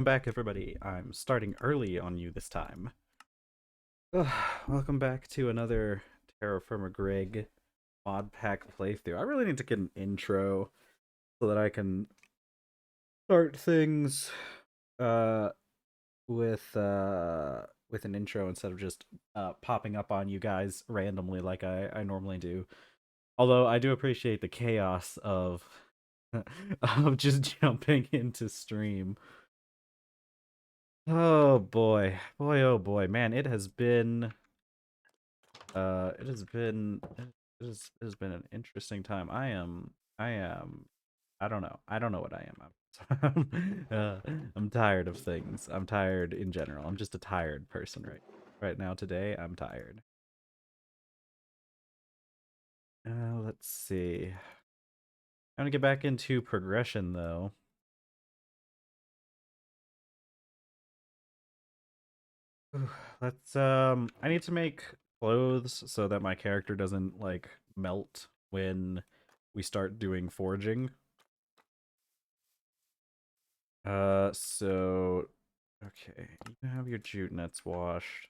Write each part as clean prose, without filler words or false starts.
Welcome back, everybody. I'm starting early on you this time. Ugh, welcome back to another TerrafirmaGreg Modpack playthrough. I really need to get an intro so that I can start things uh with an intro instead of just popping up on you guys randomly like I normally do. Although I do appreciate the chaos of of just jumping into stream. Oh boy. Boy, oh boy. Man, it has been an interesting time. I don't know. I don't know what I am. I'm tired of things. I'm tired in general. I'm just a tired person right now today. I'm tired. Let's see. I'm gonna get back into progression though. I need to make clothes so that my character doesn't like melt when we start doing foraging. So okay, you can have your jute nets washed.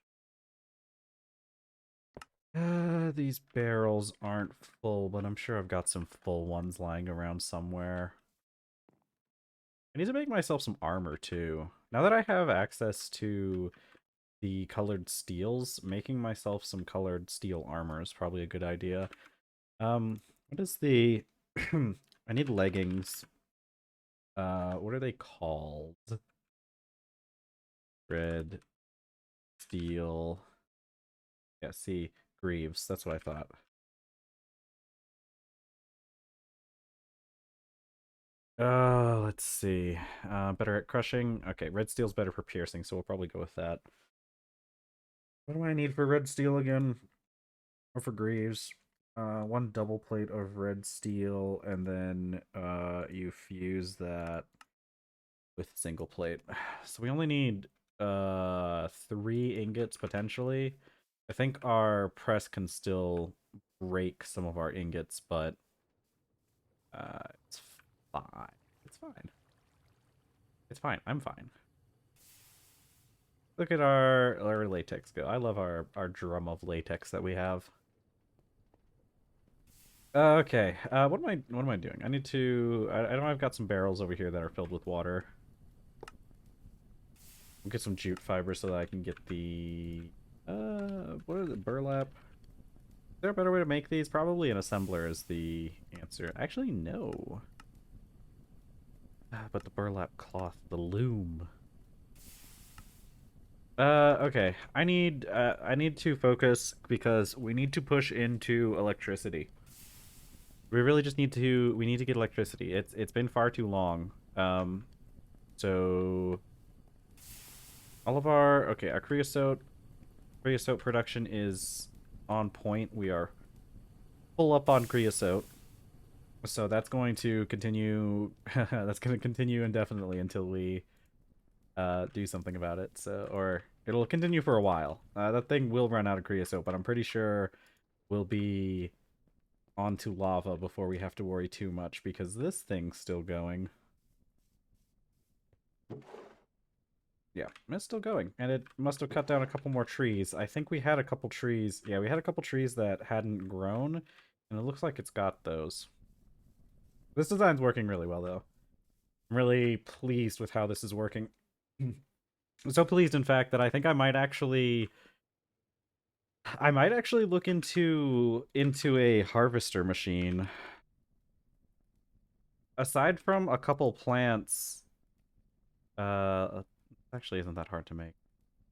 These barrels aren't full, but I'm sure I've got some full ones lying around somewhere. I need to make myself some armor too. Now that I have access to the colored steels, making myself some colored steel armor is probably a good idea. What is the I need leggings. What are they called? Red, steel. Yeah, see, greaves. That's what I thought. Let's see. Better at crushing. Okay, red steel's better for piercing, so we'll probably go with that. What do I need for red steel again? Or for greaves? One double plate of red steel, and then you fuse that with single plate. So we only need 3 ingots potentially. I think our press can still break some of our ingots, but it's fine. It's fine. It's fine. I'm fine. Look at our latex go. I love our drum of latex that we have. Okay. What am I doing? I need to. I know I've got some barrels over here that are filled with water. We'll get some jute fiber so that I can get the what is it? Burlap. Is there a better way to make these? Probably an assembler is the answer. Actually, no. But the burlap cloth, the loom. Okay. I need to focus because we need to push into electricity. We really just we need to get electricity. It's been far too long. So all of our creosote production is on point. We are full up on creosote. So that's going to continue that's going to continue indefinitely until we do something about it. So or it'll continue for a while. That thing will run out of creosote, but I'm pretty sure we'll be onto lava before we have to worry too much because this thing's still going. Yeah, it's still going. And it must have cut down a couple more trees. I think we had a couple trees. Yeah, we had a couple trees that hadn't grown, and it looks like it's got those. This design's working really well, though. I'm really pleased with how this is working. I'm so pleased, in fact, that I think I might actually look into a harvester machine. Aside from a couple plants, actually isn't that hard to make.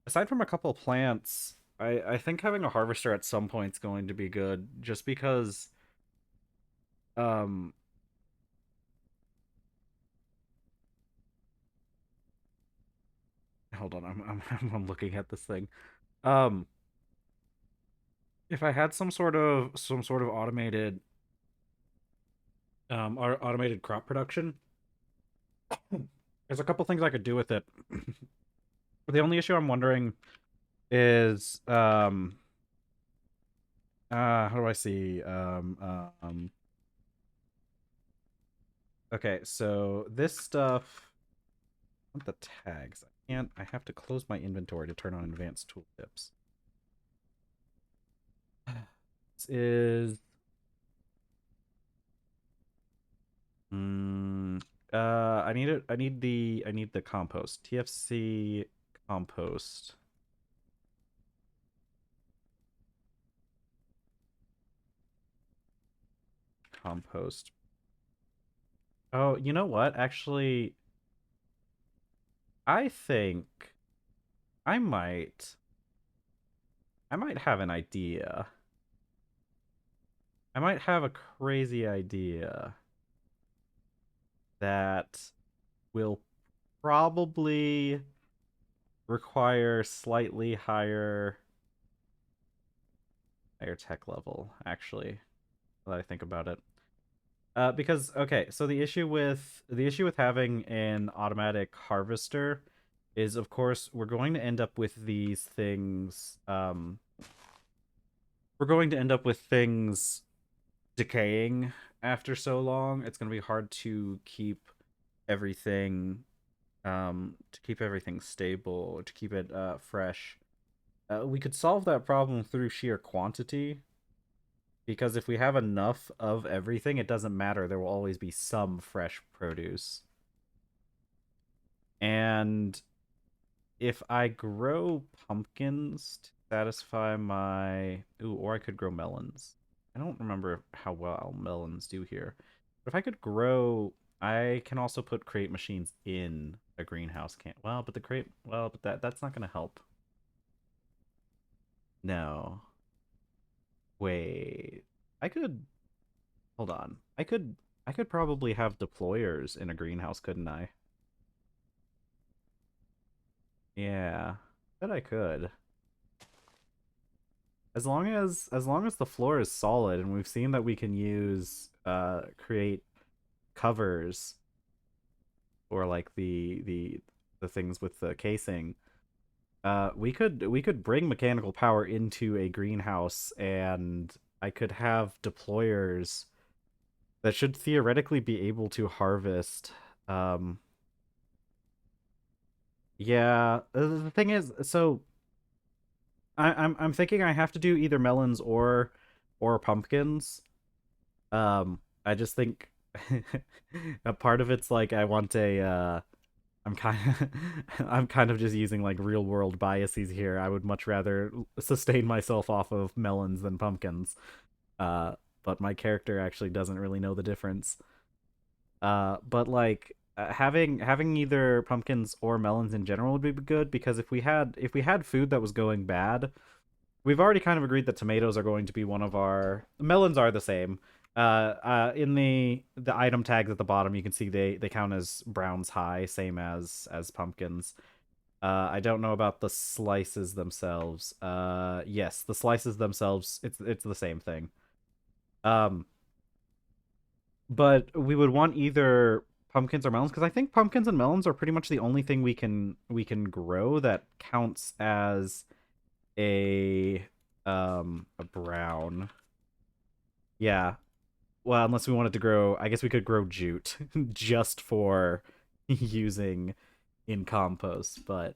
Aside from a couple plants, I think having a harvester at some point is going to be good, just because um hold on, I'm looking at this thing. Um if I had some sort of automated crop production, there's a couple things I could do with it. But the only issue I'm wondering is how do I see okay, so this stuff want the tags. I can't. I have to close my inventory to turn on advanced tooltips. This is. Mm, I need it. I need the. I need the compost. TFC compost. Compost. Oh, you know what? Actually, I think I might. I might have an idea. I might have a crazy idea that will probably require slightly higher tech level, actually, now that I think about it. Because okay, so the issue with having an automatic harvester is, of course, we're going to end up with these things. We're going to end up with things decaying after so long. It's going to be hard to keep everything, stable, to keep it fresh. We could solve that problem through sheer quantity, because if we have enough of everything, it doesn't matter. There will always be some fresh produce. And if I grow pumpkins to satisfy my... Ooh, or I could grow melons. I don't remember how well melons do here. But if I could grow... I can also put crate machines in a greenhouse. Can't... Well, but the crate... Well, but that's not going to help. No. Wait. I could... Hold on. I could probably have deployers in a greenhouse, couldn't I? Yeah. Bet I could. As long as the floor is solid, and we've seen that we can use create covers, or like the things with the casing. We could bring mechanical power into a greenhouse, and I could have deployers that should theoretically be able to harvest. Um, yeah, the thing is, so I'm thinking I have to do either melons or pumpkins. I just think a part of it's like I want a I'm kind I'm kind of just using like real world biases here. I would much rather sustain myself off of melons than pumpkins. But my character actually doesn't really know the difference. But like having either pumpkins or melons in general would be good, because if we had food that was going bad, we've already kind of agreed that tomatoes are going to be one of our... Melons are the same. In the item tags at the bottom, you can see they count as browns high, same as pumpkins. I don't know about the slices themselves. Yes, the slices themselves, it's the same thing. Um, but we would want either pumpkins or melons, because I think pumpkins and melons are pretty much the only thing we can grow that counts as a brown. Yeah. Well, unless we wanted to grow, I guess we could grow jute just for using in compost, but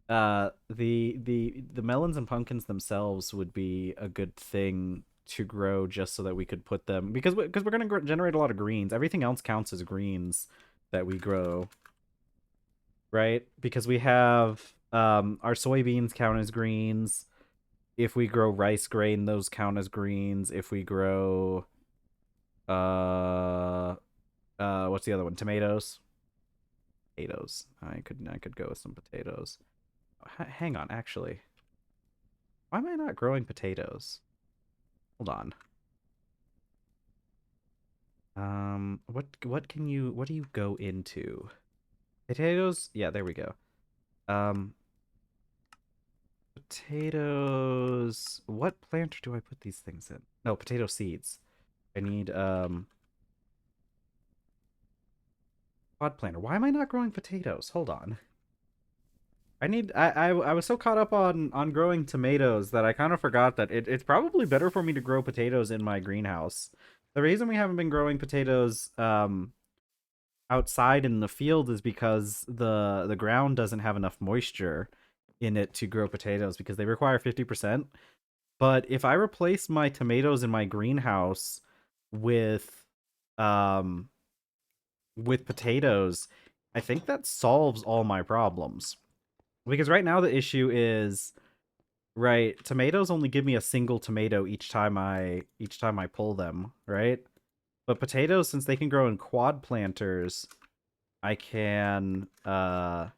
the melons and pumpkins themselves would be a good thing to grow, just so that we could put them, because we're going to generate a lot of greens. Everything else counts as greens that we grow, right? Because we have our soybeans count as greens. If we grow rice grain, those count as greens. If we grow uh what's the other one? Tomatoes. Potatoes. I could go with some potatoes. Hang on, actually. Why am I not growing potatoes? Hold on. What do you go into? Potatoes? Yeah, there we go. Um Potatoes. What planter do I put these things in? No, potato seeds. I need pod planter. Why am I not growing potatoes? Hold on. I was so caught up on growing tomatoes that I kind of forgot that it's probably better for me to grow potatoes in my greenhouse. The reason we haven't been growing potatoes outside in the field is because the ground doesn't have enough moisture in it to grow potatoes because they require 50%. But if I replace my tomatoes in my greenhouse with um with potatoes, I think that solves all my problems. Because right now the issue is, right, tomatoes only give me a single tomato each time I pull them, right? But potatoes, since they can grow in quad planters, I can I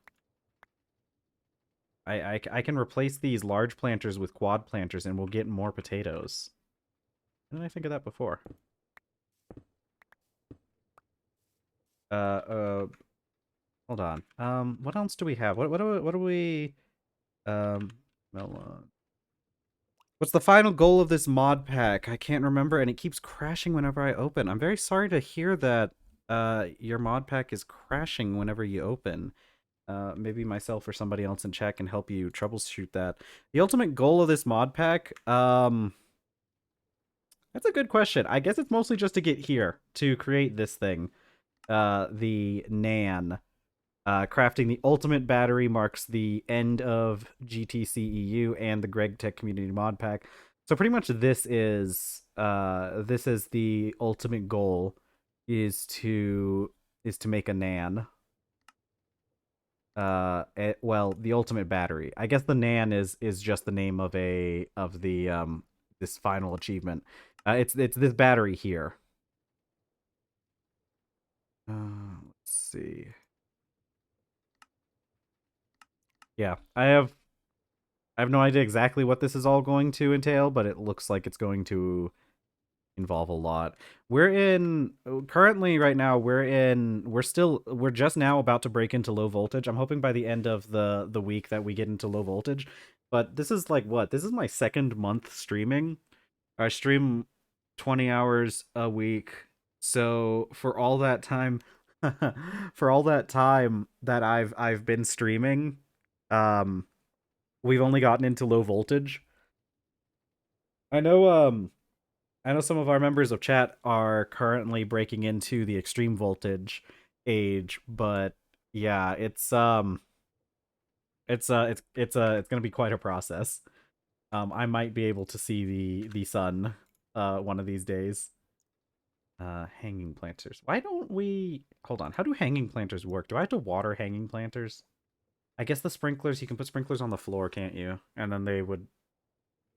can replace these large planters with quad planters and we'll get more potatoes. When did I think of that before? Uh hold on. What else do we have? What do we melon. What's the final goal of this mod pack? I can't remember, and it keeps crashing whenever I open. I'm very sorry to hear that your mod pack is crashing whenever you open. Maybe myself or somebody else in chat can help you troubleshoot that. The ultimate goal of this mod pack, that's a good question. I guess it's mostly just to get here, to create this thing. The Nan. Crafting the ultimate battery marks the end of GTCEU and the Greg Tech Community Mod Pack. So pretty much this is the ultimate goal, is to make a Nan. Well, the ultimate battery. I guess the Nan is just the name of this final achievement. It's this battery here. Let's see. Yeah, I have no idea exactly what this is all going to entail, but it looks like it's going to involve a lot. Currently right now we're just now about to break into low voltage. I'm hoping by the end of the week that we get into low voltage. But this is like what? This is my second month streaming. I stream 20 hours a week. So for all that time that I've been streaming, um we've only gotten into low voltage. I know I know some of our members of chat are currently breaking into the extreme voltage age, but yeah, it's going to be quite a process. I might be able to see the sun one of these days. Hanging planters. Why don't we hold on? How do hanging planters work? Do I have to water hanging planters? I guess the sprinklers, you can put sprinklers on the floor, can't you? And then they would.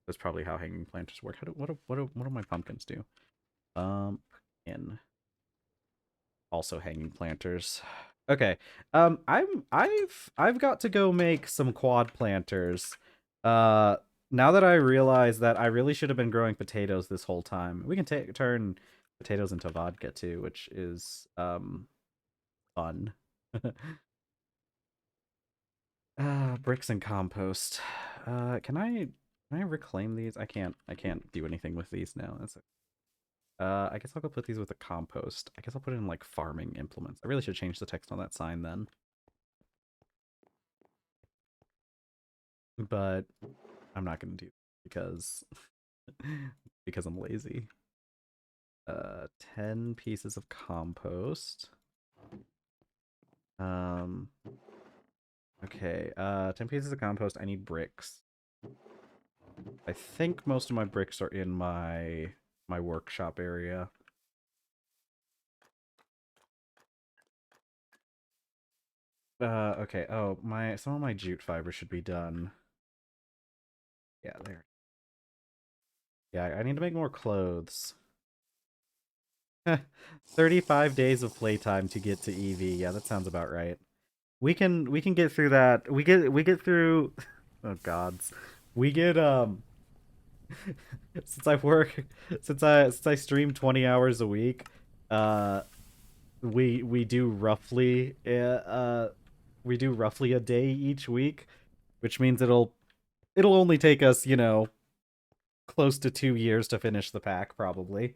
That's probably how hanging planters work. What do my pumpkins do? In also hanging planters. Okay. I've got to go make some quad planters. Now that I realize that I really should have been growing potatoes this whole time. We can turn potatoes into vodka too, which is fun. Bricks and compost. Can I reclaim these? I can't do anything with these now. That's I guess I'll go put these with the compost. I guess I'll put it in like farming implements. I really should change the text on that sign then. But I'm not gonna do because because I'm lazy. 10 pieces of compost. Okay, 10 pieces of compost. I need bricks. I think most of my bricks are in my workshop area. Okay. Oh, some of my jute fiber should be done. Yeah, there. Yeah, I need to make more clothes. 35 days of playtime to get to EV. Yeah, that sounds about right. We can get through that. We get through oh gods. We get since I work since I stream 20 hours a week, uh we do roughly a day each week, which means it'll only take us, close to 2 years to finish the pack probably.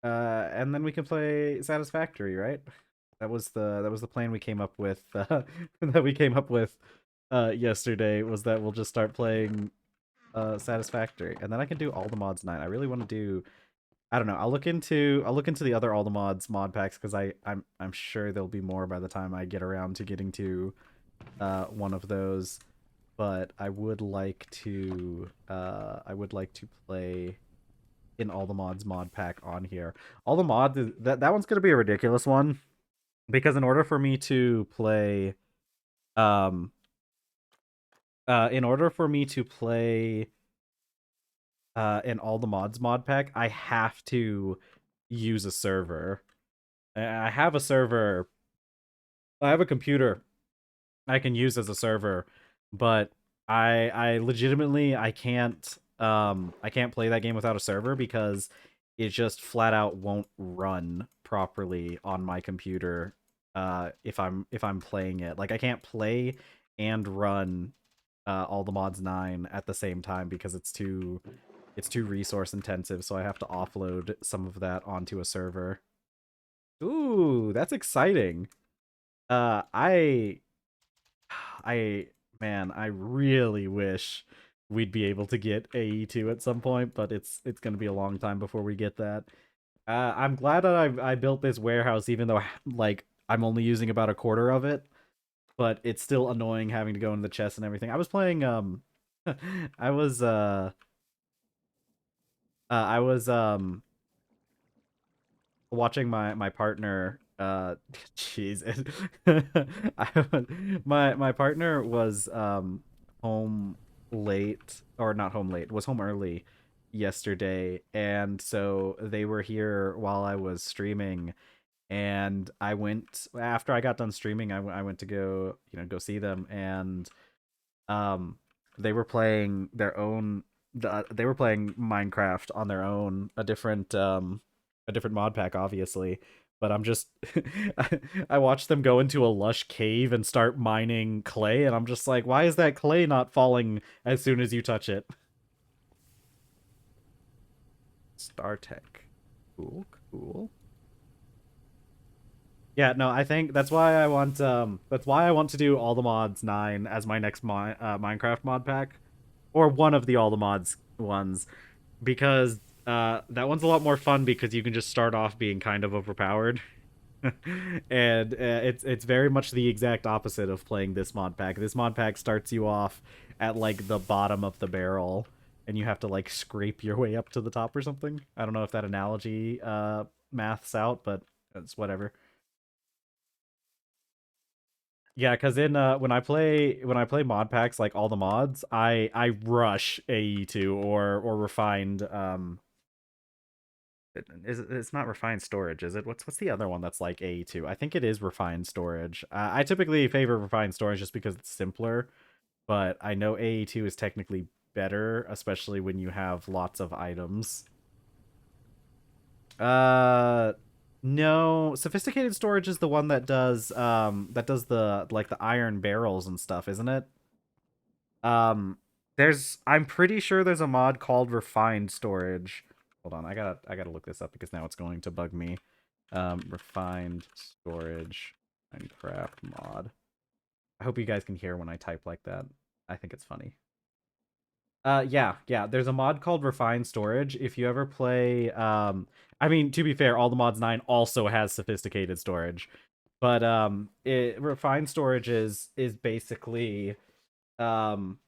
And then we can play Satisfactory, right? That was the plan we came up with yesterday, was that we'll just start playing Satisfactory, and then I can do all the mods 9. I really want to do I don't know. I'll look into the other all the mods mod packs because I'm sure there'll be more by the time I get around to getting to one of those. But I would like to play in all the mods mod pack on here. All the mods that one's gonna be a ridiculous one because in order for me to play um in order for me to play in all the mods mod pack, I have to use a server. I have a server. I have a computer I can use as a server, but I legitimately I can't play that game without a server because it just flat out won't run properly on my computer if I'm playing it. Like I can't play and run all the mods 9 at the same time because it's too resource intensive, so I have to offload some of that onto a server. Ooh, that's exciting. I I man, I really wish we'd be able to get AE2 at some point, but it's going to be a long time before we get that. I'm glad that I built this warehouse even though like I'm only using about a quarter of it, but it's still annoying having to go in the chest and everything. I was playing I was I was watching my partner jeez my partner was home late, or not home late, was home early yesterday, and so they were here while I was streaming, and I went after I got done streaming. I went to go, you know, go see them, and um they were playing their own they were playing Minecraft on their own, a different mod pack obviously, but I'm just I watched them go into a lush cave and start mining clay, and I'm just like, why is that clay not falling as soon as you touch it? Star Tech. Cool, cool. Yeah, no, I think that's why I want to do all the mods 9 as my next Minecraft mod pack, or one of the all the mods ones, because that one's a lot more fun because you can just start off being kind of overpowered. And it's very much the exact opposite of playing this mod pack. This mod pack starts you off at like the bottom of the barrel and you have to like scrape your way up to the top or something. I don't know if that analogy maths out, but it's whatever. Yeah, because in when I play mod packs like all the mods, I rush AE2 or refined it's not refined storage, is it? What's the other one that's like AE2? I think it is refined storage. I typically favor refined storage just because it's simpler, but I know AE2 is technically better, especially when you have lots of items. Uh no, sophisticated storage is the one that does the like the iron barrels and stuff, isn't it? Um there's I'm pretty sure there's a mod called refined storage. Hold on, I gotta look this up because now it's going to bug me. Refined storage Minecraft mod. I hope you guys can hear when I type like that. I think it's funny. Yeah, yeah. There's a mod called Refined Storage. If you ever play, I mean, to be fair, all the mods 9 also has sophisticated storage, but Refined Storage is basically, um,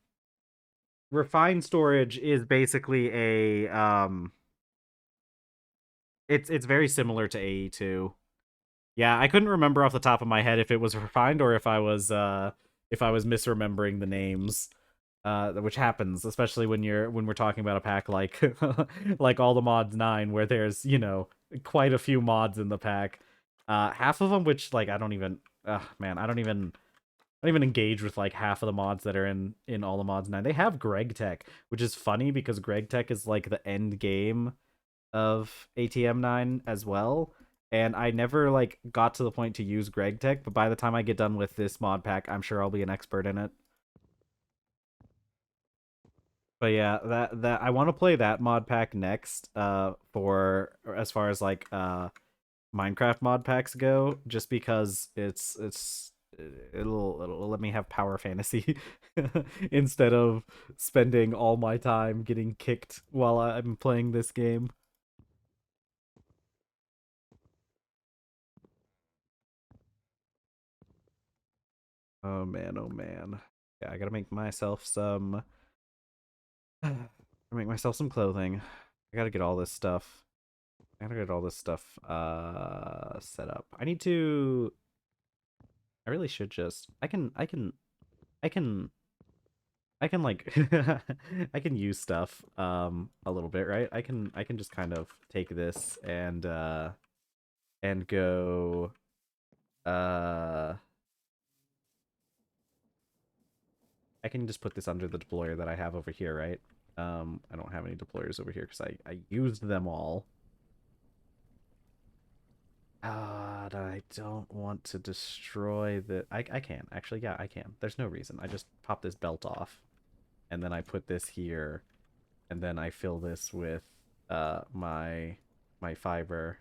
Refined Storage is basically a it's very similar to AE2. Yeah, I couldn't remember off the top of my head if it was refined or if I was misremembering the names. Which happens, especially when we're talking about a pack like like all the mods 9, where there's, you know, quite a few mods in the pack. Half of them which like I don't even man, I don't even engage with like half of the mods that are in all the mods 9. They have Greg Tech, which is funny because Greg Tech is like the end game of ATM 9 as well. And I never like got to the point to use Greg Tech, but by the time I get done with this mod pack, I'm sure I'll be an expert in it. But yeah, that I want to play that mod pack next for as far as like Minecraft mod packs go, just because it'll let me have power fantasy instead of spending all my time getting kicked while I'm playing this game. Oh man, oh man. Yeah, I gotta make myself some. Make myself some clothing. I gotta get all this stuff. I gotta get all this stuff set up. I need to. I really should just. I can. I can like. I can use stuff a little bit, right? I can just kind of take this and go uh I can just put this under the deployer that I have over here, right? I don't have any deployers over here because I used them all. I don't want to destroy the... I can. Actually, yeah, I can. There's no reason. I just pop this belt off, and then I put this here, and then I fill this with my fiber.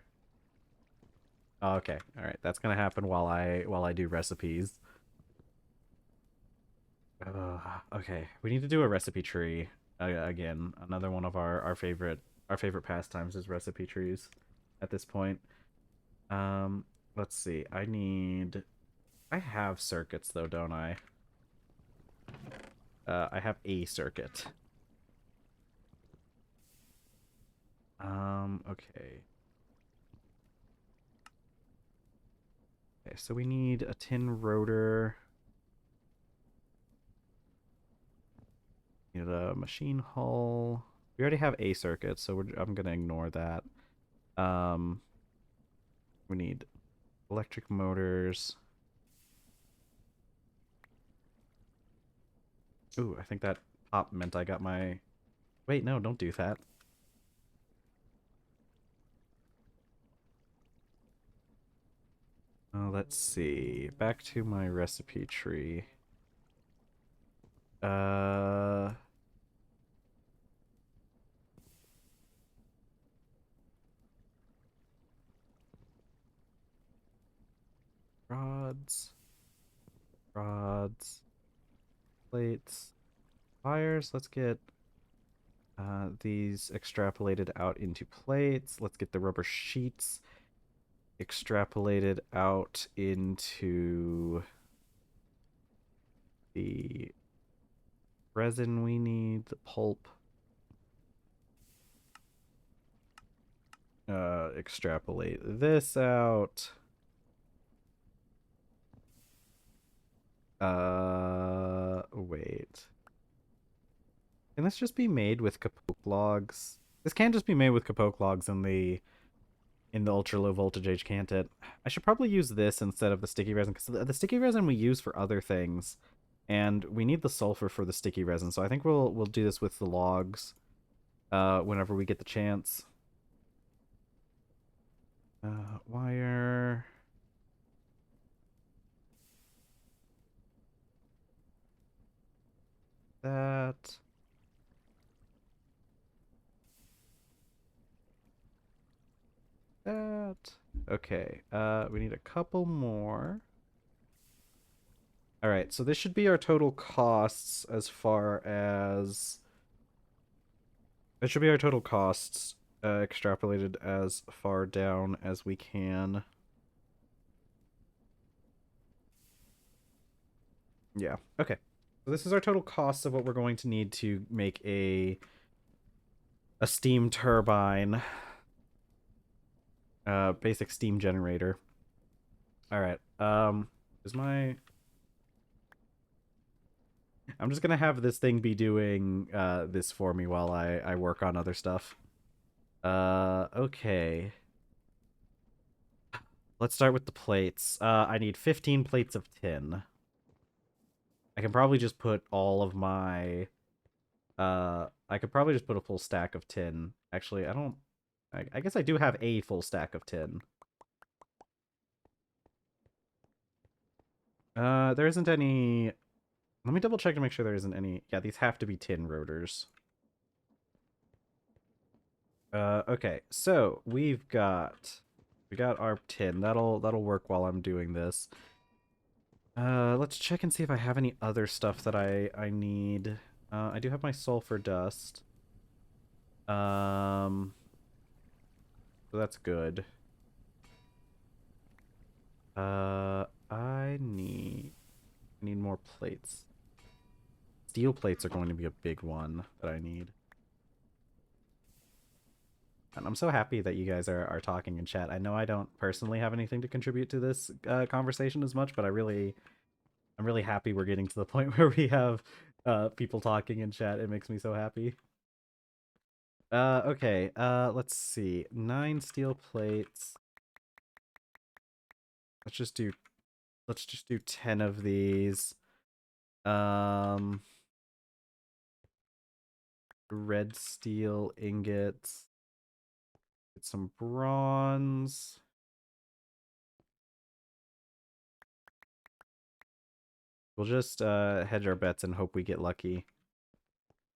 Oh, okay. All right. That's gonna happen while I do recipes. Okay. We need to do a recipe tree again. Another one of our favorite pastimes is recipe trees at this point. Um, let's see. I have circuits though, don't I? I have a circuit. Okay. Okay, so we need a tin rotor. Need a machine hull. We already have a circuit, so I'm gonna ignore that. Um, we need electric motors. Ooh, I think that pop meant I got my... Wait, no, don't do that. Let's see. Back to my recipe tree. Uh... Rods. Rods. Plates. Wires. Let's get these extrapolated out into plates. Let's get the rubber sheets extrapolated out into the resin we need, the pulp. Extrapolate this out. Wait. Can this just be made with capote logs? This can't just be made with capote logs in the ultra low voltage age, can't it? I should probably use this instead of the sticky resin because the sticky resin we use for other things, and we need the sulfur for the sticky resin. So I think we'll do this with the logs, whenever we get the chance. Wire. That. That. Okay. We need a couple more. All right, so this should be our total costs as far as... It should be our total costs, extrapolated as far down as we can. Yeah, okay. So this is our total costs of what we're going to need to make a steam turbine. Basic steam generator. All right. Is my... I'm just gonna have this thing be doing this for me while I work on other stuff. Okay. Let's start with the plates. I need 15 plates of tin. I can probably just put all of my... I could probably just put a full stack of tin. Actually, I don't... I guess I do have a full stack of tin. There isn't any... Let me double check to make sure there isn't any... Yeah, these have to be tin rotors. Okay, so we got our tin. That'll work while I'm doing this. Let's check and see if I have any other stuff that I need. I do have my sulfur dust. So that's good. I need more plates. Steel plates are going to be a big one that I need. And I'm so happy that you guys are talking in chat. I know I don't personally have anything to contribute to this conversation as much, but I'm really happy we're getting to the point where we have people talking in chat. It makes me so happy. Okay, let's see. 9 steel plates. Let's just do 10 of these. Red steel ingots. Get some bronze. We'll just hedge our bets and hope we get lucky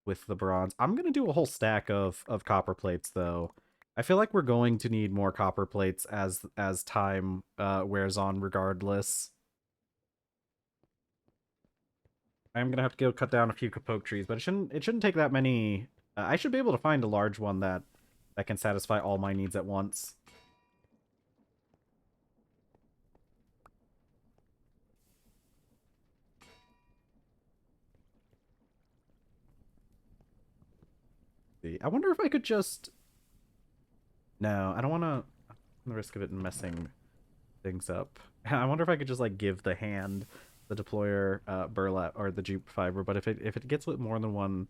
with the bronze. I'm gonna do a whole stack of copper plates though. I feel like we're going to need more copper plates as time wears on regardless. I'm gonna have to go cut down a few kapok trees, but it shouldn't take that many. I should be able to find a large one that can satisfy all my needs at once. See, I wonder if I could just. No, I don't want to. The risk of it messing things up. I wonder if I could just like give the hand, the deployer, burlap or the jute fiber. But if it gets with more than one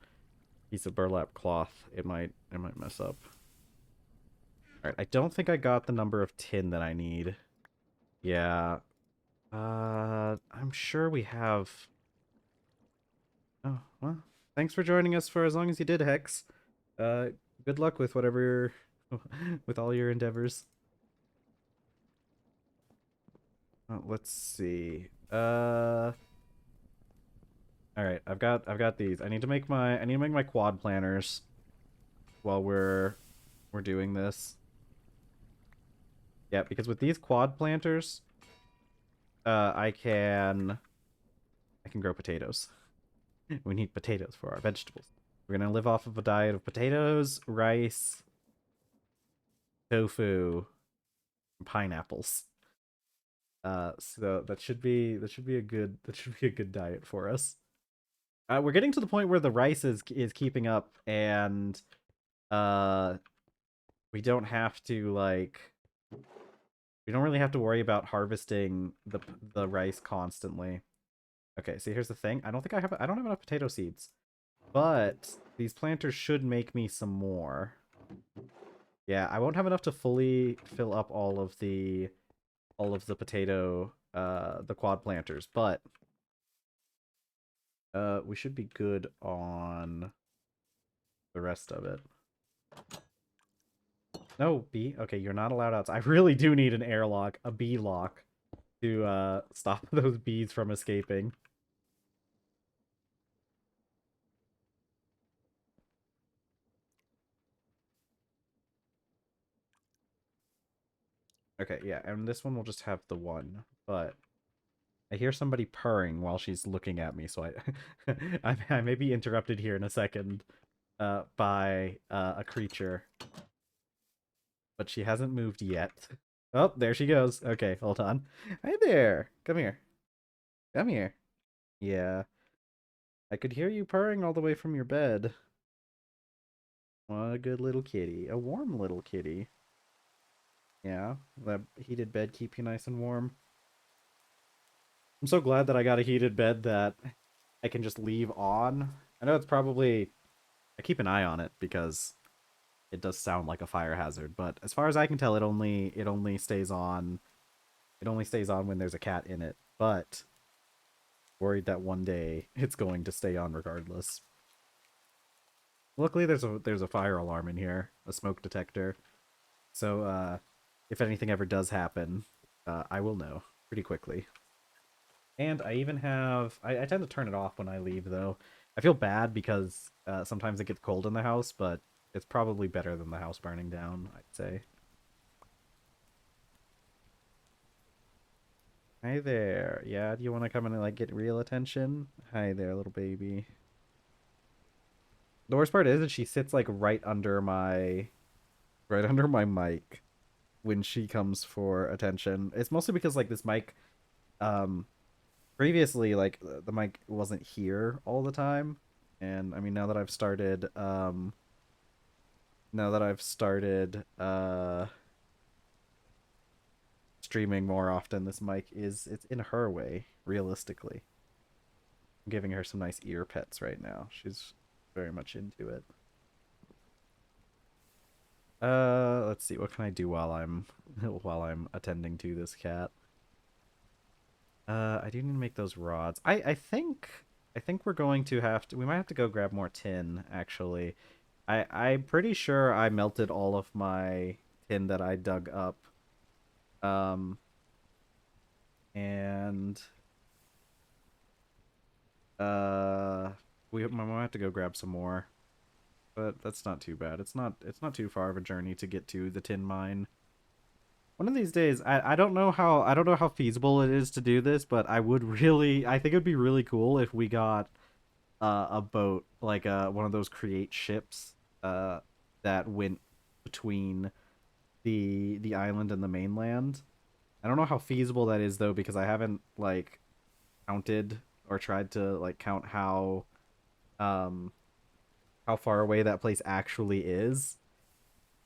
piece of burlap cloth, it might mess up. All right, I don't think I got the number of tin that I need. Yeah, I'm sure we have. Oh well, thanks for joining us for as long as you did, Hex. Good luck with whatever, with all your endeavors. Let's see. All right, I've got these. I need to make my quad planners while we're doing this. Yeah, because with these quad planters, I can grow potatoes. We need potatoes for our vegetables. We're gonna live off of a diet of potatoes, rice, tofu, and pineapples. So that should be a good diet for us. We're getting to the point where the rice is keeping up, and we don't have to we don't really have to worry about harvesting the rice constantly. Okay, see, here's the thing. I don't have enough potato seeds, but these planters should make me some more. Yeah, I won't have enough to fully fill up all of the potato the quad planters, but we should be good on the rest of it. No, bee. Okay, you're not allowed outside. I really do need an airlock, a bee lock, to stop those bees from escaping. Okay, yeah, and this one will just have the one, but I hear somebody purring while she's looking at me, so I may be interrupted here in a second by a creature. But she hasn't moved yet. Oh, there she goes. Okay, hold on. Hi there. Come here. Come here. Yeah. I could hear you purring all the way from your bed. What a good little kitty. A warm little kitty. Yeah, that heated bed keep you nice and warm. I'm so glad that I got a heated bed that I can just leave on. I know it's probably... I keep an eye on it because it does sound like a fire hazard, but as far as I can tell, it only stays on. It only stays on when there's a cat in it. But worried that one day it's going to stay on regardless. Luckily, there's a fire alarm in here, a smoke detector. So if anything ever does happen, I will know pretty quickly. And I even have... I tend to turn it off when I leave, though. I feel bad because sometimes it gets cold in the house, but it's probably better than the house burning down, I'd say. Hi there. Yeah, do you want to come in and get real attention? Hi there, little baby. The worst part is that she sits right under my mic when she comes for attention. It's mostly because this mic her previously, like the mic wasn't here all the time, and I mean now that I've started streaming more often, this mic it's in her way, realistically. I'm giving her some nice ear pets right now. She's very much into it. Let's see. What can I do while I'm while I'm attending to this cat? I do need to make those rods. I think we're going to have to. We might have to go grab more tin. Actually, I'm pretty sure I melted all of my tin that I dug up. Um, and uh, we might have to go grab some more. But that's not too bad. It's not too far of a journey to get to the tin mine. One of these days, I don't know how feasible it is to do this, but I think it'd be really cool if we got a boat, like one of those create ships uh that went between the island and the mainland. I don't know how feasible that is though, because I haven't like counted or tried to like count um how far away that place actually is.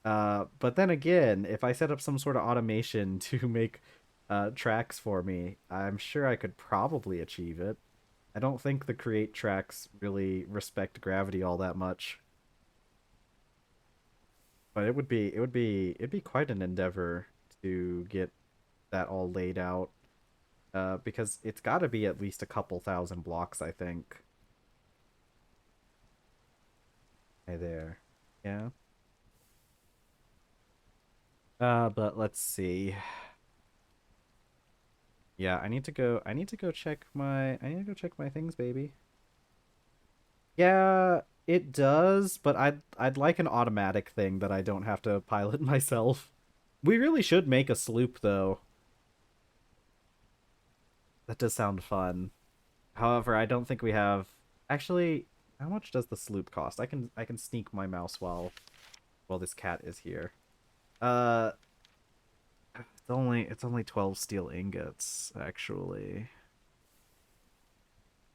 But then again, if I set up some sort of automation to make tracks for me, I'm sure I could probably achieve it. I don't think the create tracks really respect gravity all that much, but it'd be quite an endeavor to get that all laid out. Because it's got to be at least a couple thousand blocks, I think. Hey there. Yeah. But let's see. Yeah, I need to go check my things, baby. Yeah, it does, but I'd like an automatic thing that I don't have to pilot myself. We really should make a sloop though. That does sound fun. However, I don't think we have actually how much does the sloop cost? I can sneak my mouse while this cat is here. Uh it's only 12 steel ingots actually.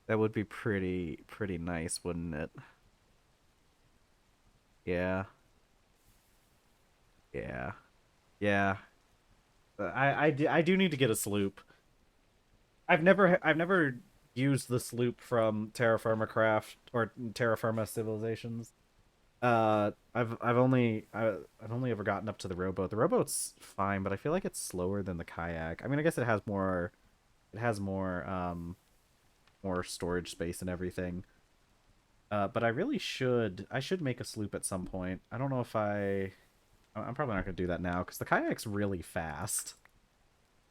That would be pretty nice, wouldn't it? Yeah. Yeah. Yeah. I do need to get a sloop. I've never used the sloop from Terra Firma Craft or Terra Firma Civilizations. I've only ever gotten up to the rowboat. The rowboat's fine, but I feel like it's slower than the kayak. I mean, I guess it has more storage space and everything. But I should make a sloop at some point. I don't know if I'm probably not gonna do that now because the kayak's really fast.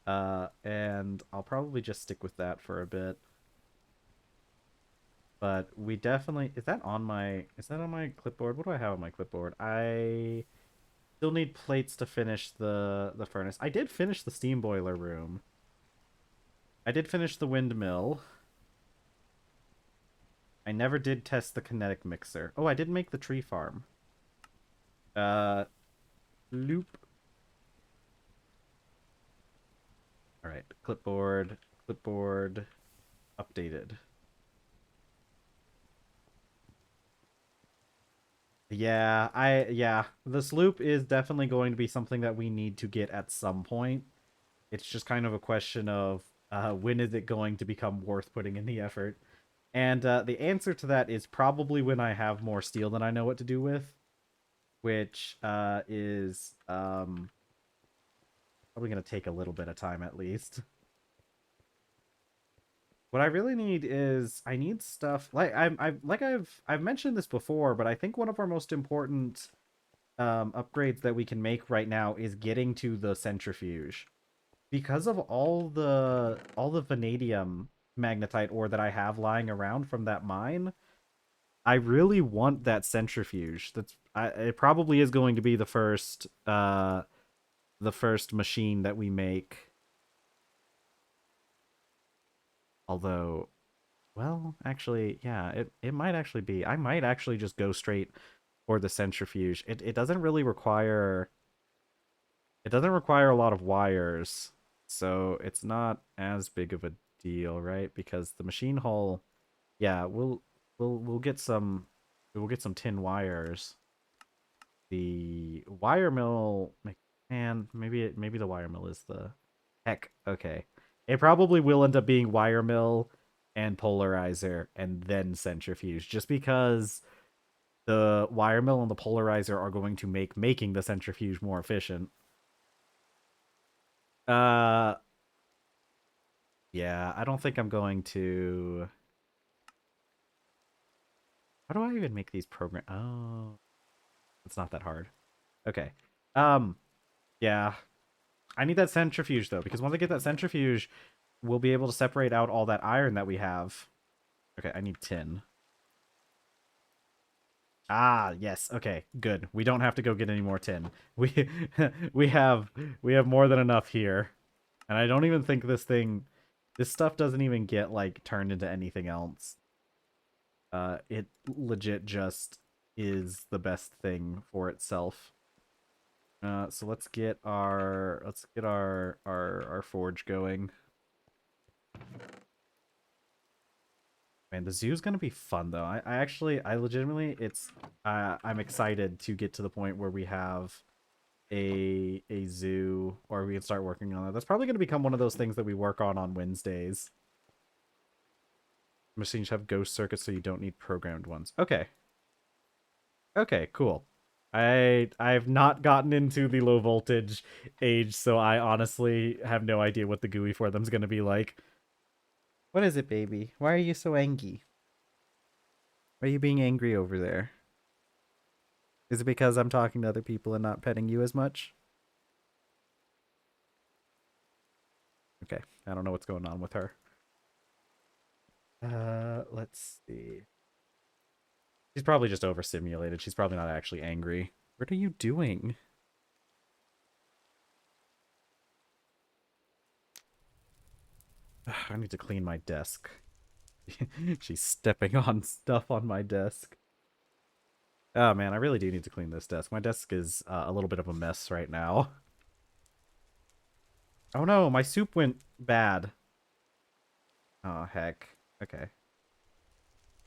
And I'll probably just stick with that for a bit. But we definitely is that on my clipboard? What do I have on my clipboard? I still need plates to finish the furnace. I did finish the steam boiler room. I did finish the windmill. I never did test the kinetic mixer. Oh, I did make the tree farm. Uh, loop. All right, clipboard, updated. Yeah, the sloop is definitely going to be something that we need to get at some point. It's just kind of a question of when is it going to become worth putting in the effort? And the answer to that is probably when I have more steel than I know what to do with, which is probably going to take a little bit of time at least. What I really need is I need stuff like I've mentioned this before, but I think one of our most important upgrades that we can make right now is getting to the centrifuge because of all the vanadium magnetite ore that I have lying around from that mine. I really want that centrifuge. It probably is going to be the first machine that we make. Although, well, actually, yeah, it might actually be. I might actually just go straight for the centrifuge. It doesn't really require it doesn't require a lot of wires, so it's not as big of a deal, right? Because the machine hull, yeah, we'll get some tin wires. The wire mill, man, maybe the wire mill is the heck. Okay, it probably will end up being wire mill and polarizer and then centrifuge, just because the wire mill and the polarizer are going to make making the centrifuge more efficient. Uh, yeah, I don't think I'm going to. How do I even make these program? Oh, it's not that hard. Okay. Um, yeah, I need that centrifuge though, because once I get that centrifuge, we'll be able to separate out all that iron that we have. Okay, I need tin. Ah, yes. Okay, good. We don't have to go get any more tin. We we have we have more than enough here. And I don't even think this stuff doesn't even get like turned into anything else. It legit just is the best thing for itself. So let's get our forge going. Man, the zoo's gonna be fun though. I legitimately I'm excited to get to the point where we have a zoo, or we can start working on that. That's probably gonna become one of those things that we work on Wednesdays. Machines have ghost circuits, so you don't need programmed ones. Okay. Okay, cool. I've not gotten into the low voltage age, so I honestly have no idea what the GUI for them's gonna be like. What is it, baby? Why are you so angry? Why are you being angry over there? Is it because I'm talking to other people and not petting you as much? Okay, I don't know what's going on with her. Let's see. She's probably just overstimulated. She's probably not actually angry. What are you doing? I need to clean my desk. She's stepping on stuff on my desk. Oh man, I really do need to clean this desk. My desk is a little bit of a mess right now. Oh no, my soup went bad. Oh heck. Okay.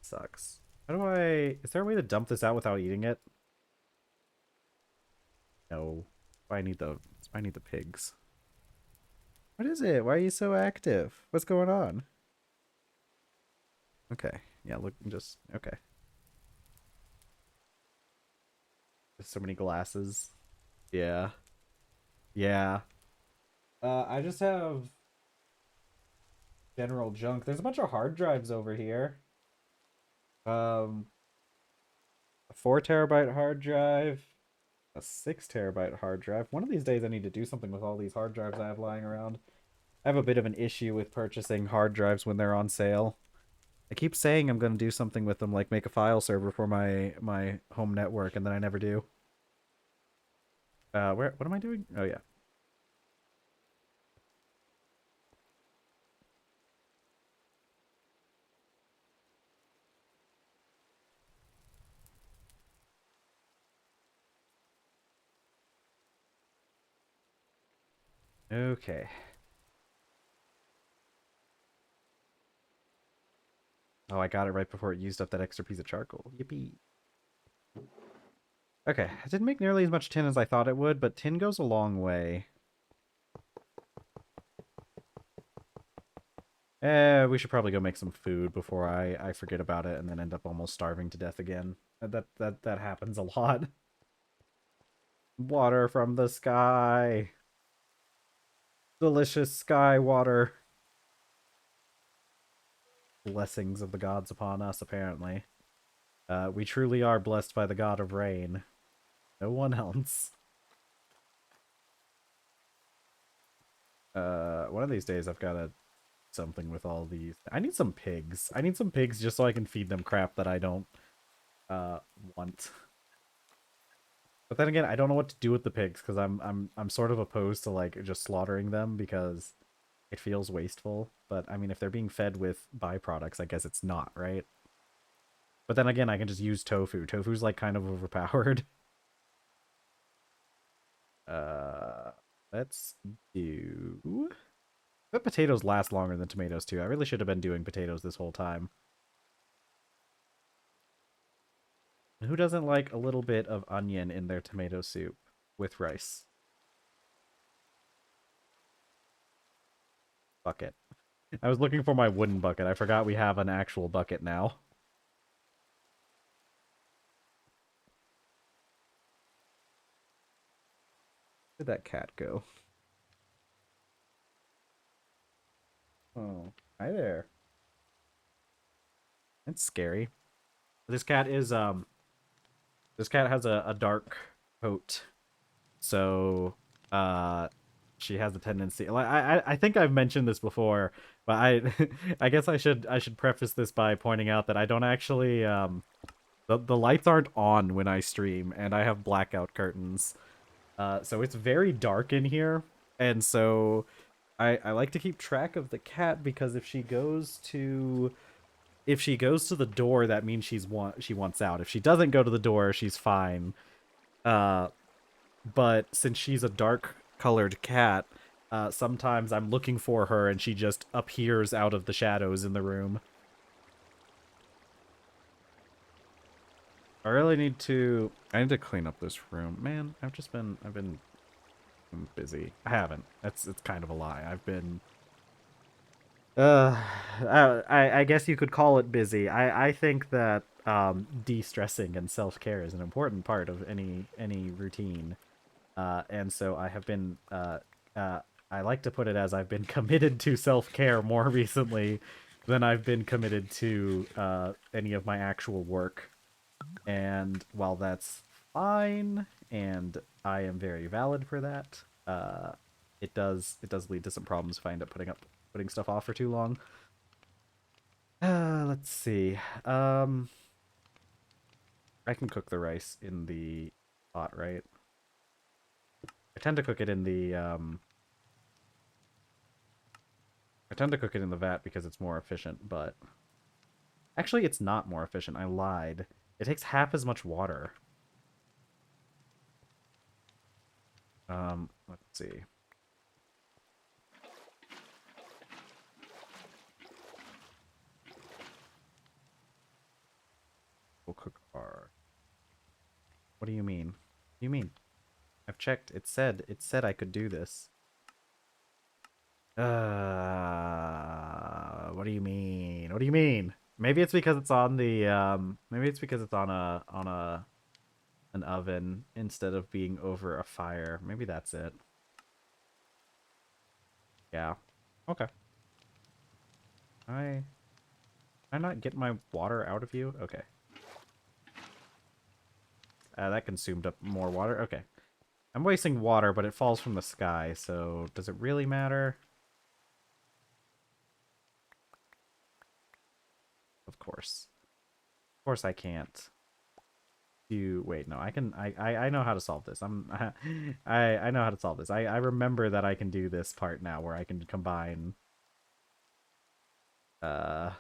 Sucks. How do I... Is there a way to dump this out without eating it? No. I need the pigs. What is it? Why are you so active? What's going on? Okay. Yeah, look, just... Okay. There's so many glasses. Yeah. Yeah. I just have general junk. There's a bunch of hard drives over here. Um, a 4 terabyte hard drive, a 6 terabyte hard drive. One of these days I need to do something with all these hard drives I have lying around. I have a bit of an issue with purchasing hard drives when they're on sale. I keep saying I'm going to do something with them, like make a file server for my home network, and then I never do. What am I doing? Oh yeah. Okay. Oh, I got it right before it used up that extra piece of charcoal. Yippee. Okay, I didn't make nearly as much tin as I thought it would, but tin goes a long way. We should probably go make some food before I forget about it and then end up almost starving to death again. That happens a lot. Water from the sky. Delicious sky water. Blessings of the gods upon us, apparently. We truly are blessed by the god of rain. No one else. One of these days I've got to something with all these. I need some pigs. I need some pigs just so I can feed them crap that I don't want. But then again, I don't know what to do with the pigs because I'm sort of opposed to like just slaughtering them because it feels wasteful. But I mean, if they're being fed with byproducts, I guess it's not, right? But then again, I can just use tofu. Tofu's like kind of overpowered. Uh, let's do But potatoes last longer than tomatoes, too. I really should have been doing potatoes this whole time. Who doesn't like a little bit of onion in their tomato soup with rice? Bucket. I was looking for my wooden bucket. I forgot we have an actual bucket now. Where'd that cat go? Oh, hi there. It's scary. This cat is this cat has a dark coat. So she has a tendency, like I think I've mentioned this before, but I guess I should preface this by pointing out that I don't actually the lights aren't on when I stream, and I have blackout curtains. So it's very dark in here, and so I like to keep track of the cat, because if she goes to the door, that means she wants out. If she doesn't go to the door, she's fine. Uh, but since she's a dark colored cat, sometimes I'm looking for her and she just appears out of the shadows in the room. I need to clean up this room. Man, I've been busy. I haven't. It's kind of a lie. I've been uh I guess you could call it busy. I think that de-stressing and self-care is an important part of any routine. And so I have been, uh, I like to put it as I've been committed to self-care more recently than I've been committed to any of my actual work. And while that's fine, and I am very valid for that, it does lead to some problems if I end up putting stuff off for too long. Let's see. I can cook the rice in the pot, right? I tend to cook it in the I tend to cook it in the vat because it's more efficient, but actually it's not more efficient. I lied. It takes half as much water. Let's see. We'll cook our. What do you mean? What do you mean? I've checked. It said I could do this. What do you mean? What do you mean? Maybe it's because it's on the maybe it's because it's on a an oven instead of being over a fire. Maybe that's it. Yeah. Okay. I I not get my water out of you? Okay. That consumed up more water. Okay. I'm wasting water, but it falls from the sky, so does it really matter? Of course. Of course I can't. Wait, no, I can I know how to solve this. I know how to solve this. I remember that I can do this part now where I can combine uh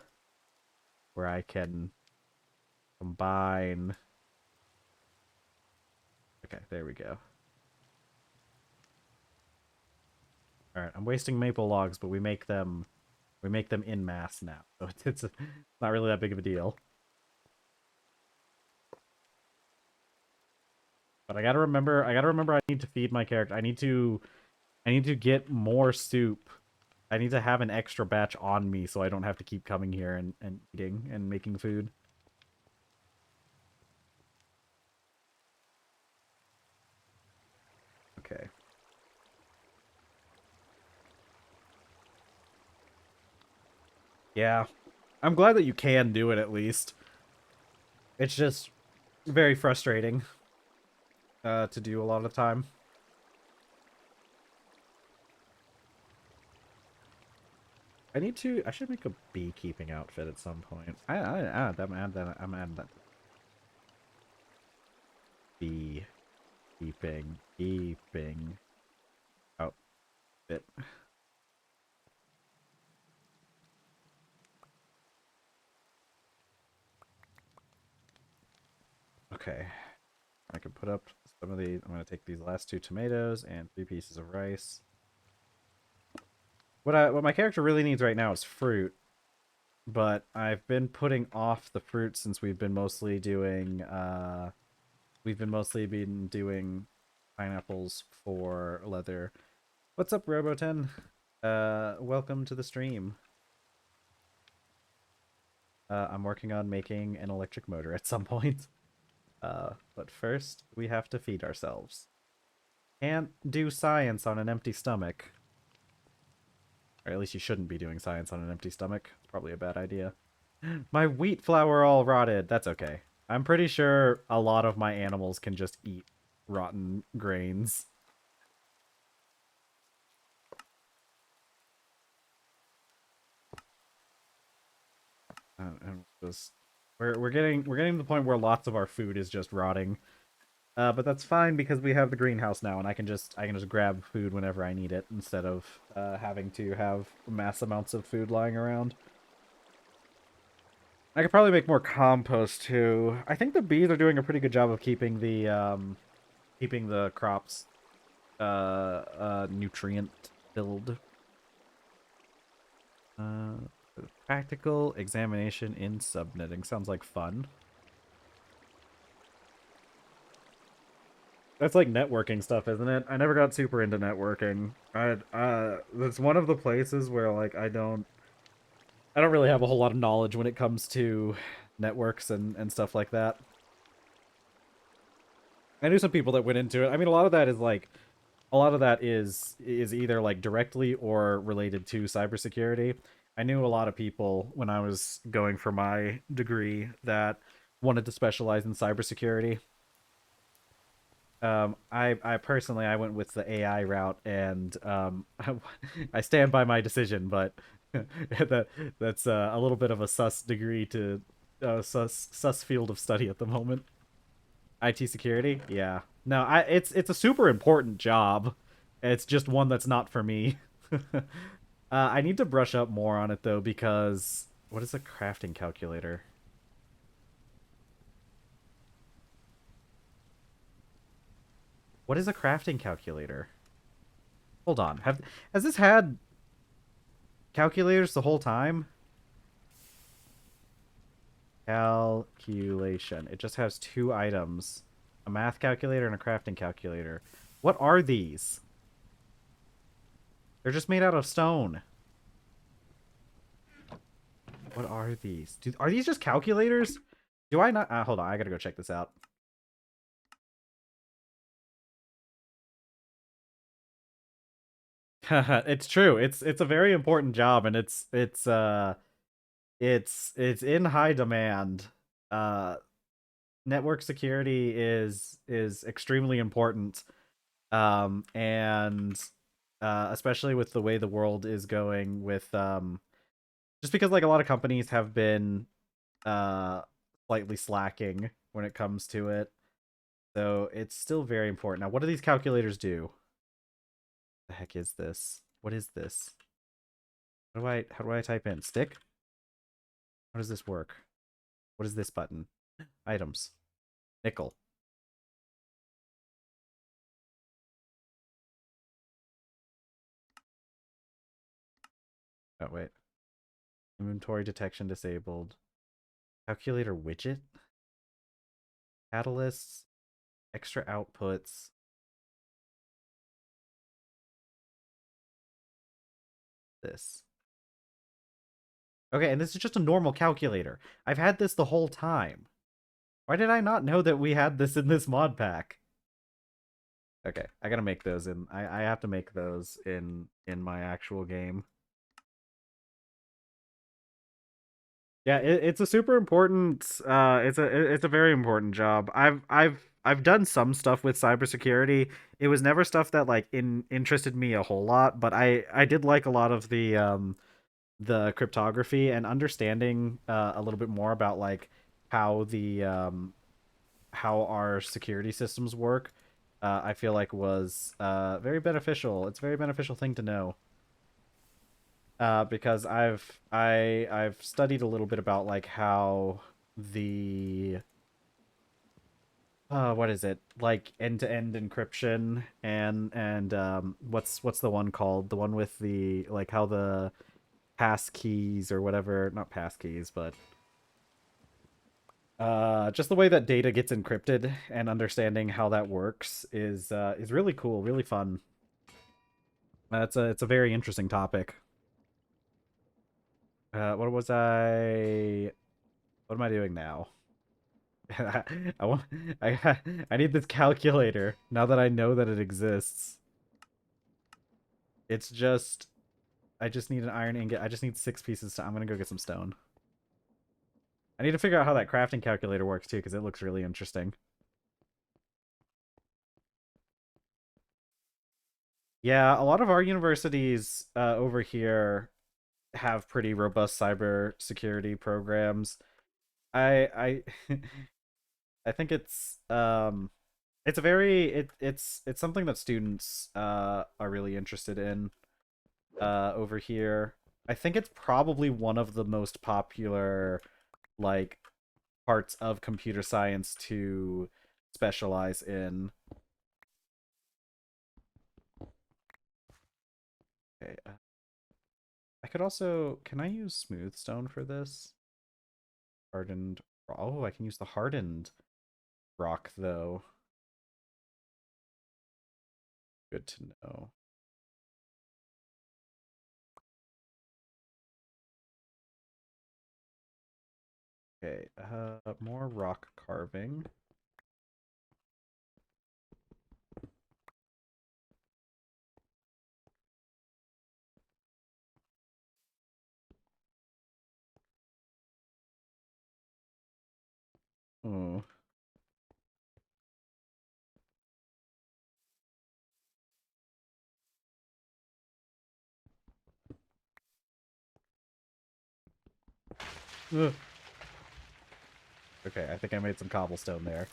where I can combine. Okay, there we go. All right, I'm wasting maple logs, but we make them in mass now. So it's not really that big of a deal. But I need to feed my character. I need to get more soup. I need to have an extra batch on me so I don't have to keep coming here and eating and making food. Okay. Yeah. I'm glad that you can do it at least. It's just very frustrating to do a lot of the time. I should make a beekeeping outfit at some point. I'm adding that. Keeping outfit. Okay. I can put up some of these. I'm going to take these last two tomatoes and 3 pieces of rice. What my character really needs right now is fruit, but I've been putting off the fruit since we've been doing pineapples for leather. What's up, Roboten? Welcome to the stream. I'm working on making an electric motor at some point. But first, we have to feed ourselves. Can't do science on an empty stomach. Or at least you shouldn't be doing science on an empty stomach. It's probably a bad idea. My wheat flour all rotted. That's okay. I'm pretty sure a lot of my animals can just eat rotten grains. And just we're getting to the point where lots of our food is just rotting. But that's fine because we have the greenhouse now, and I can just grab food whenever I need it instead of having to have mass amounts of food lying around. I could probably make more compost too. I think the bees are doing a pretty good job of keeping the crops nutrient filled. Practical examination in subnetting sounds like fun. That's like networking stuff, isn't it? I never got super into networking. That's one of the places where like I don't really have a whole lot of knowledge when it comes to networks and stuff like that. I knew some people that went into it. I mean, a lot of that is either like directly or related to cybersecurity. I knew a lot of people when I was going for my degree that wanted to specialize in cybersecurity. I personally I went with the AI route, and I stand by my decision, but that's a little bit of a sus degree to sus field of study at the moment. IT security, yeah. No, it's a super important job. It's just one that's not for me. I need to brush up more on it though, because what is a crafting calculator? What is a crafting calculator? Hold on. Has this had calculators the whole time? Calculation. It just has two items. A math calculator and a crafting calculator. What are these? They're just made out of stone. What are these? Are these just calculators? Do I not? Hold on. I gotta go check this out. It's true. It's a very important job, and it's in high demand. Uh, Network security is extremely important. And especially with the way the world is going, with just because like a lot of companies have been uh slightly slacking when it comes to it. So it's still very important. Now, what do these calculators do? The heck is this? What is this? How do I type in? Stick? How does this work? What is this button? Items. Nickel. Oh, wait. Inventory detection disabled. Calculator widget? Catalysts. Extra outputs. This. Okay, and this is just a normal calculator. I've had this the whole time. Why did I not know that we had this in this mod pack? Okay, I gotta make those in. I have to make those in my actual game. Yeah, it's a super important. It's a very important job. I've done some stuff with cybersecurity. It was never stuff that like interested me a whole lot, but I did like a lot of the cryptography and understanding a little bit more about like how the how our security systems work. I feel like was very beneficial. It's a very beneficial thing to know. Because I've studied a little bit about like how the what is it? Like end-to-end encryption and what's the one called? The one with the like how the pass keys or whatever, not pass keys, but just the way that data gets encrypted and understanding how that works is really cool, really fun. It's a very interesting topic. What was I? What am I doing now? I want I need this calculator now that I know that it exists. It's just I just need an iron ingot. I just need 6 pieces. I'm gonna go get some stone. I need to figure out how that crafting calculator works too, because it looks really interesting. Yeah, a lot of our universities over here have pretty robust cyber security programs. I I think it's a very it's something that students are really interested in over here. I think it's probably one of the most popular like parts of computer science to specialize in. Okay, I could also can I use smooth stone for this? Hardened. Oh, I can use the hardened rock though. Good to know. Okay, more rock carving. Oh. Ugh. Okay, I think I made some cobblestone there.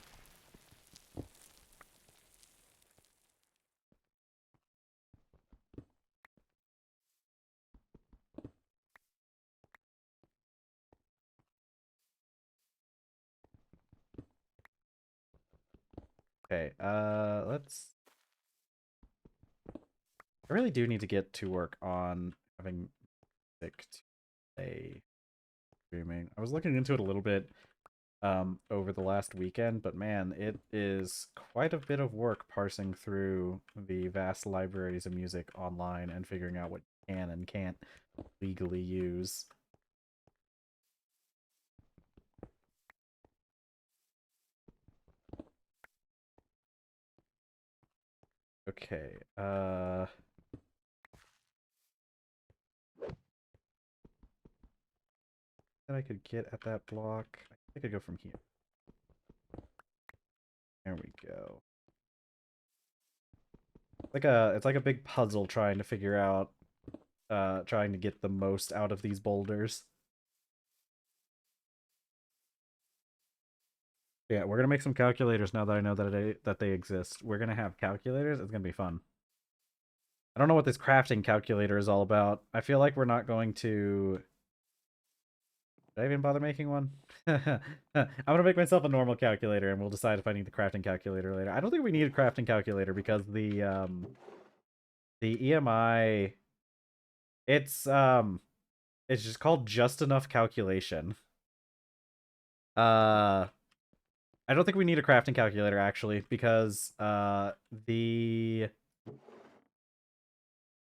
Okay, let's I really do need to get to work on having music to play streaming. I was looking into it a little bit over the last weekend, but man, it is quite a bit of work parsing through the vast libraries of music online and figuring out what you can and can't legally use. Okay, that I could get at that block. I could go from here. There we go. It's like a big puzzle trying to figure out trying to get the most out of these boulders. Yeah, we're gonna make some calculators now that I know that they exist. We're gonna have calculators. It's gonna be fun. I don't know what this crafting calculator is all about. I feel like we're not going to. Did I even bother making one? I'm gonna make myself a normal calculator, and we'll decide if I need the crafting calculator later. I don't think we need a crafting calculator because the EMI it's it's just called just enough calculation. Uh I don't think we need a crafting calculator actually because the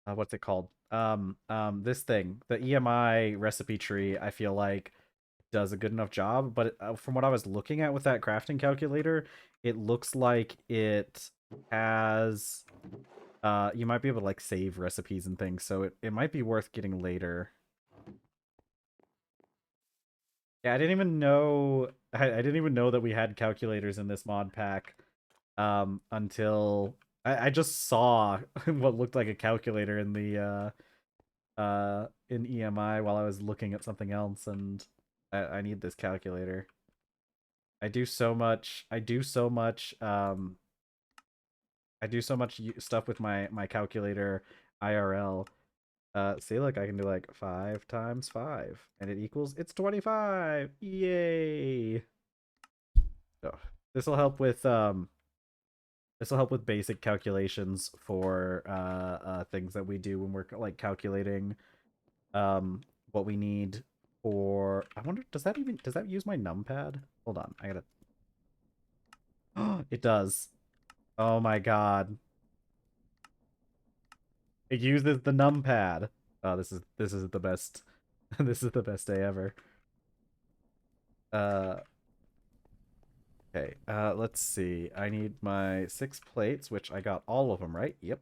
what's it called? This thing, the EMI recipe tree, I feel like does a good enough job, but from what I was looking at with that crafting calculator, it looks like it has you might be able to like save recipes and things, so it might be worth getting later. Yeah, I didn't even know I didn't even know that we had calculators in this mod pack until I just saw what looked like a calculator in EMI while I was looking at something else, and I need this calculator. I do so much stuff with my calculator IRL. See, look, I can do like 5 times 5, and it's 25. Yay! Oh, This will help with basic calculations for things that we do when we're like calculating what we need for. I wonder, does that use my numpad? Hold on, I gotta. It does. Oh my god. It uses the numpad. Oh, this is the best. This is the best day ever. Uh okay. Let's see. I need my 6 plates, which I got all of them, right? Yep.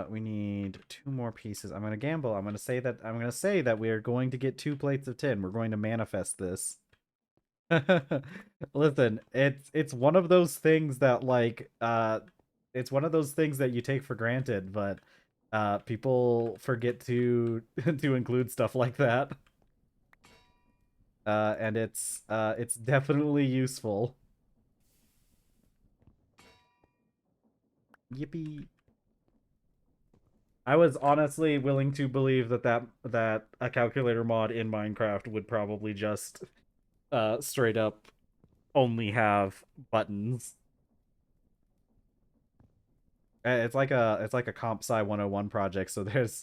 We need 2 more pieces. I'm gonna gamble. I'm gonna say that we are going to get 2 plates of tin. We're going to manifest this. Listen, it's one of those things that like it's one of those things that you take for granted, but people forget to to include stuff like that. And it's definitely useful. Yippee. I was honestly willing to believe that a calculator mod in Minecraft would probably just straight up only have buttons. It's like a comp sci 101 project, so there's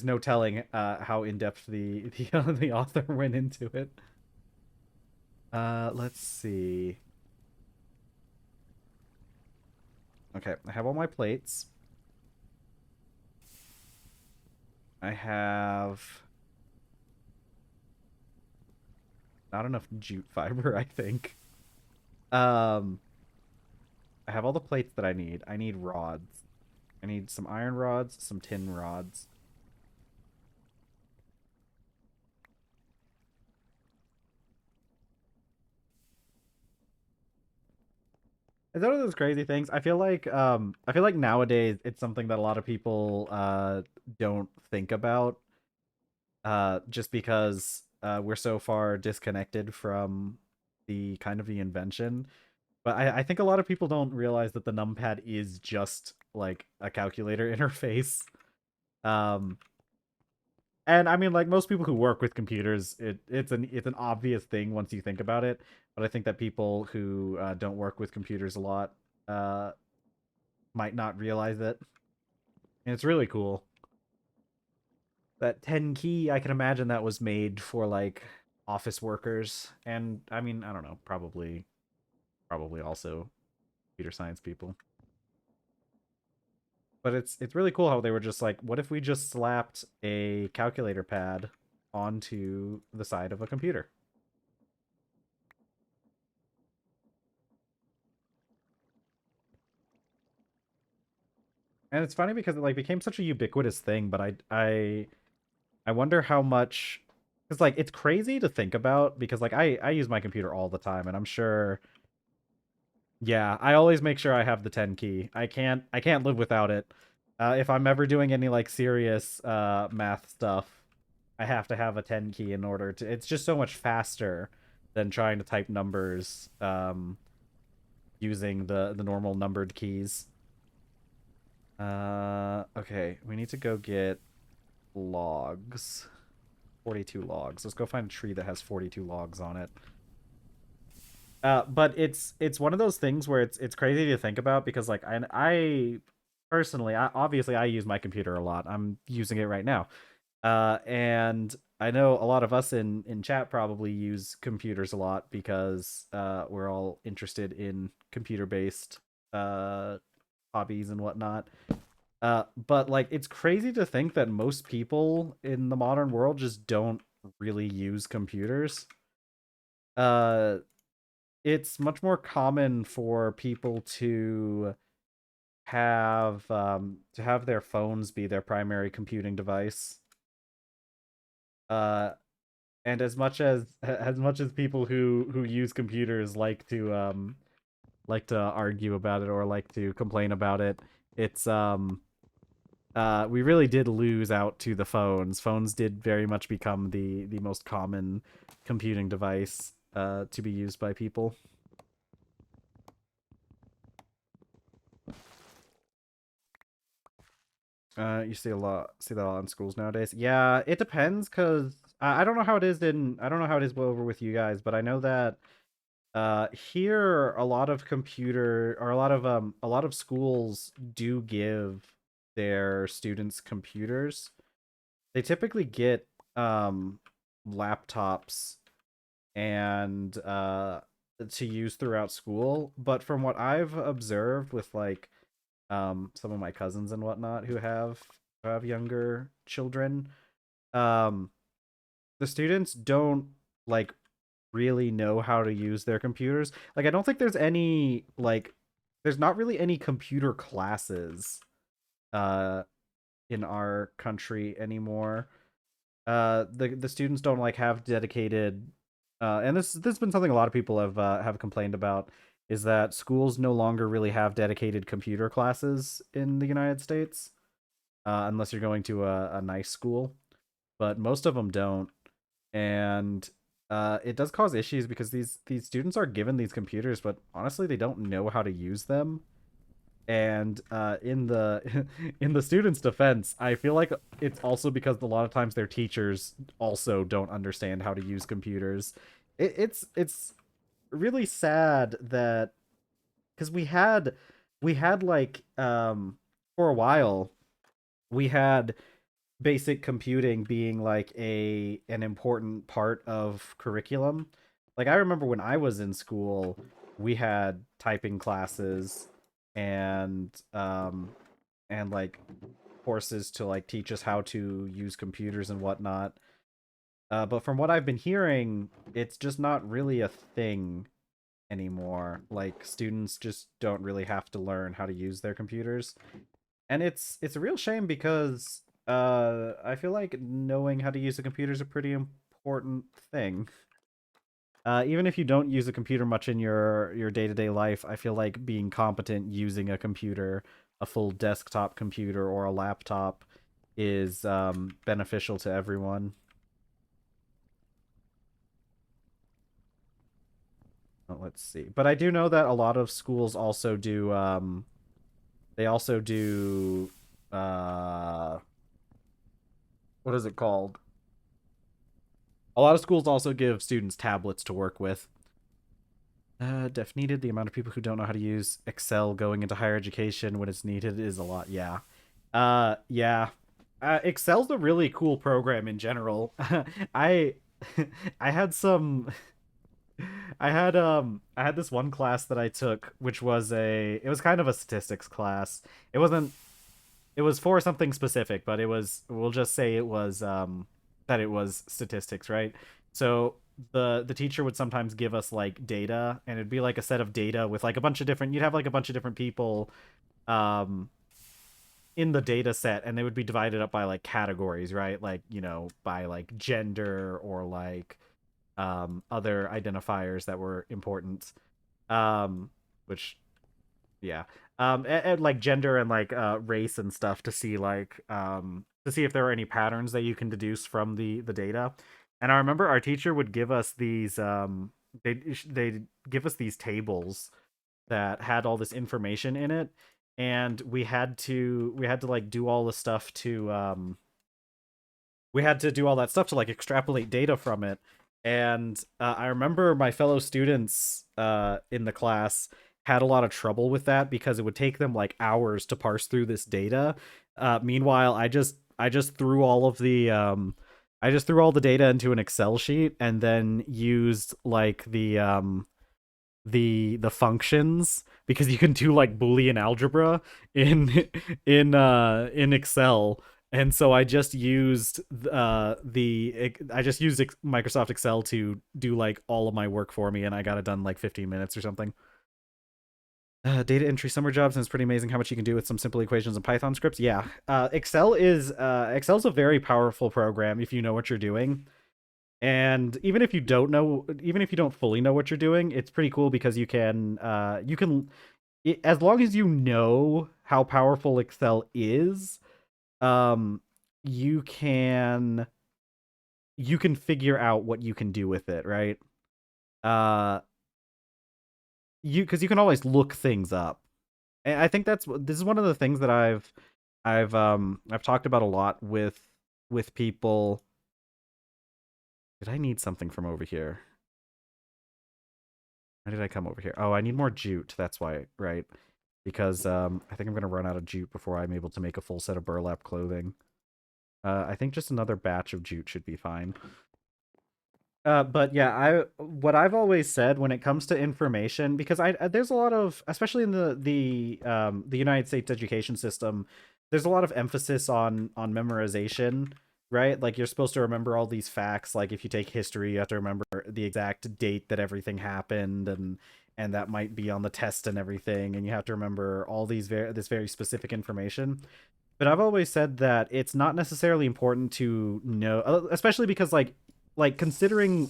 no telling how in depth the author went into it. Let's see. Okay, I have all my plates. I have not enough jute fiber, I think. Um, I have all the plates that I need. I need rods. I need some iron rods, some tin rods. It's one of those crazy things. I feel like nowadays it's something that a lot of people don't think about just because we're so far disconnected from the kind of the invention. But I think a lot of people don't realize that the numpad is just like a calculator interface. Um, and I mean, like most people who work with computers, it's an obvious thing once you think about it. But I think that people who don't work with computers a lot uh, might not realize it. And it's really cool. That 10 key, I can imagine that was made for like office workers, and I mean, I don't know, probably also computer science people. But it's really cool how they were just like, what if we just slapped a calculator pad onto the side of a computer? And it's funny because it like became such a ubiquitous thing, but I wonder how much, because like it's crazy to think about because like I use my computer all the time, and I'm sure. Yeah, I always make sure I have the 10 key. I can't live without it. If I'm ever doing any like serious math stuff, I have to have a 10 key in order to. It's just so much faster than trying to type numbers using the normal numbered keys. Okay, we need to go get logs. 42 logs. Let's go find a tree that has 42 logs on it. But it's one of those things where it's crazy to think about because like I personally, obviously I use my computer a lot. I'm using it right now. And I know a lot of us in chat probably use computers a lot because we're all interested in computer-based hobbies and whatnot. But like it's crazy to think that most people in the modern world just don't really use computers. Uh it's much more common for people to have their phones be their primary computing device. Uh, and as much as people who use computers like to argue about it or like to complain about it, it's we really did lose out to the phones. Phones did very much become the most common computing device to be used by people. You see that a lot in schools nowadays. Yeah, it depends because I don't know how it is I don't know how it is over with you guys, but I know that here a lot of computer or a lot of schools do give their students computers. They typically get um laptops and to use throughout school, but from what I've observed with like some of my cousins and whatnot who have younger children, um the students don't like really know how to use their computers. Like I don't think there's not really any computer classes uh in our country anymore. The students don't like have dedicated and this has been something a lot of people have complained about, is that schools no longer really have dedicated computer classes in the United States, unless you're going to a nice school, but most of them don't. And it does cause issues because these students are given these computers, but honestly they don't know how to use them. And in the in the students' defense, I feel like it's also because a lot of times their teachers also don't understand how to use computers. It's really sad that because we had like for a while we had basic computing being like a an important part of curriculum. Like I remember when I was in school, we had typing classes and like courses to like teach us how to use computers and whatnot. But from what I've been hearing, it's just not really a thing anymore. Like students just don't really have to learn how to use their computers. And it's a real shame because I feel like knowing how to use a computer is a pretty important thing. Even if you don't use a computer much in your day-to-day life, I feel like being competent using a computer, a full desktop computer or a laptop, is beneficial to everyone. Let's see. But I do know that a lot of schools also do they also do what is it called? A lot of schools also give students tablets to work with. Def needed. The amount of people who don't know how to use Excel going into higher education when it's needed is a lot. Yeah. Yeah. Excel's a really cool program in general. I I had some I had this one class that I took which was it was kind of a statistics class. It wasn't it was for something specific, but it was, we'll just say it was that it was statistics, right? So the teacher would sometimes give us like data, and it'd be like a set of data with like a bunch of different, you'd have like a bunch of different people um in the data set, and they would be divided up by like categories, right? Like, you know, by like gender or like other identifiers that were important. Um which yeah. And like gender and like race and stuff to see if there are any patterns that you can deduce from the data. And I remember our teacher would give us these they give us these tables that had all this information in it, and we had to like do all the stuff to we had to do all that stuff to like extrapolate data from it. And I remember my fellow students in the class had a lot of trouble with that because it would take them like hours to parse through this data. Meanwhile, I just threw all of the I just threw all the data into an Excel sheet and then used like the functions, because you can do like Boolean algebra in in Excel. And so I just used Microsoft Excel to do like all of my work for me, and I got it done in like 15 minutes or something. Data entry summer jobs, and it's pretty amazing how much you can do with some simple equations and Python scripts. Yeah, Excel's a very powerful program if you know what you're doing. And even if you don't fully know what you're doing, it's pretty cool because you can, as long as you know how powerful Excel is, um, you can you can figure out what you can do with it, right? Uh, you because you can always look things up. And I think this is one of the things that I've talked about a lot with people. Did I need something from over here? Why did I come over here? Oh, I need more jute. That's why, right? Because I think I'm gonna run out of jute before I'm able to make a full set of burlap clothing. I think just another batch of jute should be fine. But yeah, what I've always said when it comes to information, because there's a lot of, especially in the United States education system, there's a lot of emphasis on memorization, right? Like you're supposed to remember all these facts. Like if you take history, you have to remember the exact date that everything happened, and that might be on the test and everything, and you have to remember all this very specific information. But I've always said that it's not necessarily important to know, especially because like considering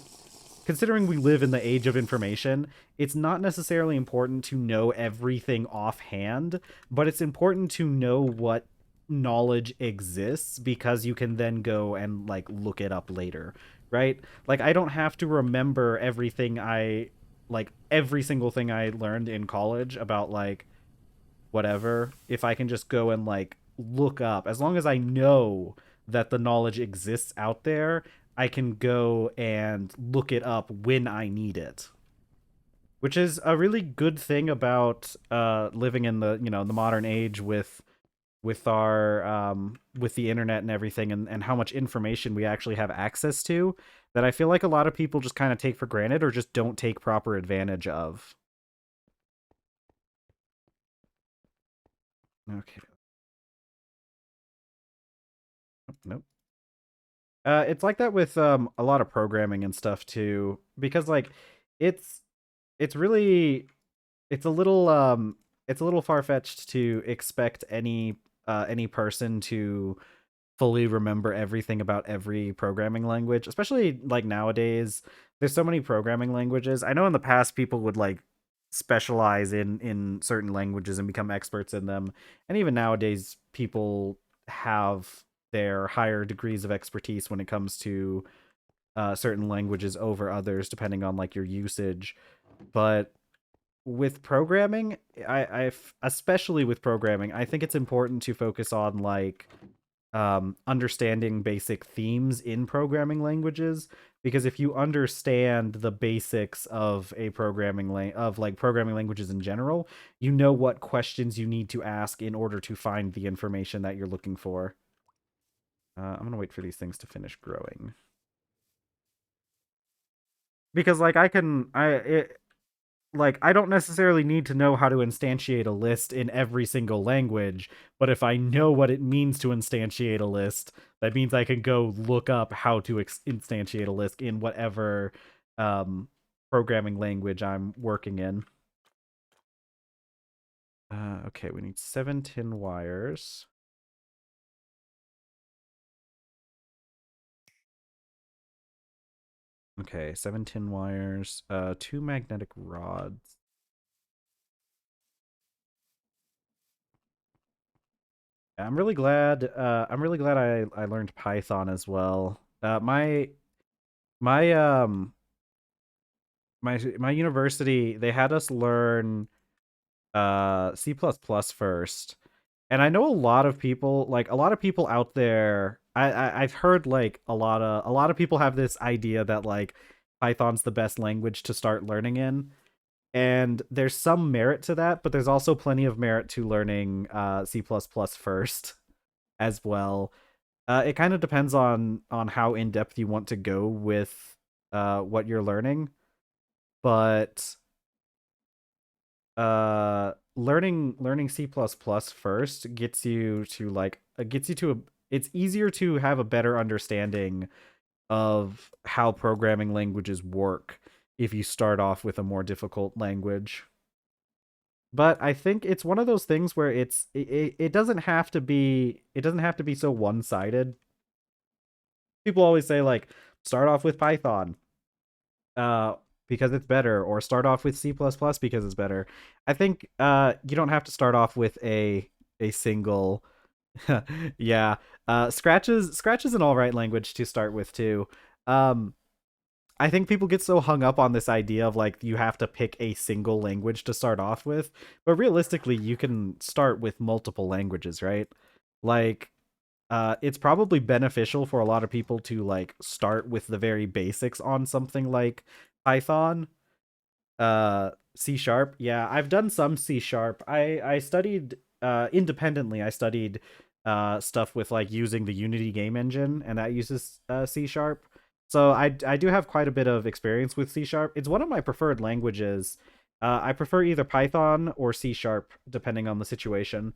we live in the age of information, it's not necessarily important to know everything offhand, but it's important to know what knowledge exists because you can then go and like look it up later, right? Like I don't have to remember every single thing I learned in college about like whatever if I can just go and like look up. As long as I know that the knowledge exists out there, I can go and look it up when I need it. Which is a really good thing about living in the the modern age with our with the internet and everything, and how much information we actually have access to, that I feel like a lot of people just kind of take for granted or just don't take proper advantage of. Okay. Nope. It's like that with a lot of programming and stuff too, because like it's it's really it's a little it's a little far fetched to expect any person to fully remember everything about every programming language, especially like nowadays. There's so many programming languages. I know in the past people would like specialize in certain languages and become experts in them, and even nowadays people have their higher degrees of expertise when it comes to certain languages over others, depending on like your usage. But with programming, especially with programming, I think it's important to focus on like understanding basic themes in programming languages, because if you understand the basics of a of like programming languages in general, you know what questions you need to ask in order to find the information that you're looking for. I'm gonna wait for these things to finish growing, because like like I don't necessarily need to know how to instantiate a list in every single language, but if I know what it means to instantiate a list, that means I can go look up how to instantiate a list in whatever programming language I'm working in. Okay, we need 7 tin wires. Okay, 7 tin wires, 2 magnetic rods. I'm really glad I learned Python as well. My my university, they had us learn C++ first. And I know a lot of people, like a lot of people out there, I've heard like a lot of people have this idea that like Python's the best language to start learning in. And there's some merit to that, but there's also plenty of merit to learning C++ first as well. It kind of depends on how in depth you want to go with what you're learning, but learning C++ first gets you to like gets you to a it's easier to have a better understanding of how programming languages work if you start off with a more difficult language. But I think it's one of those things where it doesn't have to be, it doesn't have to be so one-sided. People always say like start off with Python uh because it's better, or start off with C++ because it's better. I think you don't have to start off with a single yeah. Scratch is an all right language to start with too. Um I think people get so hung up on this idea of like you have to pick a single language to start off with, but realistically you can start with multiple languages, right? Like, it's probably beneficial for a lot of people to like start with the very basics on something like Python. C sharp. Yeah, I've done some C sharp. I studied independently. I studied stuff with like using the Unity game engine, and that uses C sharp. So I do have quite a bit of experience with C sharp. It's one of my preferred languages. I prefer either Python or C sharp depending on the situation.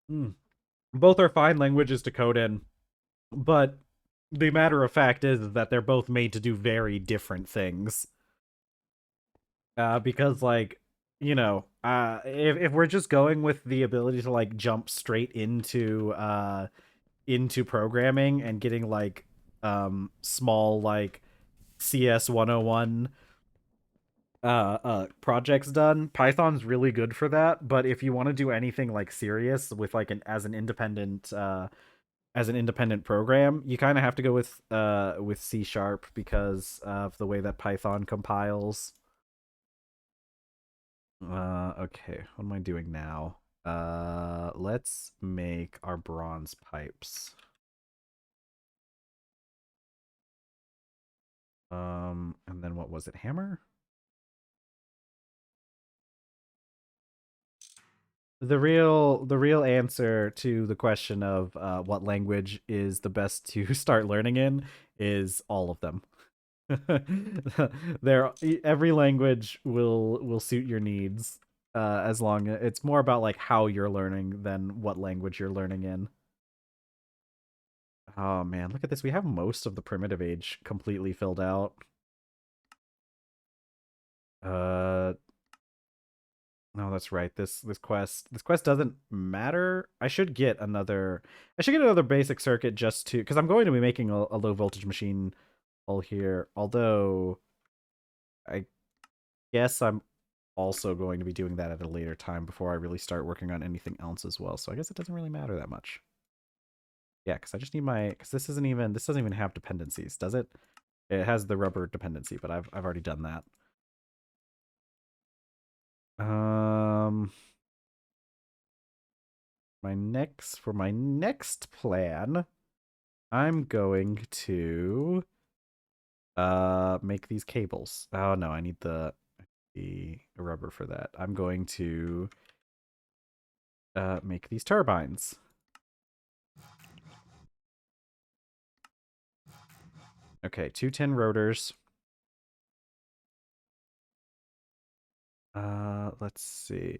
Hmm. Both are fine languages to code in, but the matter of fact is that they're both made to do very different things. Because like, if we're just going with the ability to like jump straight into programming and getting like small like CS 101 projects done, Python's really good for that. But if you want to do anything like serious with like an as an independent program, you kind of have to go with C sharp because of the way that Python compiles. Okay, what am I doing now? Let's make our bronze pipes. And then what was it? Hammer? The real answer to the question of what language is the best to start learning in is all of them. There, every language will suit your needs, as long as it's more about like how you're learning than what language you're learning in. Oh man, look at this. We have most of the primitive age completely filled out. Uh no, that's right. This quest doesn't matter. I should get another basic circuit just to because I'm going to be making a low voltage machine all here. Although I guess I'm also going to be doing that at a later time before I really start working on anything else as well. So I guess it doesn't really matter that much. Yeah, because I just need my because this doesn't even have dependencies, does it? It has the rubber dependency, but I've already done that. Um, my next plan, I'm going to make these cables. Oh no, I need the rubber for that. I'm going to make these turbines. Okay, 210 rotors. Let's see.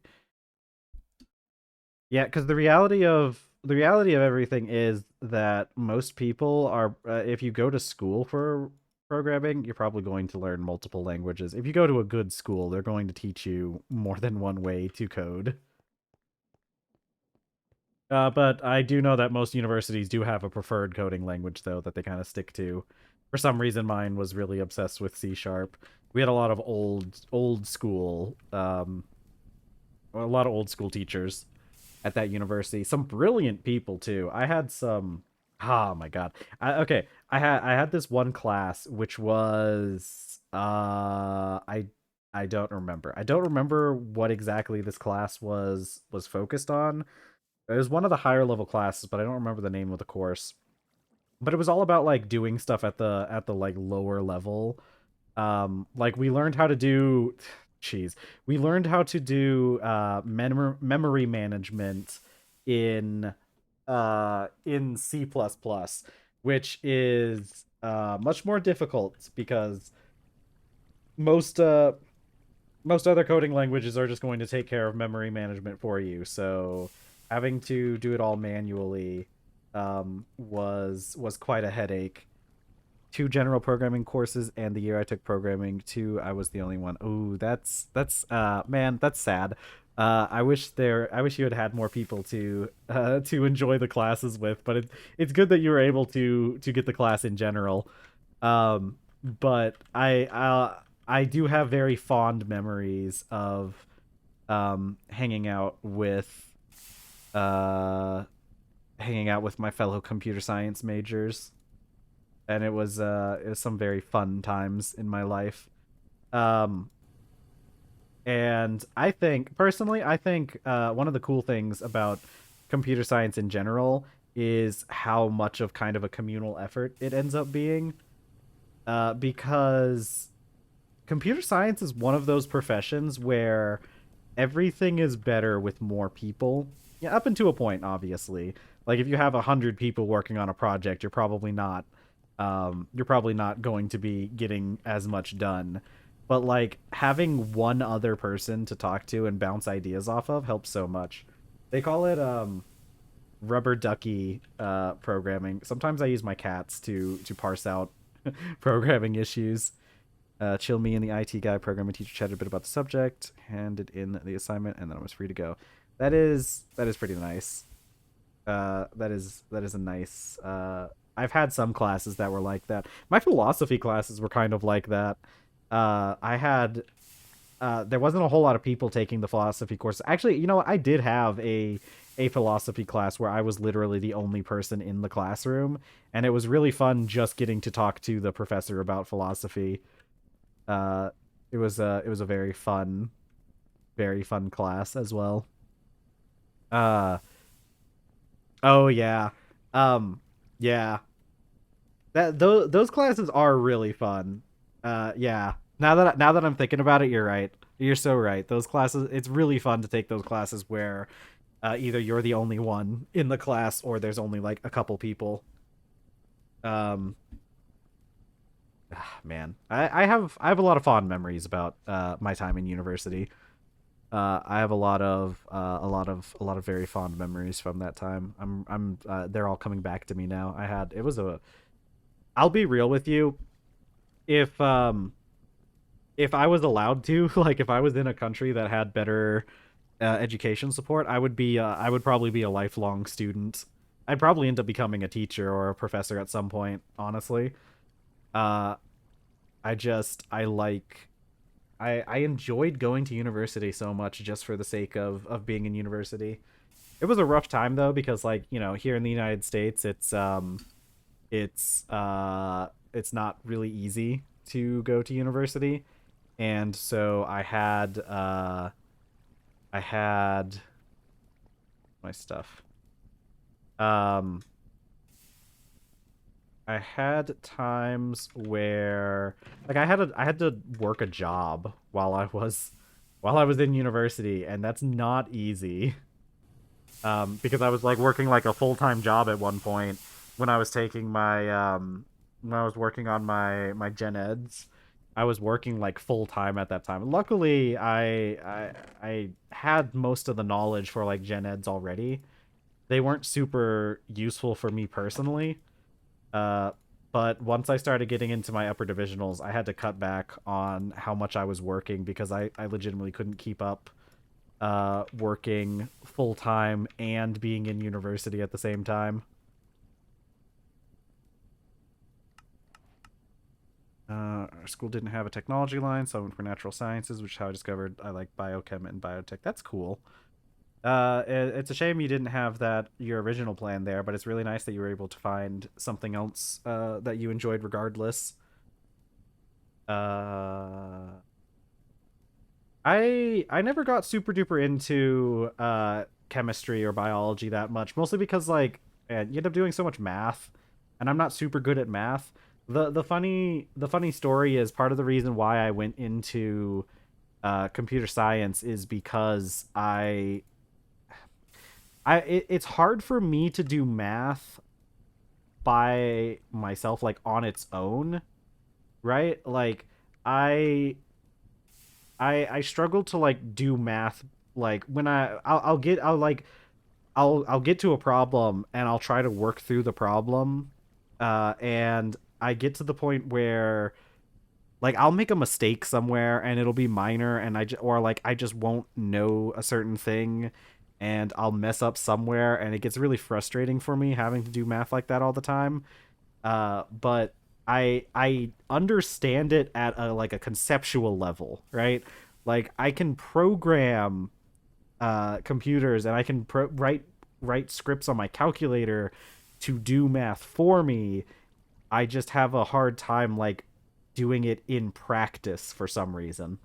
Yeah, because the reality of everything is that most people are if you go to school for programming, you're probably going to learn multiple languages. If you go to a good school, they're going to teach you more than one way to code. But I do know that most universities do have a preferred coding language though that they kind of stick to. For some reason, mine was really obsessed with C sharp. We had a lot of old school teachers at that university. Some brilliant people too. I had some. Oh my god. Okay, I had this one class which was I don't remember. I don't remember what exactly this class was focused on. It was one of the higher level classes, but I don't remember the name of the course. But it was all about like doing stuff at the like lower level. Like we learned how to do jeez. We learned how to do memory management in C++, which is much more difficult because most uh most other coding languages are just going to take care of memory management for you. So having to do it all manually was quite a headache. Two general programming courses, and the year I took programming two, I was the only one. Ooh, that's man, that's sad. I wish you had had more people to enjoy the classes with, but it's good that you were able to get the class in general. But I do have very fond memories of hanging out uh with my fellow computer science majors, and it was some very fun times in my life. Um, And I think, personally, I think one of the cool things about computer science in general is how much of kind of a communal effort it ends up being. Because computer science is one of those professions where everything is better with more people. Yeah, up until a point, obviously. Like if you have 100 people working on a project, you're probably not going to be getting as much done. But like having one other person to talk to and bounce ideas off of helps so much. They call it rubber ducky programming. Sometimes I use my cats to parse out programming issues. Chill me and the IT guy programming teacher chatted a bit about the subject, handed in the assignment, and then I was free to go. That is pretty nice. That is a nice. I've had some classes that were like that. My philosophy classes were kind of like that. I had there wasn't a whole lot of people taking the philosophy course. Actually, you know what? I did have a philosophy class where I was literally the only person in the classroom, and it was really fun just getting to talk to the professor about philosophy. Uh, it was a very fun class as well. Uh, oh yeah, yeah. Those classes are really fun. Yeah. Now that I'm thinking about it, you're right. You're so right. Those classes, it's really fun to take those classes where either you're the only one in the class or there's only like a couple people. Um, man, I have a lot of fond memories about my time in university. I have a lot of very fond memories from that time. They're all coming back to me now. It was a. I'll be real with you. If if I was allowed to, like if I was in a country that had better education support, I would probably be a lifelong student. I'd probably end up becoming a teacher or a professor at some point, honestly. Uh I enjoyed going to university so much just for the sake of being in university. It was a rough time though because like, here in the United States it's not really easy to go to university. And so I had my stuff. Um I had times where like I had to work a job while I was in university, and that's not easy. Because I was like working like a full-time job at one point when I was taking my when I was working on my gen eds. I was working like full time at that time. Luckily, I had most of the knowledge for like gen eds already. They weren't super useful for me personally. Uh, but once I started getting into my upper divisionals, I had to cut back on how much I was working because I legitimately couldn't keep up working full time and being in university at the same time. Our school didn't have a technology line, so I went for natural sciences, which is how I discovered I like biochem and biotech. That's cool. It's a shame you didn't have that your original plan there, but it's really nice that you were able to find something else that you enjoyed regardless. Uh, I never got super duper into chemistry or biology that much, mostly because like you end up doing so much math, and I'm not super good at math. The funny story is part of the reason why I went into computer science is because it's hard for me to do math by myself, like on its own, right? Like I I struggle to like do math like when I'll get to a problem and I'll try to work through the problem, and I get to the point where like I'll make a mistake somewhere and it'll be minor, and or like I just won't know a certain thing and I'll mess up somewhere, and it gets really frustrating for me having to do math like that all the time. But I understand it at a like a conceptual level, right? Like I can program computers, and I can write scripts on my calculator to do math for me. I just have a hard time like doing it in practice for some reason.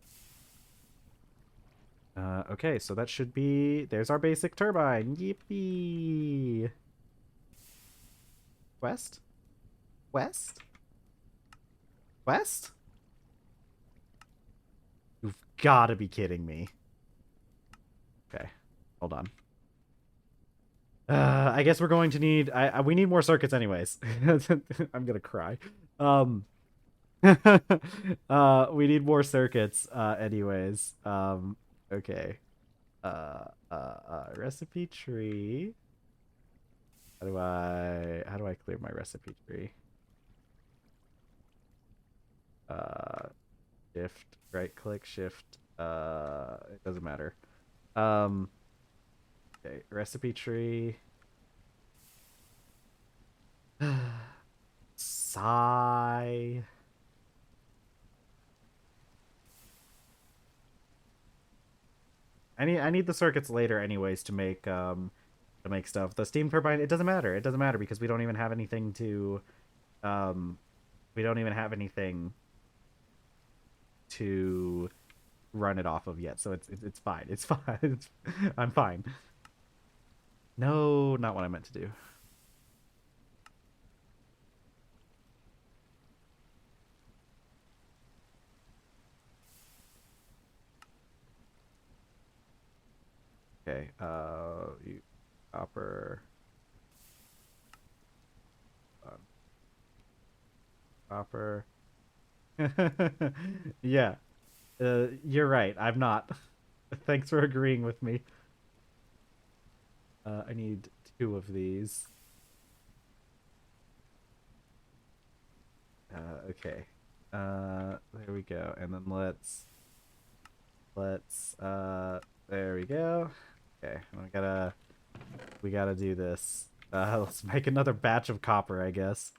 Okay, so that should be... There's our basic turbine. Yippee! West? West? West? You've got to be kidding me. Okay, hold on. I guess we're going to need... we need more circuits anyways. I'm gonna cry. We need more circuits, anyways. Okay. Recipe tree. How do I clear my recipe tree? Shift, right click, shift, it doesn't matter. Okay, recipe tree. Sigh. I need the circuits later anyways to make stuff. The steam turbine, it doesn't matter. It doesn't matter because we don't even have anything to um we don't even have anything to run it off of yet. So it's fine. It's fine. I'm fine. No, not what I meant to do. Okay. Copper. Copper. Yeah. You're right. I'm not. Thanks for agreeing with me. I need 2 of these. Okay. There we go. And then there we go. Okay, we gotta do this. Let's make another batch of copper, I guess.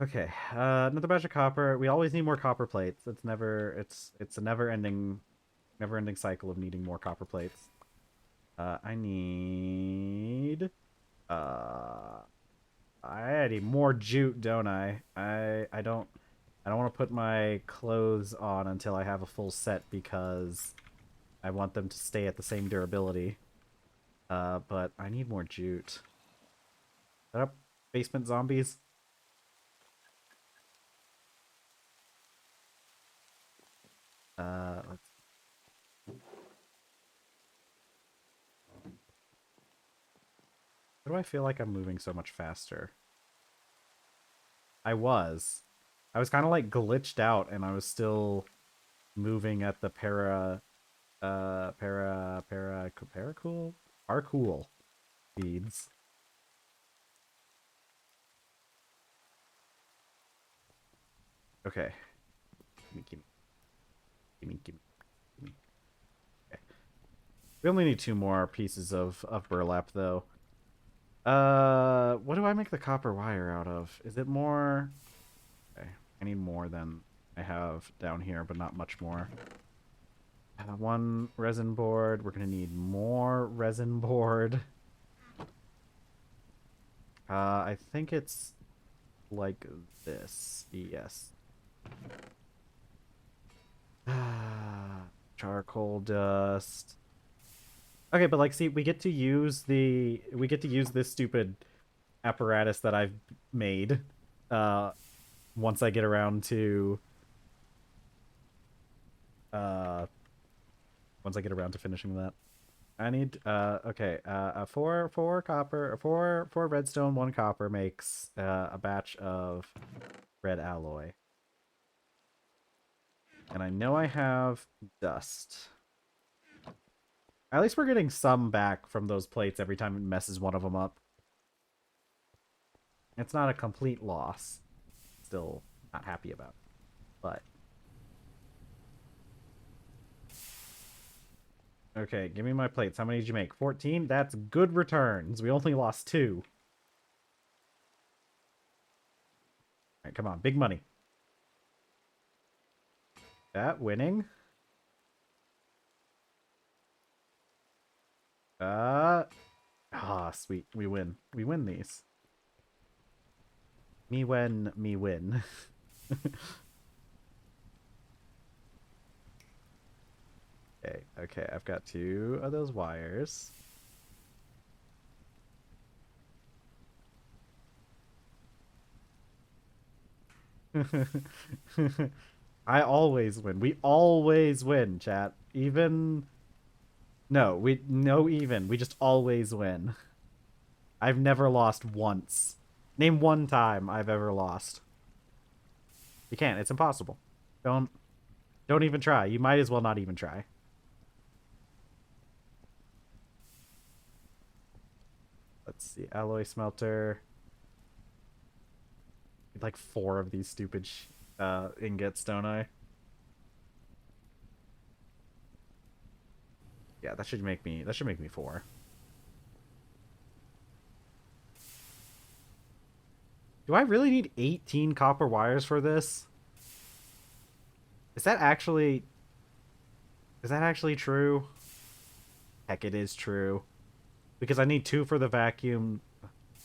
Okay, another batch of copper. We always need more copper plates. It's a never ending cycle of needing more copper plates. I need I need more jute, don't I? I don't want to put my clothes on until I have a full set because I want them to stay at the same durability. But I need more jute. Shut up, basement zombies. Let's... Why do I feel like I'm moving so much faster? I was. I was kind of like glitched out and I was still moving at the paracool? Parcool speeds. Okay. Gimme. Okay. We only need 2 more pieces of burlap though. What do I make the copper wire out of? Is it more? Okay, I need more than I have down here, but not much more. 1 resin board. We're gonna need more resin board. I think it's like this. Yes. Charcoal dust. Okay, but like, see, we get to use this stupid apparatus that I've made. Once I get around to finishing that. I need okay, 4 copper, 4 redstone, 1 copper makes a batch of red alloy. And I know I have dust. At least we're getting some back from those plates every time it messes one of them up. It's not a complete loss. Still not happy about it. But okay, give me my plates. How many did you make? 14? That's good returns. We only lost 2. Alright, come on. Big money. That winning. Ah, sweet. We win. We win these. Me win, me win. Okay, okay, I've got 2 of those wires. I always win. We always win, chat. Even no, we just always win. I've never lost once. Name one time I've ever lost. You can't. It's impossible. Don't don't even try. You might as well not even try. Let's see. Alloy smelter. Like 4 of these stupid ingots, don't I? Yeah, that should make me 4. Do I really need 18 copper wires for this? Is that actually true? Heck, it is true. Because I need 2 for the vacuum.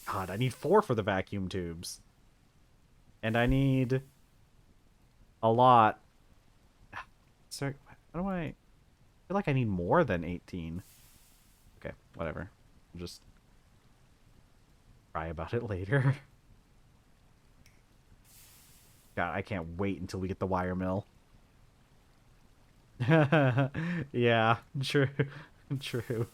God, I need 4 for the vacuum tubes. And I need a lot. Sorry, how do I feel like I need more than 18? Okay, whatever. I'll just cry about it later. God, I can't wait until we get the wire mill. Yeah, true. True.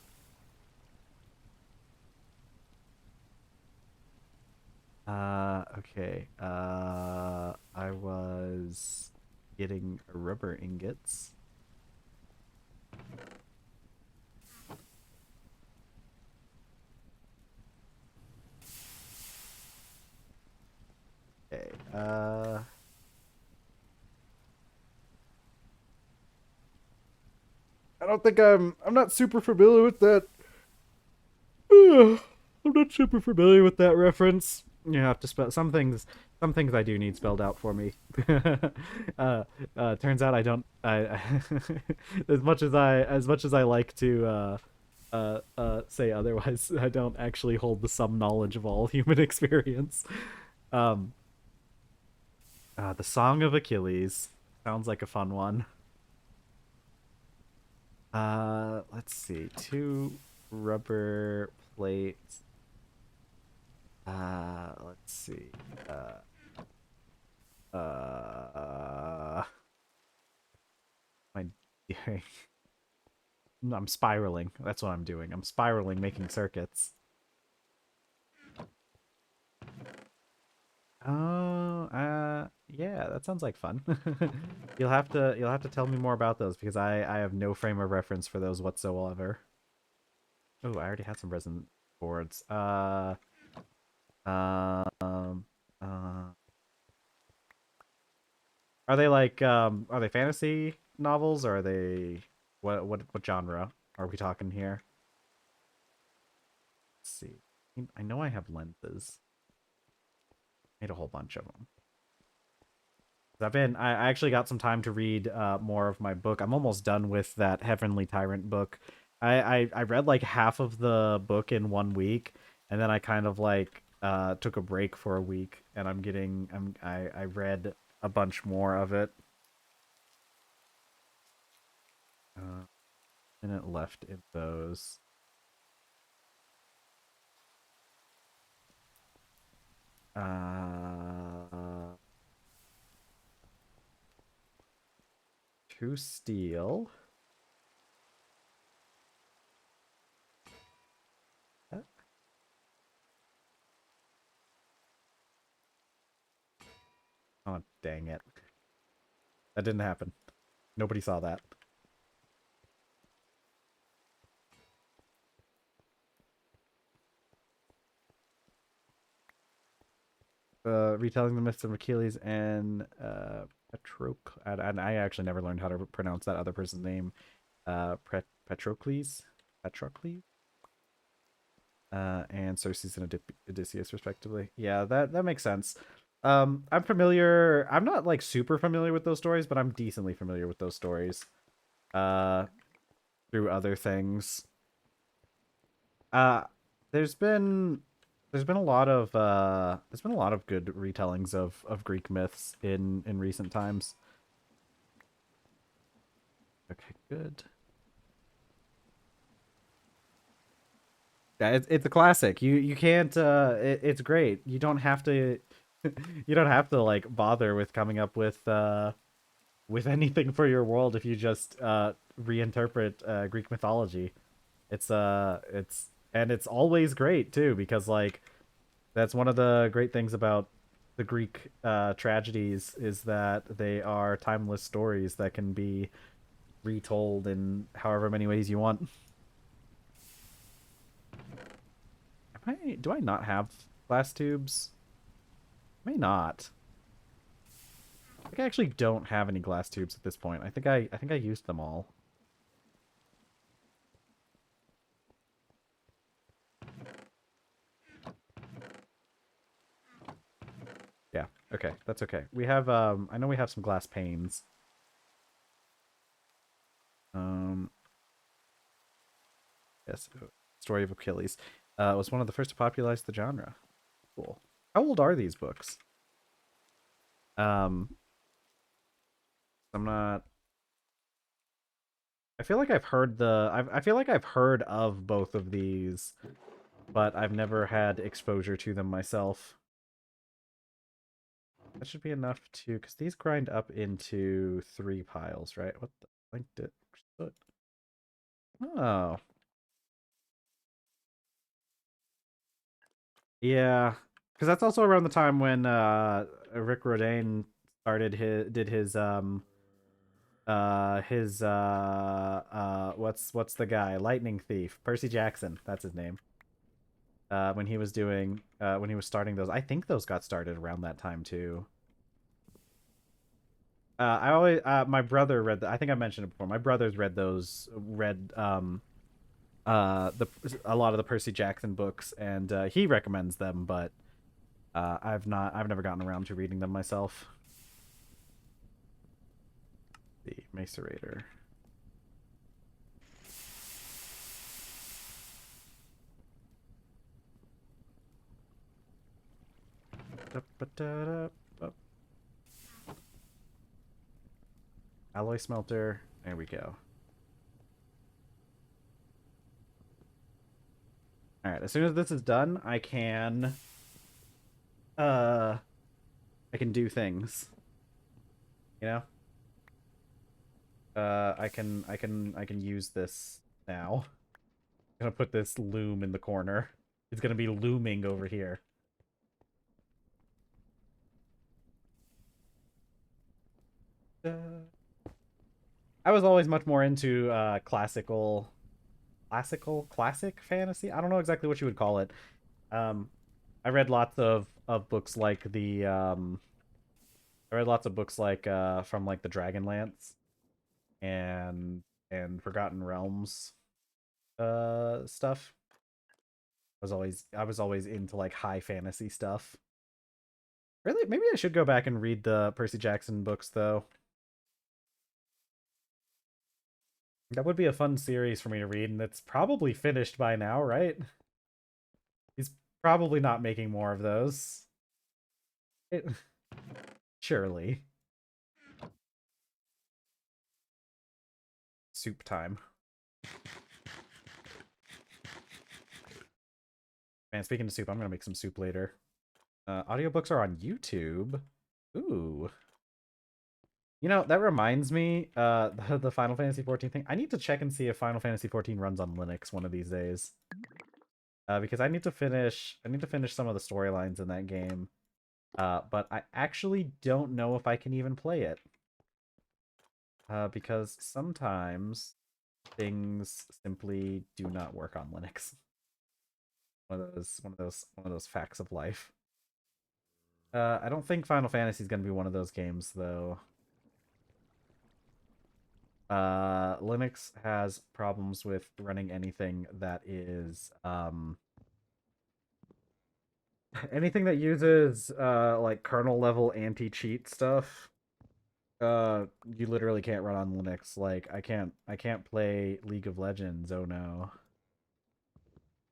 Okay. I was getting rubber ingots. Okay. I don't think I'm not super familiar with that. I'm not super familiar with that reference. You have to spell some things. Some things I do need spelled out for me. Turns out I don't. As much as I like to say otherwise, I don't actually hold the some knowledge of all human experience. Um, the Song of Achilles sounds like a fun one. Let's see, 2 rubber plates. Let's see. Am I doing? I'm spiraling. That's what I'm doing. I'm spiraling, making circuits. Oh, yeah, that sounds like fun. You'll have to tell me more about those because I have no frame of reference for those whatsoever. Oh, I already had some resin boards. Um, uh, are they like are they fantasy novels or are they what genre are we talking here? Let's see. I know I have lenses. Made a whole bunch of them. I actually got some time to read more of my book. I'm almost done with that Heavenly Tyrant book. I read like half of the book in 1 week, and then I kind of like took a break for a week, and I read a bunch more of it. Minute left in those. To steal. Oh, dang it. That didn't happen. Nobody saw that. Retelling the myths of Achilles and and I actually never learned how to pronounce that other person's name. Patrocles? Patrocles? And Circe's and Odysseus, respectively. Yeah, that makes sense. I'm familiar. I'm not like super familiar with those stories, but I'm decently familiar with those stories. Uh, through other things. there's been a lot of good retellings of Greek myths in recent times. Okay, good. Yeah, it's a classic. You can't it's great. You don't have to you don't have to like bother with coming up with anything for your world if you just reinterpret Greek mythology. It's and it's always great too because like that's one of the great things about the Greek tragedies is that they are timeless stories that can be retold in however many ways you want. Do I not have glass tubes? I may not. I think I actually don't have any glass tubes at this point. I think I used them all. Yeah. Okay, that's okay. We have I know we have some glass panes. Um yes, Story of Achilles. Was one of the first to popularize the genre. Cool. How old are these books? Um I'm not I feel like I've heard I feel like I've heard of both of these, but I've never had exposure to them myself. That should be enough to, because these grind up into 3 piles, right? What the link did? Oh, yeah, because that's also around the time when Rick Rodane started what's the guy? Lightning Thief, Percy Jackson. That's his name. When he was doing when he was starting those, I think those got started around that time too. I always my brother read. I think I mentioned it before. My brothers read the a lot of the Percy Jackson books, and he recommends them, but I've never gotten around to reading them myself. The Macerator. Alloy smelter. There we go. All right. As soon as this is done, uh I can do things. You know. I can use this now. I'm gonna put this loom in the corner. It's gonna be looming over here. I was always much more into classic fantasy. I don't know exactly what you would call it. Um, I read lots of books like I read lots of books like from like the Dragonlance and Forgotten Realms stuff. I was always into like high fantasy stuff. Really, maybe I should go back and read the Percy Jackson books though. That would be a fun series for me to read, and it's probably finished by now, right? He's probably not making more of those. It, surely. Soup time. Man, speaking of soup, I'm gonna make some soup later. Audiobooks are on YouTube. Ooh. You know, that reminds me, the Final Fantasy 14 thing. I need to check and see if Final Fantasy 14 runs on Linux one of these days. Because I need to finish some of the storylines in that game. But I actually don't know if I can even play it. Because sometimes things simply do not work on Linux. One of those facts of life. I don't think Final Fantasy is going to be one of those games though. Linux has problems with running anything that is anything that uses like kernel level anti-cheat stuff. You literally can't run on Linux. Like I can't play League of Legends. Oh no.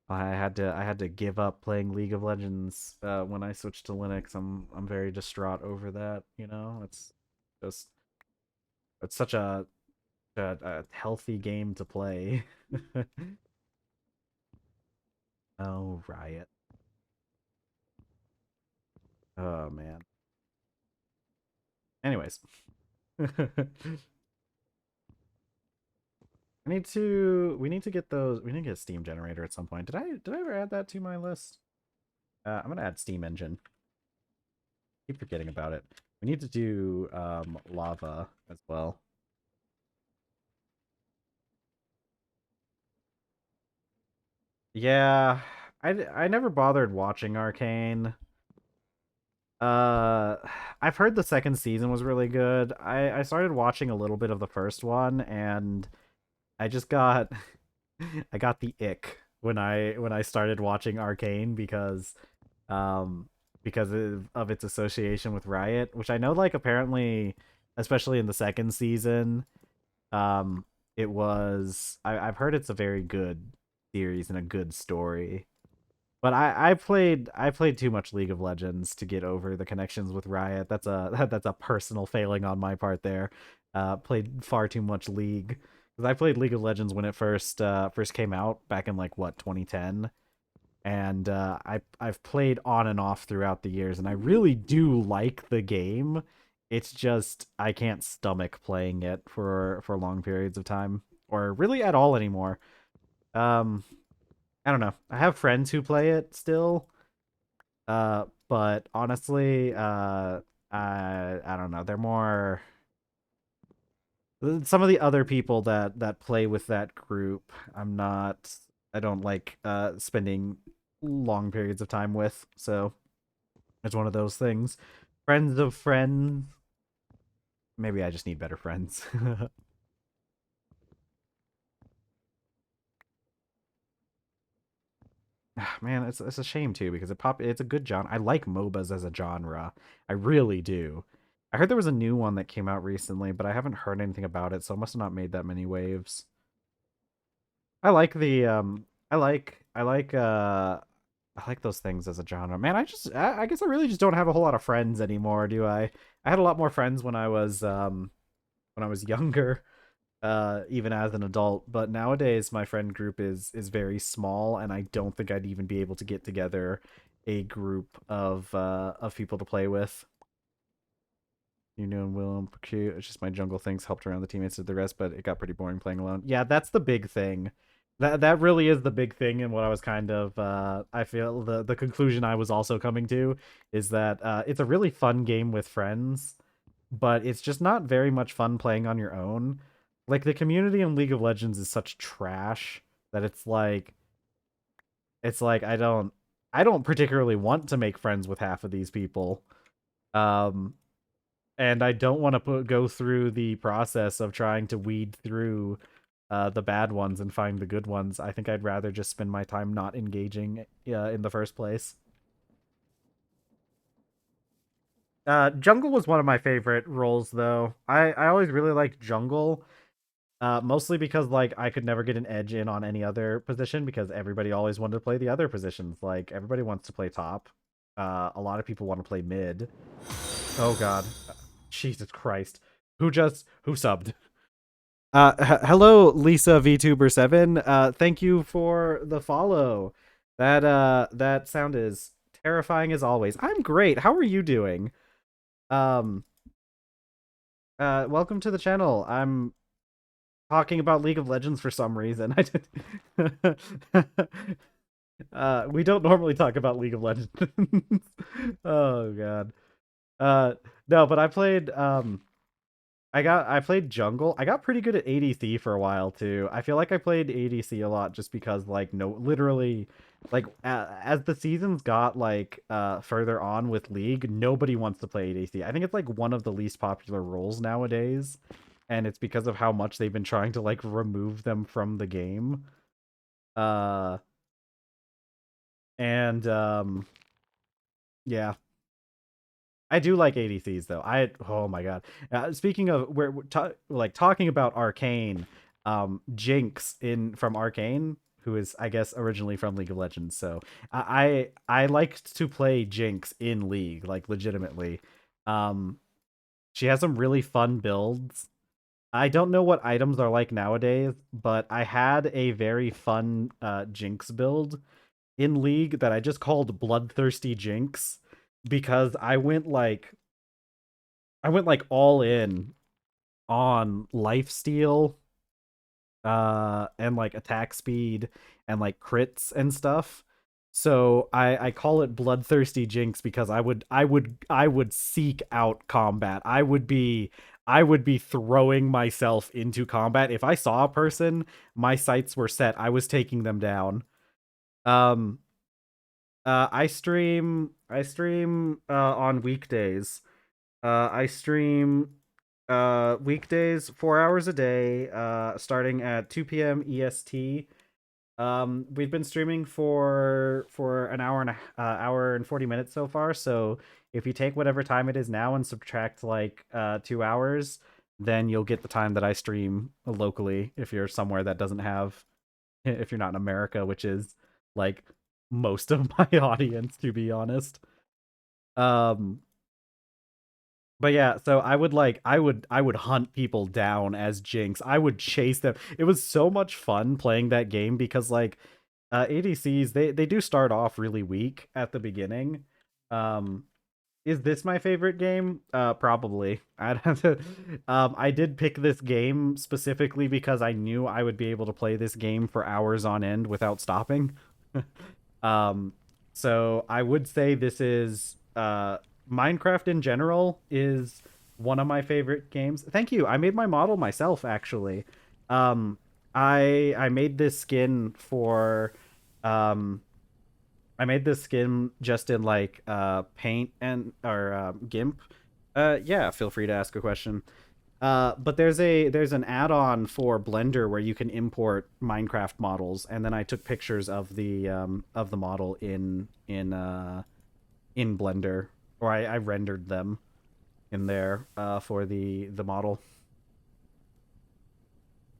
I had to give up playing League of Legends when I switched to Linux. I'm very distraught over that. It's just it's such a healthy game to play. Oh, Riot. Oh man. Anyways, we need to get those. We need to get a Steam generator at some point. Did I ever add that to my list? I'm gonna add Steam engine. Keep forgetting about it. We need to do lava as well. Yeah, I never bothered watching Arcane. Uh, I've heard the second season was really good. I started watching a little bit of the first one, and I just got I got the ick when I started watching Arcane because of its association with Riot, which I know like apparently, especially in the second season, um it was I've heard it's a very good series and a good story. But I played too much League of Legends to get over the connections with Riot. That's a personal failing on my part there. Played far too much League because I played League of Legends when it first came out back in like what 2010, and I've played on and off throughout the years, and I really do like the game. It's just I can't stomach playing it for long periods of time or really at all anymore. Um, I don't know. I have friends who play it still, but honestly, I don't know. They're more some of the other people that play with that group. I don't like spending long periods of time with. So it's one of those things. Friends of friends. Maybe I just need better friends. Man, it's a shame too because it's a good genre. I like MOBAs as a genre. I really do. I heard there was a new one that came out recently, but I haven't heard anything about it, so it must have not made that many waves. I like the I like those things as a genre. Man, I guess I really just don't have a whole lot of friends anymore, do I? I had a lot more friends when I was younger, even as an adult, but nowadays my friend group is very small, and I don't think I'd even be able to get together a group of people to play with. You know, Willem, cute. It's just my jungle things helped around the teammates did the rest, but it got pretty boring playing alone. Yeah, that's the big thing. That really is the big thing, and what I was kind of I feel the conclusion I was also coming to is that it's a really fun game with friends, but it's just not very much fun playing on your own. Like the community in League of Legends is such trash that it's like I don't particularly want to make friends with half of these people. Um and I don't want to go through the process of trying to weed through the bad ones and find the good ones. I think I'd rather just spend my time not engaging in the first place. Jungle was one of my favorite roles, though. I always really liked jungle, mostly because like I could never get an edge in on any other position because everybody always wanted to play the other positions. Like everybody wants to play top. A lot of people want to play mid. Oh God, Jesus Christ! Who subbed? Hello, Lisa VTuber7. Thank you for the follow. That sound is terrifying as always. I'm great. How are you doing? Um, welcome to the channel. I'm talking about League of Legends for some reason. I did. We don't normally talk about League of Legends. Oh God. Uh, no, but I played jungle. I got pretty good at ADC for a while too. I feel like I played ADC a lot just because like no literally like as the seasons got like further on with League, nobody wants to play ADC. I think it's like one of the least popular roles nowadays, and it's because of how much they've been trying to like remove them from the game. Uh and yeah, I do like ADCs though. Oh my god. Speaking of like talking about Arcane, Jinx in from Arcane, who is I guess originally from League of Legends. So I liked to play Jinx in League, like legitimately. Um, she has some really fun builds. I don't know what items are like nowadays, but I had a very fun Jinx build in League that I just called Bloodthirsty Jinx because I went like all in on lifesteal and like attack speed and like crits and stuff. So I call it Bloodthirsty Jinx because I would seek out combat. I would be throwing myself into combat. If I saw a person, my sights were set. I was taking them down. Um I stream on weekdays. I stream weekdays 4 hours a day, starting at 2 p.m. EST. We've been streaming for an hour and hour and 40 minutes so far. So if you take whatever time it is now and subtract like 2 hours, then you'll get the time that I stream locally. If you're somewhere that doesn't have, if you're not in America, which is like most of my audience, to be honest. Um, but yeah, so I would hunt people down as Jinx. I would chase them. It was so much fun playing that game because like ADCs they do start off really weak at the beginning. Um is this my favorite game? Probably. I'd have to I did pick this game specifically because I knew I would be able to play this game for hours on end without stopping. Um, so I would say this is Minecraft in general is one of my favorite games. Thank you. I made my model myself actually. Um, I made this skin for um I made this skin just in like paint and or GIMP. Yeah, feel free to ask a question. But there's an add-on for Blender where you can import Minecraft models, and then I took pictures of the model in Blender, or I rendered them in there for the model.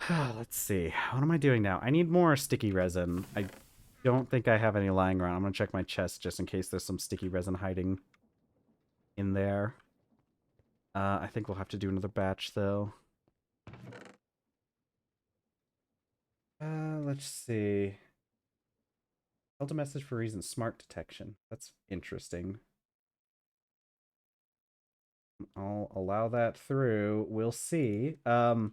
Let's see, what am I doing now? I need more sticky resin. I don't think I have any lying around. I'm gonna check my chest just in case there's some sticky resin hiding in there. I think we'll have to do another batch though. Let's see. Held a message for reason smart detection. That's interesting. I'll allow that through. We'll see. I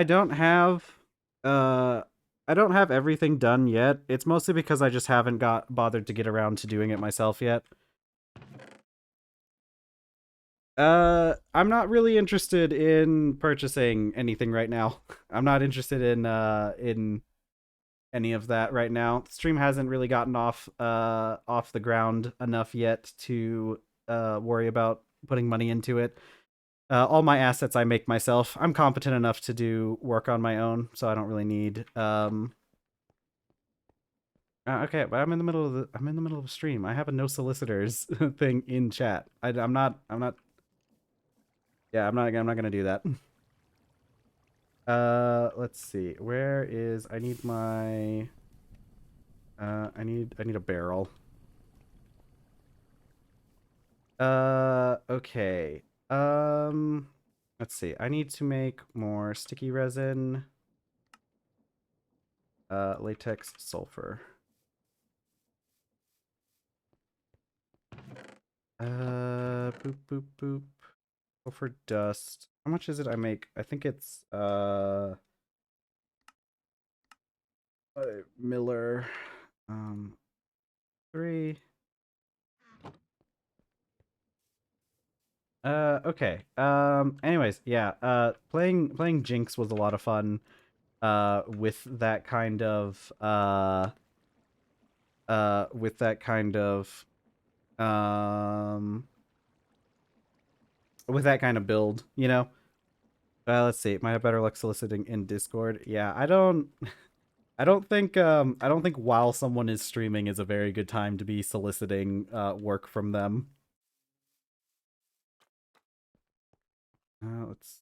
don't have uh I don't have everything done yet. It's mostly because I just haven't got bothered to get around to doing it myself yet. I'm not really interested in purchasing anything right now. I'm not interested in any of that right now. The stream hasn't really gotten off the ground enough yet to worry about putting money into it. All my assets I make myself. I'm competent enough to do work on my own, so I don't really need okay, but I'm in the middle of a stream. I have a no solicitors thing in chat. I'm not yeah, I'm not gonna do that. Let's see. Where is I need my I need a barrel. Okay. Let's see. I need to make more sticky resin. Latex sulfur. Boop boop boop. Go for dust. How much is it I make? I think it's Miller 3. Okay. Anyways, yeah. Playing Jinx was a lot of fun. With that kind of with that kind of um with that kind of build, you know. Let's see. Might have better luck soliciting in Discord. Yeah, I don't think while someone is streaming is a very good time to be soliciting work from them. Let's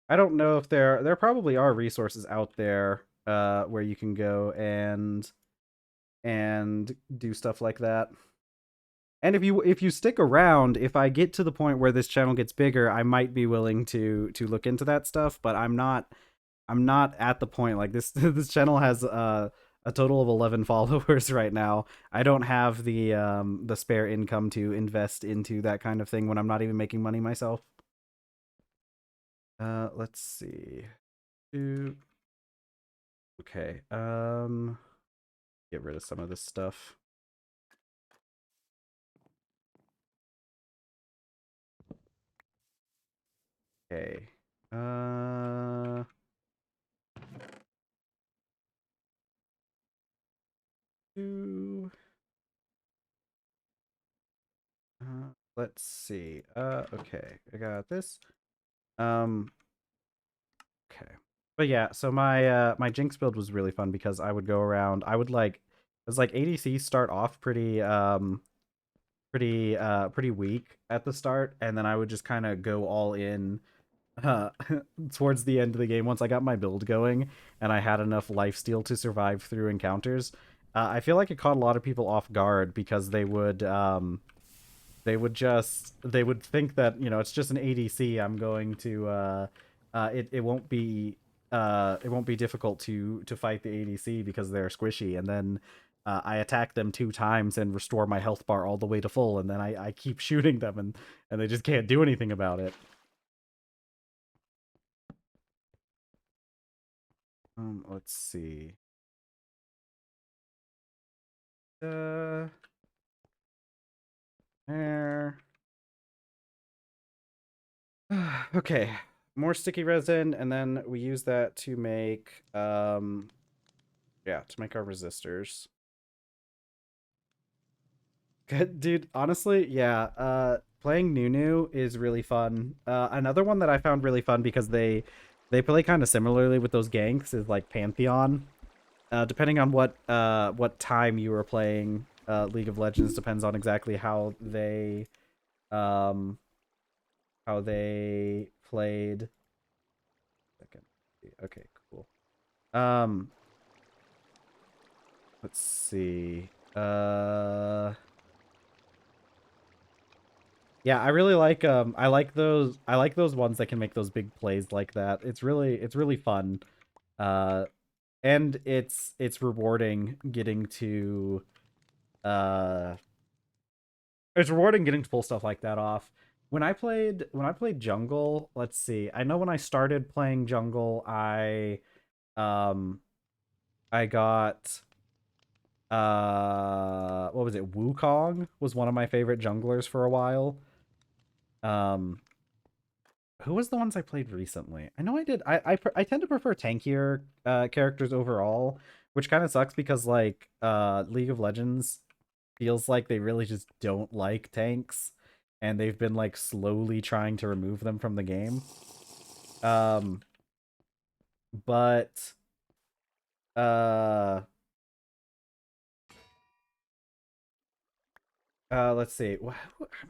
I don't know if there probably are resources out there where you can go and do stuff like that. And if you stick around, if I get to the point where this channel gets bigger, I might be willing to look into that stuff, but I'm not at the point like this this channel has a total of 11 followers right now. I don't have the spare income to invest into that kind of thing when I'm not even making money myself. Let's see. Okay. Get rid of some of this stuff. Okay. Uh do let's see. Okay. I got this. Um okay. But yeah, so my Jinx build was really fun because I would go around, I would like, it was like ADC start off pretty weak at the start, and then I would just kind of go all in uh towards the end of the game once I got my build going and I had enough lifesteal to survive through encounters. I feel like it caught a lot of people off guard because they would think that, you know, it's just an ADC. I'm going to it it won't be difficult to fight the ADC because they're squishy, and then I attack them 2 times and restore my health bar all the way to full, and then I keep shooting them, and they just can't do anything about it. Let's see. Uh, there. Okay, more sticky resin, and then we use that to make yeah, to make our resistors. Good, dude. Honestly, yeah. Playing Nunu is really fun. Another one that I found really fun because they play kind of similarly with those ganks is like Pantheon. Depending on what time you were playing League of Legends depends on exactly um how they played. Second. Okay, cool. Um, let's see. Yeah, I really like I like those ones that can make those big plays like that. It's really fun. Uh and it's rewarding getting to uh it's rewarding getting to pull stuff like that off. When I played jungle, let's see. I know when I started playing jungle, um I got what was it? Wukong was one of my favorite junglers for a while. Um who was the ones I played recently? I know I did. I tend to prefer tankier characters overall, which kind of sucks because like League of Legends feels like they really just don't like tanks, and they've been like slowly trying to remove them from the game. Um, but uh let's see. I'm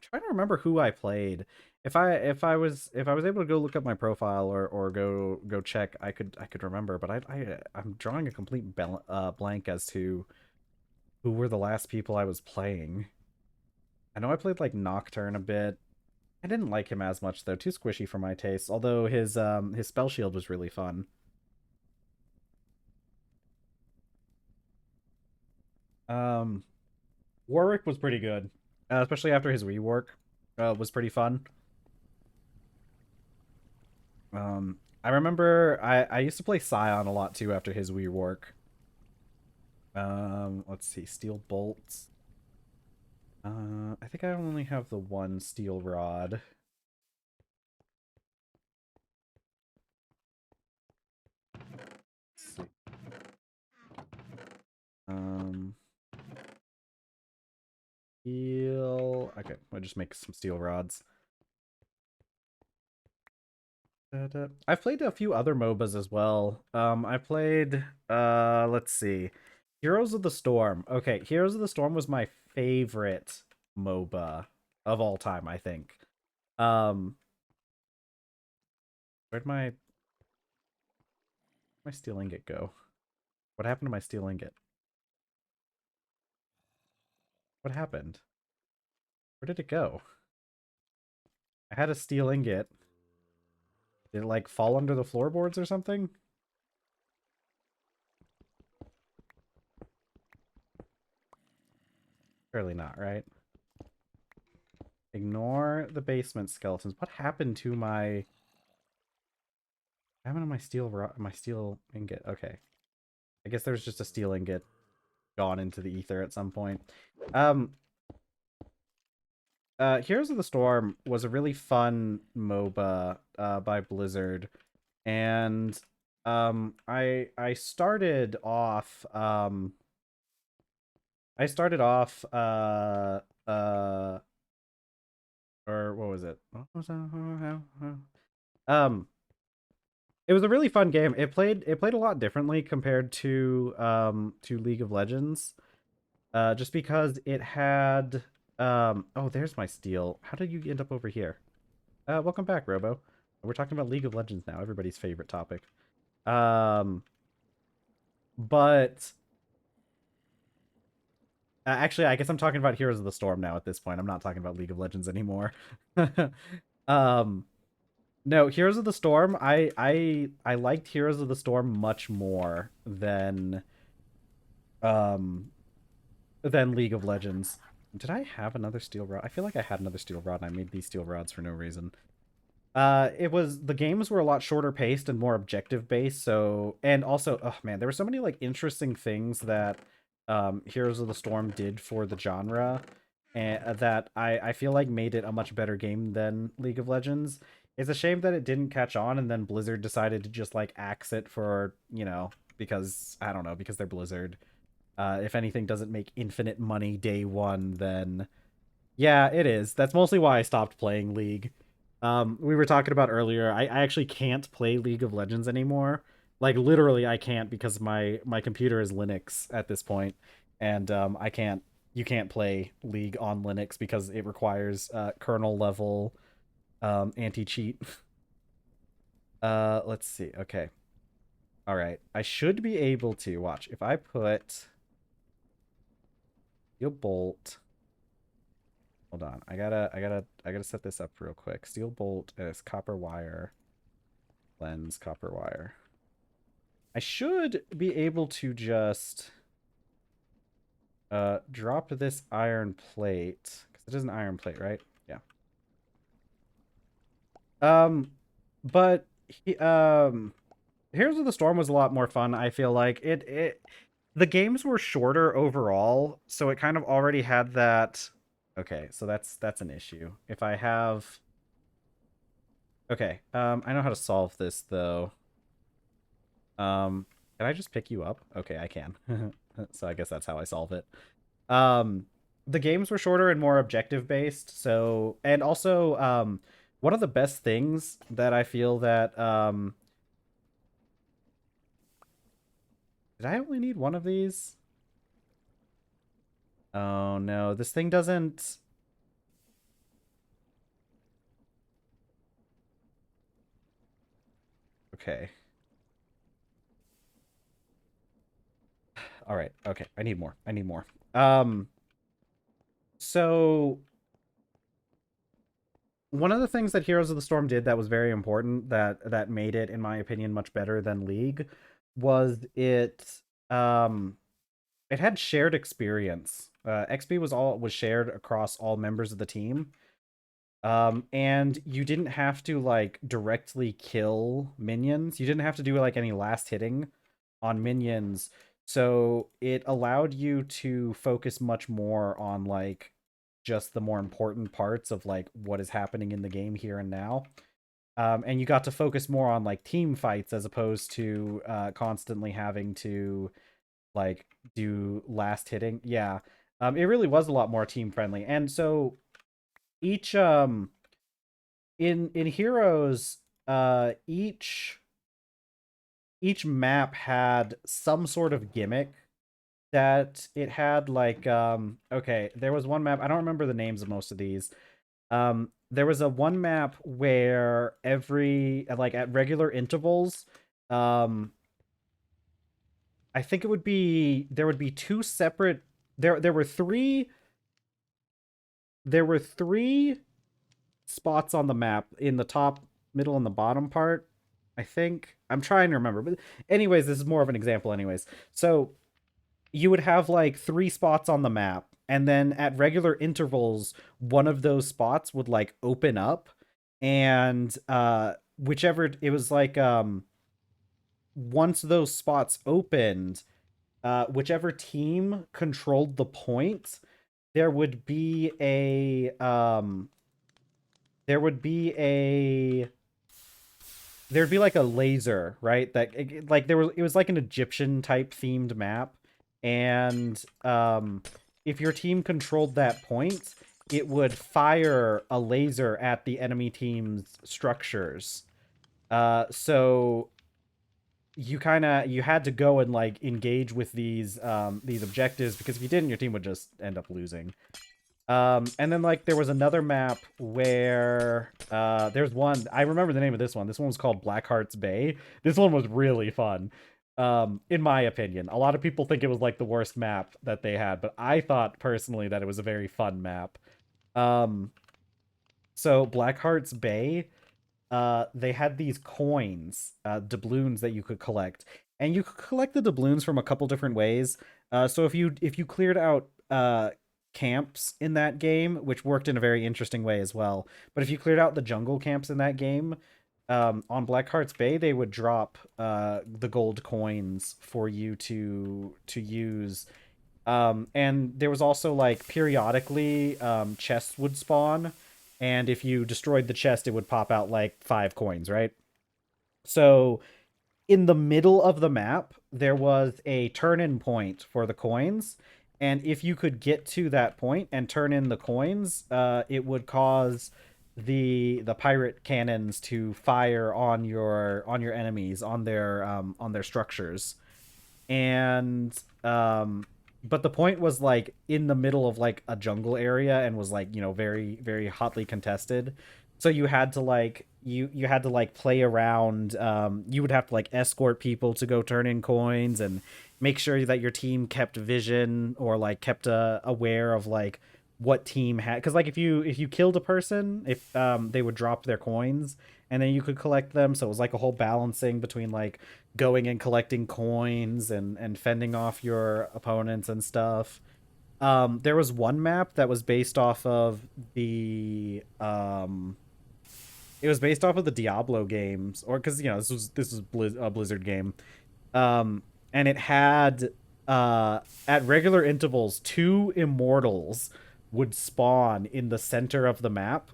trying to remember who I played. If I was able to go look up my profile or go check, I could remember. But I'm drawing a complete blank as to who were the last people I was playing. I know I played like Nocturne a bit. I didn't like him as much though. Too squishy for my taste. Although his spell shield was really fun. Um, Warwick was pretty good, especially after his rework. Was pretty fun. I remember I used to play Scion a lot too after his rework. Let's see, steel bolts. I think I only have the one steel rod. Let's see. Um, steel. Okay, I'll just make some steel rods. I've played a few other MOBAs as well. I played let's see. Heroes of the Storm. Okay, Heroes of the Storm was my favorite MOBA of all time, I think. Um where'd my My steel ingot go? What happened to my steel ingot? What happened? Where did it go? I had a steel ingot. Did it like fall under the floorboards or something? Surely not, right? Ignore the basement skeletons. What happened to my... What happened to my steel ingot? Okay. I guess there's just a steel ingot gone into the ether at some point. Heroes of the Storm was a really fun MOBA by Blizzard, and I started off or what was it? Um it was a really fun game. It played a lot differently compared to League of Legends. Just because it had oh, there's my steel. How did you end up over here? Welcome back, Robo. We're talking about League of Legends now, everybody's favorite topic. But actually, I guess I'm talking about Heroes of the Storm now at this point. I'm not talking about League of Legends anymore. um, no, Heroes of the Storm. I liked Heroes of the Storm much more um than League of Legends. Did I have another steel rod? I feel like I had another steel rod and I made these steel rods for no reason. It was, the games were a lot shorter paced and more objective based. So, and also, oh man, there were so many like interesting things that Heroes of the Storm did for the genre, and that I feel like made it a much better game than League of Legends. It's a shame that it didn't catch on, and then Blizzard decided to just like axe it for, because I don't know, because they're Blizzard. If anything doesn't make infinite money day one, then yeah, it is. That's mostly why I stopped playing League. We were talking about earlier, I actually can't play League of Legends anymore. Like literally I can't, because my computer is Linux at this point, and I can't you can't play League on Linux because it requires kernel level anti-cheat. Let's see. Okay. All right. I should be able to watch if I put steel bolt. Hold on. I gotta set this up real quick. Steel bolt is copper wire. Lens copper wire. I should be able to just drop this iron plate, because it is an iron plate, right? Yeah. But Heroes of the Storm was a lot more fun. I feel like the games were shorter overall, so it kind of already had that. Okay, so that's an issue. If I have, okay, I know how to solve this though. Can I just pick you up? Okay, I can. So I guess that's how I solve it. Um, the games were shorter and more objective based. So, and also, one of the best things that I feel that, did I only need one of these? Oh no, this thing doesn't. Okay. All right. Okay. I need more. I need more. So one of the things that Heroes of the Storm did that was very important, that made it, in my opinion, much better than League, was it had shared experience. XP was shared across all members of the team. And you didn't have to like directly kill minions. You didn't have to do like any last hitting on minions. So it allowed you to focus much more on like just the more important parts of like what is happening in the game here and now. And you got to focus more on like team fights as opposed to constantly having to like do last hitting. Yeah. It really was a lot more team friendly. And so each in Heroes, each map had some sort of gimmick that it had, like okay, there was one map, I don't remember the names of most of these. There was a one map where every, like, at regular intervals, um I think it would be there would be two separate there were three spots on the map in the top, middle, and the bottom part. I think I'm trying to remember, but anyways, this is more of an example. Anyways, so you would have like three spots on the map, and then at regular intervals, one of those spots would like open up, and whichever it was like once those spots opened, whichever team controlled the point, there would be a there would be a there'd be like a laser, right? Like there was, it was like an Egyptian type themed map, and if your team controlled that point, it would fire a laser at the enemy team's structures. So you had to go and like engage with these objectives, because if you didn't, your team would just end up losing. And then like there was another map where there's one, I remember the name of this one. This one was called Blackheart's Bay. This one was really fun. In my opinion. A lot of people think it was like the worst map that they had, but I thought personally that it was a very fun map. Um so Blackheart's Bay, they had these coins, doubloons that you could collect. And you could collect the doubloons from a couple different ways. So if you cleared out camps in that game, which worked in a very interesting way as well. But if you cleared out the jungle camps in that game, on Blackheart's Bay, they would drop the gold coins for you to use. And there was also like periodically chests would spawn, and if you destroyed the chest, it would pop out like 5 coins, right? So in the middle of the map, there was a turn-in point for the coins, and if you could get to that point and turn in the coins, it would cause the pirate cannons to fire on your enemies, on their structures. And but the point was like in the middle of like a jungle area, and was like, very very hotly contested. So you had to like you had to like play around. You would have to like escort people to go turn in coins, and make sure that your team kept vision, or like kept aware of like what team had, because like if you killed a person, if they would drop their coins, and then you could collect them. So it was like a whole balancing between like going and collecting coins, and fending off your opponents and stuff. There was one map that was based off of the it was based off of the Diablo games, or because this was a Blizzard game. And it had at regular intervals, two immortals would spawn in the center of the map.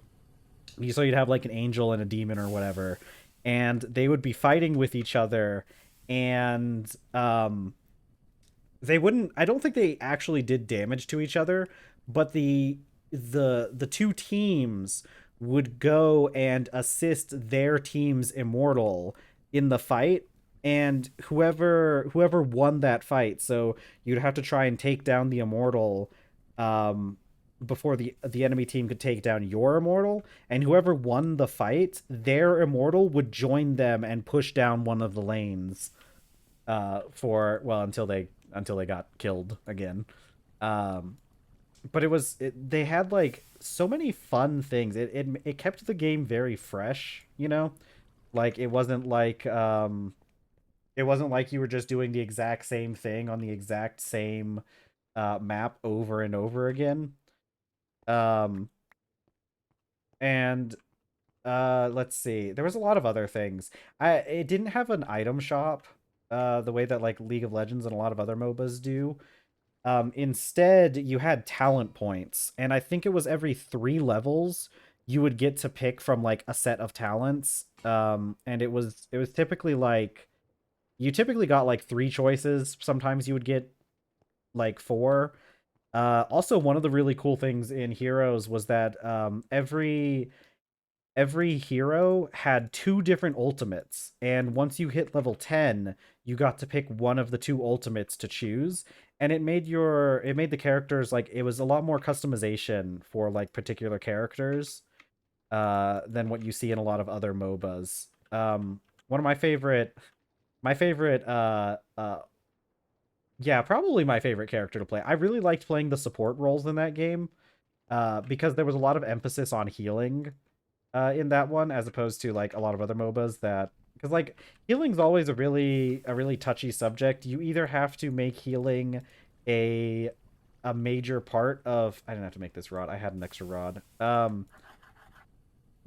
So you'd have like an angel and a demon or whatever, and they would be fighting with each other. And they wouldn't, I don't think they actually did damage to each other, but the two teams would go and assist their team's immortal in the fight. And whoever won that fight, so you'd have to try and take down the immortal before the enemy team could take down your immortal. And whoever won the fight, their immortal would join them and push down one of the lanes, for, well, until they got killed again. Um, but they had like so many fun things. It kept the game very fresh, Like it wasn't like you were just doing the exact same thing on the exact same map over and over again. Um and let's see. There was a lot of other things. It didn't have an item shop the way that like League of Legends and a lot of other MOBAs do. Instead, you had talent points, and I think it was every 3 levels you would get to pick from like a set of talents. And it was typically like you typically got like 3 choices. Sometimes you would get like 4. Also, one of the really cool things in Heroes was that every hero had 2 different ultimates, and once you hit level 10, you got to pick one of the 2 ultimates to choose. And it made the characters, like, it was a lot more customization for like particular characters than what you see in a lot of other MOBAs. One of my favorite Yeah, probably my favorite character to play. I really liked playing the support roles in that game, because there was a lot of emphasis on healing in that one, as opposed to like a lot of other MOBAs that, because like healing's always a really touchy subject. You either have to make healing a a major part of, I didn't have to make this rod. I had an extra rod.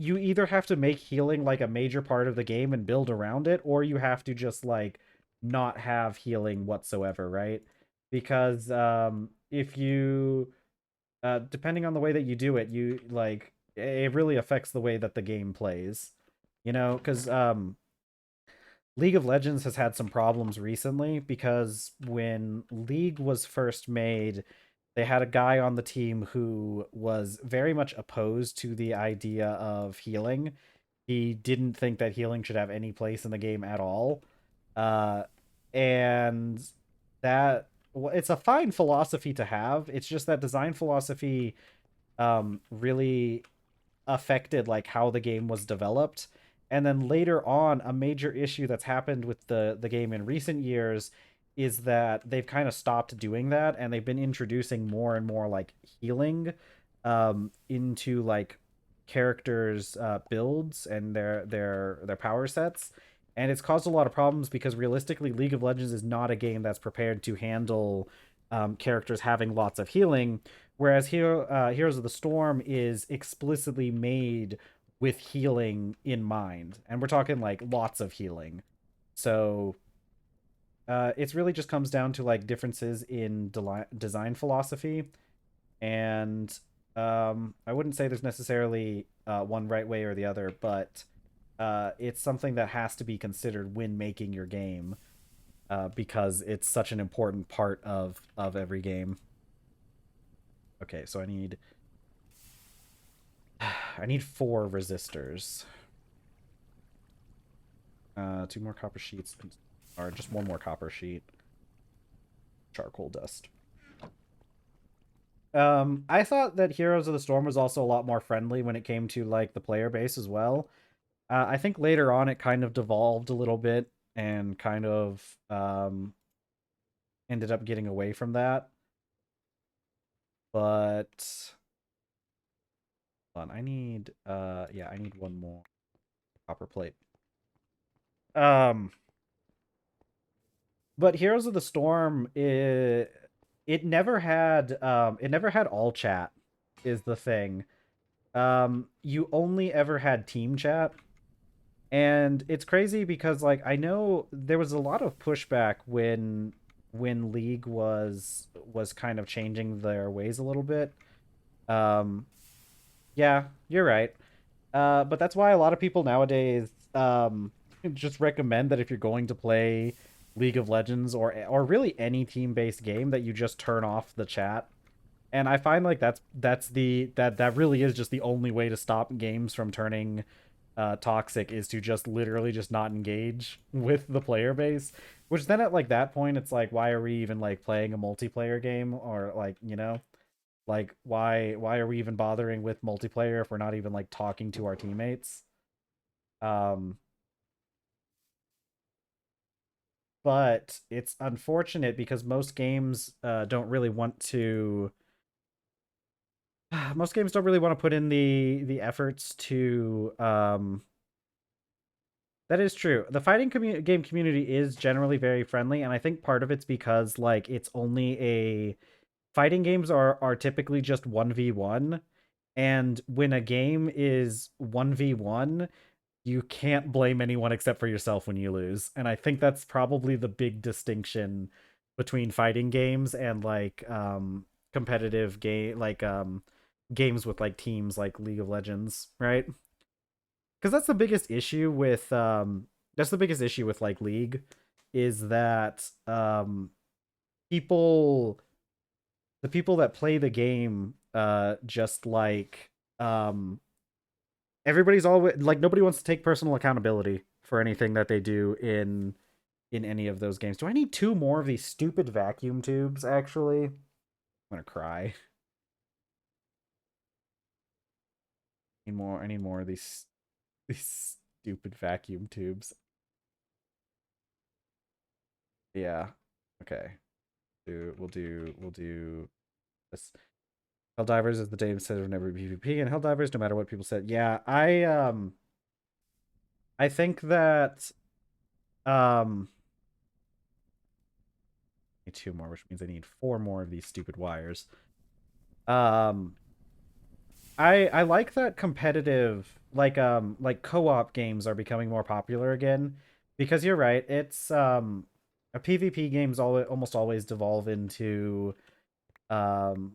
You either have to make healing like a major part of the game and build around it, or you have to just like not have healing whatsoever, right? Because if you depending on the way that you do it, you like it really affects the way that the game plays. You know, because League of Legends has had some problems recently because when League was first made, they had a guy on the team who was very much opposed to the idea of healing. He didn't think that healing should have any place in the game at all. Uh, and that it's a fine philosophy to have. It's just that design philosophy really affected like how the game was developed. And then later on, a major issue that's happened with the game in recent years is that they've kind of stopped doing that, and they've been introducing more and more like healing into like characters builds and their power sets. And it's caused a lot of problems because realistically League of Legends is not a game that's prepared to handle characters having lots of healing. Whereas Heroes of the Storm is explicitly made with healing in mind, and we're talking like lots of healing. So it's really just comes down to like differences in design philosophy, and I wouldn't say there's necessarily one right way or the other, but it's something that has to be considered when making your game, because it's such an important part of every game. Okay, so I need 4 resistors. Two more copper sheets, or just one more copper sheet. Charcoal dust. I thought that Heroes of the Storm was also a lot more friendly when it came to like the player base as well. I think later on it kind of devolved a little bit and kind of ended up getting away from that. But hold on, I need one more copper plate. Um, but Heroes of the Storm, it never had all chat is the thing. You only ever had team chat. And it's crazy because like I know there was a lot of pushback when League was kind of changing their ways a little bit. Um yeah, you're right. But that's why a lot of people nowadays just recommend that if you're going to play League of Legends or really any team-based game that you just turn off the chat. And I find like that really is just the only way to stop games from turning toxic, is to just literally just not engage with the player base. Which then at like that point it's like, why are we even like playing a multiplayer game? Or like, like why are we even bothering with multiplayer if we're not even like talking to our teammates? Um but it's unfortunate because most games don't really want to put in the efforts to that is true. The game community is generally very friendly, and I think part of it's because like it's only a fighting games are typically just 1v1, and when a game is 1v1, you can't blame anyone except for yourself when you lose. And I think that's probably the big distinction between fighting games and like competitive game like games with like teams like League of Legends, right? Because that's the biggest issue with like League, is that people the people that play the game just like everybody's always like, nobody wants to take personal accountability for anything that they do in any of those games. Do I need 2 more of these stupid vacuum tubes actually? I'm gonna cry. I need more of these stupid vacuum tubes. Yeah. Okay. We'll do this. Helldivers is the data set of every PvP, and Helldivers, no matter what people said. Yeah, I think that need two more, which means I need four more of these stupid wires. Um, I like that competitive like co-op games are becoming more popular again because you're right. It's a PvP games almost always devolve um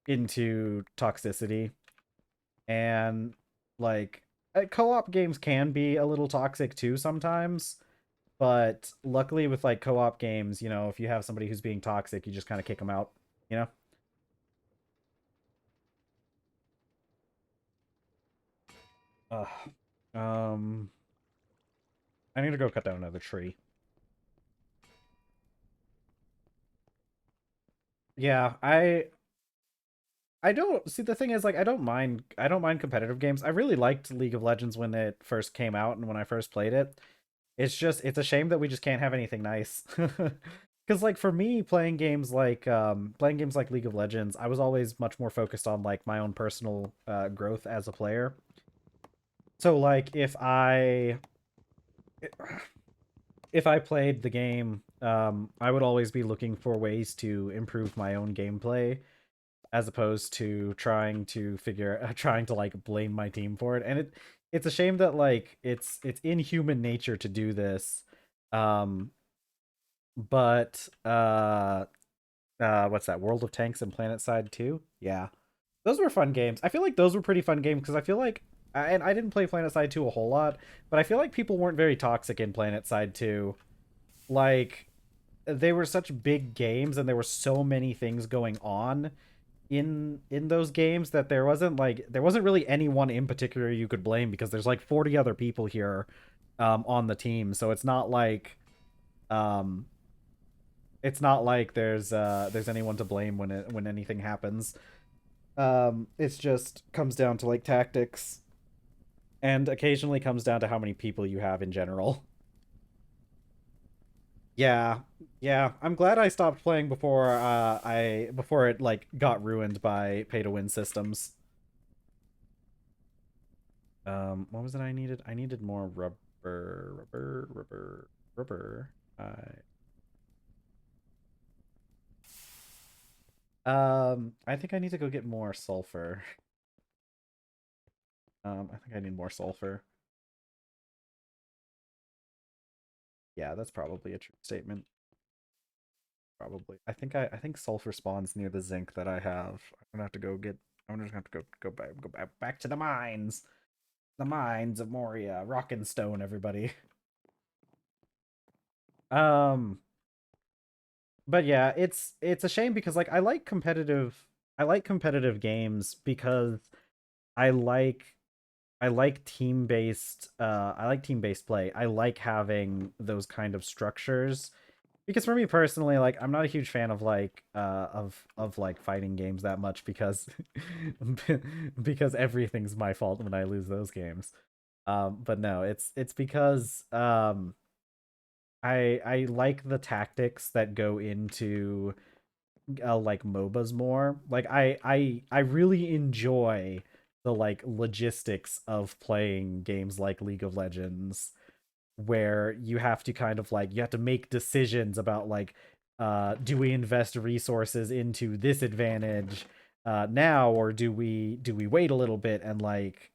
into toxicity and like co-op games can be a little toxic too sometimes, but luckily with like co-op games, you know, if you have somebody who's being toxic, you just kind of kick them out, you know? Ugh. Um I need to go cut down another tree. Yeah, I don't see the thing is like I don't mind competitive games. I really liked League of Legends when it first came out and when I first played it. It's a shame that we just can't have anything nice. Cuz like for me playing games like League of Legends, I was always much more focused on like my own personal growth as a player. So like if I played the game, I would always be looking for ways to improve my own gameplay as opposed to trying to like blame my team for it. And it's a shame that like it's in human nature to do this. Um but what's that? World of Tanks and PlanetSide 2? Yeah. Those were fun games. I feel like those were pretty fun games because I feel like and I didn't play PlanetSide 2 a whole lot, but I feel like people weren't very toxic in PlanetSide 2. Like they were such big games and there were so many things going on in those games that there wasn't really anyone in particular you could blame because there's like 40 other people here on the team, so um it's not like there's anyone to blame when anything happens. It's just comes down to like tactics and occasionally comes down to how many people you have in general. Yeah, yeah. I'm glad I stopped playing before it like got ruined by pay to win systems. What was it I needed? I needed more rubber. I think I need to go get more sulfur. I think I need more sulfur. Yeah, that's probably a true statement. Probably. I think sulfur spawns near the zinc that I have. I'm gonna have to go get. I'm just gonna have to go back to the mines. The mines of Moria, rock and stone, everybody. Um, but yeah, it's a shame because like I like competitive games because I like I like team based play. I like having those kind of structures because for me personally, like I'm not a huge fan of like fighting games that much because because everything's my fault when I lose those games. But no, it's because I like the tactics that go into like MOBAs more. Like I really enjoy the like logistics of playing games like League of Legends where you have to kind of like you have to make decisions about like do we invest resources into this advantage now or do we wait a little bit and like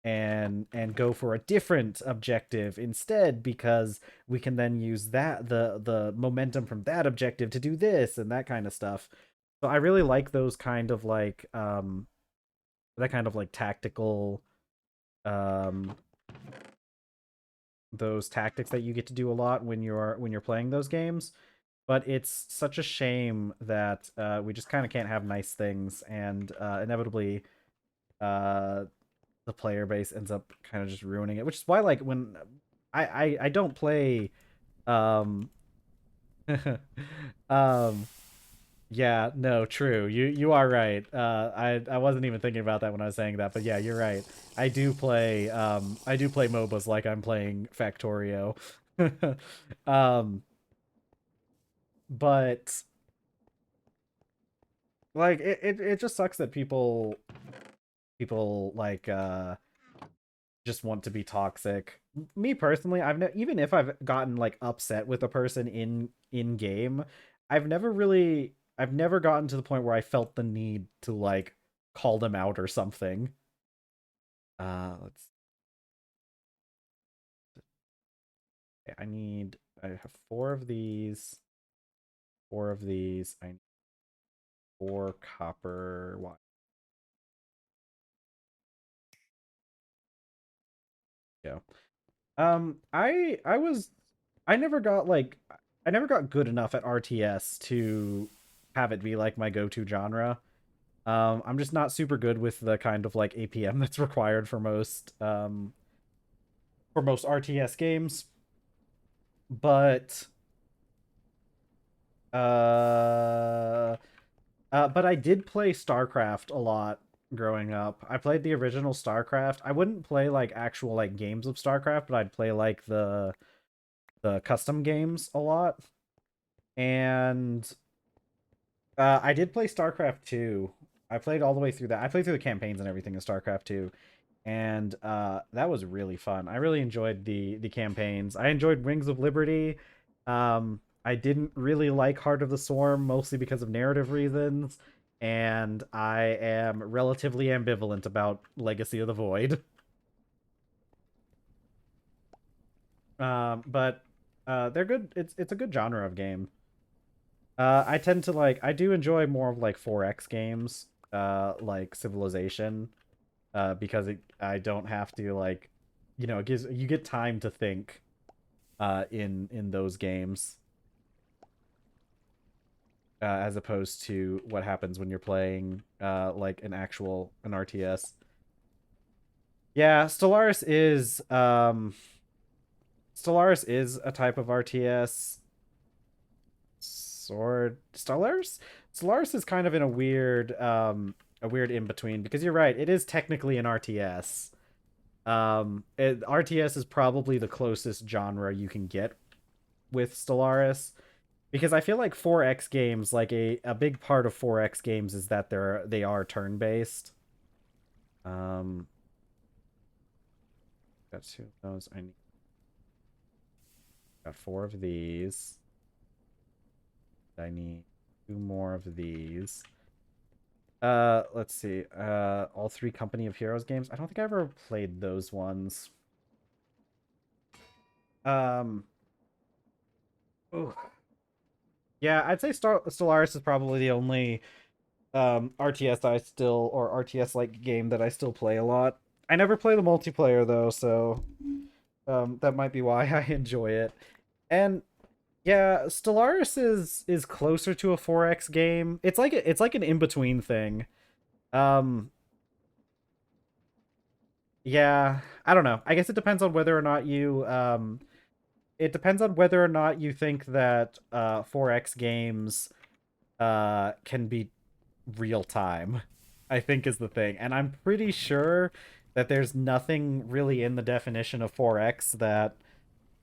and go for a different objective instead because we can then use the momentum from that objective to do this and that kind of stuff. So I really like those kind of like that kind of like tactical um those tactics that you get to do a lot when you're playing those games. But it's such a shame that we just kind of can't have nice things and inevitably uh the player base ends up kind of just ruining it, which is why like when I don't play um um yeah, no, true, you are right. I wasn't even thinking about that when I was saying that, but yeah, you're right. I do play MOBAs like I'm playing Factorio. um But like it just sucks that people like just want to be toxic. Me personally, even if I've gotten like upset with a person in game, I've never gotten to the point where I felt the need to like call them out or something. Let's I have four of these. I need four copper wire. Yeah. I never got like I never got good enough at RTS to have it be like my go-to genre. I'm just not super good with the kind of like APM that's required for most RTS games. But uh but I did play StarCraft a lot growing up. I played the original StarCraft. I wouldn't play like actual like games of StarCraft, but I'd play like the custom games a lot. And I did play StarCraft 2. I played all the way through that. I played through the campaigns and everything in StarCraft 2. And that was really fun. I really enjoyed the campaigns. I enjoyed Wings of Liberty. I didn't really like Heart of the Swarm, mostly because of narrative reasons, and I am relatively ambivalent about Legacy of the Void. But they're good. It's a good genre of game. I tend to like. I do enjoy more of like 4X games, like Civilization, because I don't have to like, it gives you get time to think, in those games, as opposed to what happens when you're playing, like an RTS. Yeah, Stellaris is a type of RTS. Stellaris is kind of in a weird in between, because you're right, it is technically an RTS. RTS is probably the closest genre you can get with Stellaris, because I feel like 4X games, like a big part of 4X games is that they are turn based. Um, got two of those. Got four of these. I need two more of these. Let's see. All three Company of Heroes games. I don't think I ever played those ones. Um, oh, yeah, I'd say Stellaris is probably the only RTS or RTS like game that I still play a lot. I never play the multiplayer though, so that might be why I enjoy it. And yeah, Stellaris is closer to a 4X game. It's like an in-between thing. Um yeah, I don't know. I guess it depends on whether or not you think that 4X games can be real time, I think is the thing. And I'm pretty sure that there's nothing really in the definition of 4X that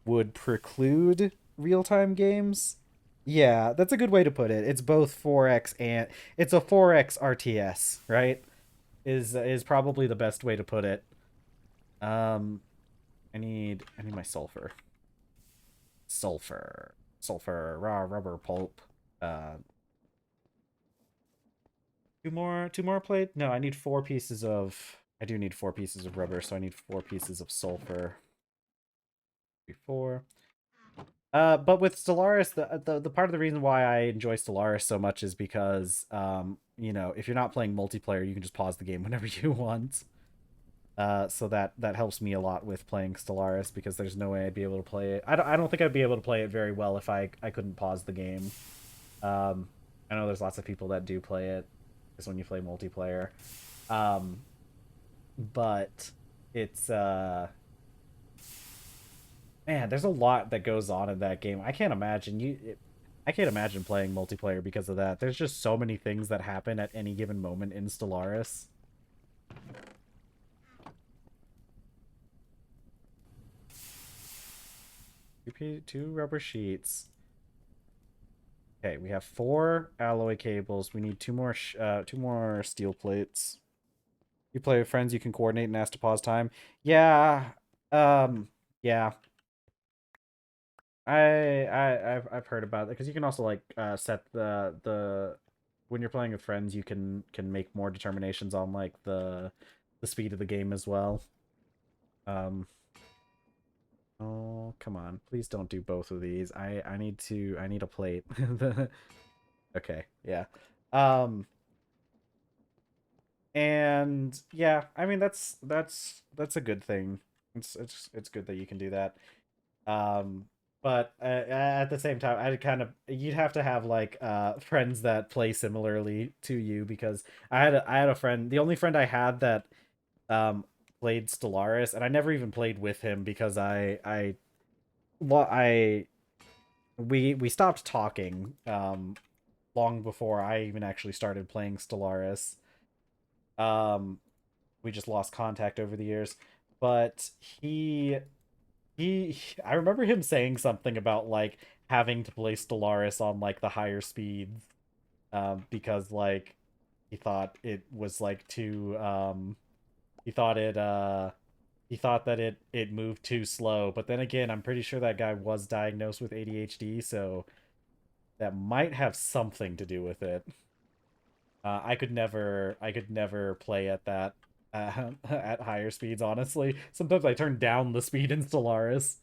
would preclude real time games. Yeah, that's a good way to put it. It's both 4X and it's a 4X RTS, right? Is probably the best way to put it. Um I need my sulfur. Sulfur, raw rubber pulp. Uh two more plate? No, I need four pieces of I do need four pieces of rubber, so I need four pieces of sulfur. Before. But with Stellaris, the part of the reason why I enjoy Stellaris so much is because, if you're not playing multiplayer, you can just pause the game whenever you want. So that helps me a lot with playing Stellaris, because there's no way I'd be able to play it. I don't think I'd be able to play it very well if I couldn't pause the game. Um, I know there's lots of people that do play it, just when you play multiplayer. Um, but it's man, there's a lot that goes on in that game. I can't imagine playing multiplayer because of that. There's just so many things that happen at any given moment in Stellaris. Two rubber sheets. Okay, we have 4 alloy cables. We need two more steel plates. You play with friends, you can coordinate and ask to pause time. Yeah. Yeah. I've heard about it because you can also like set the when you're playing with friends, you can make more determinations on like the speed of the game as well. Um Oh, come on. Please don't do both of these. I need a plate. Okay, yeah. Um and yeah, I mean that's a good thing. It's good that you can do that. Um but at the same time, I kind of you'd have to have like friends that play similarly to you because I had a friend, the only friend I had that um played Stellaris, and I never even played with him because well, we stopped talking long before I even actually started playing Stellaris. Um we just lost contact over the years. But he I remember him saying something about like having to play Stellaris on like the higher speeds because like he thought it was like too he thought it he thought that it moved too slow. But then again, I'm pretty sure that guy was diagnosed with ADHD, so that might have something to do with it. I could never play at that at higher speeds. Honestly, sometimes I turn down the speed in Stellaris.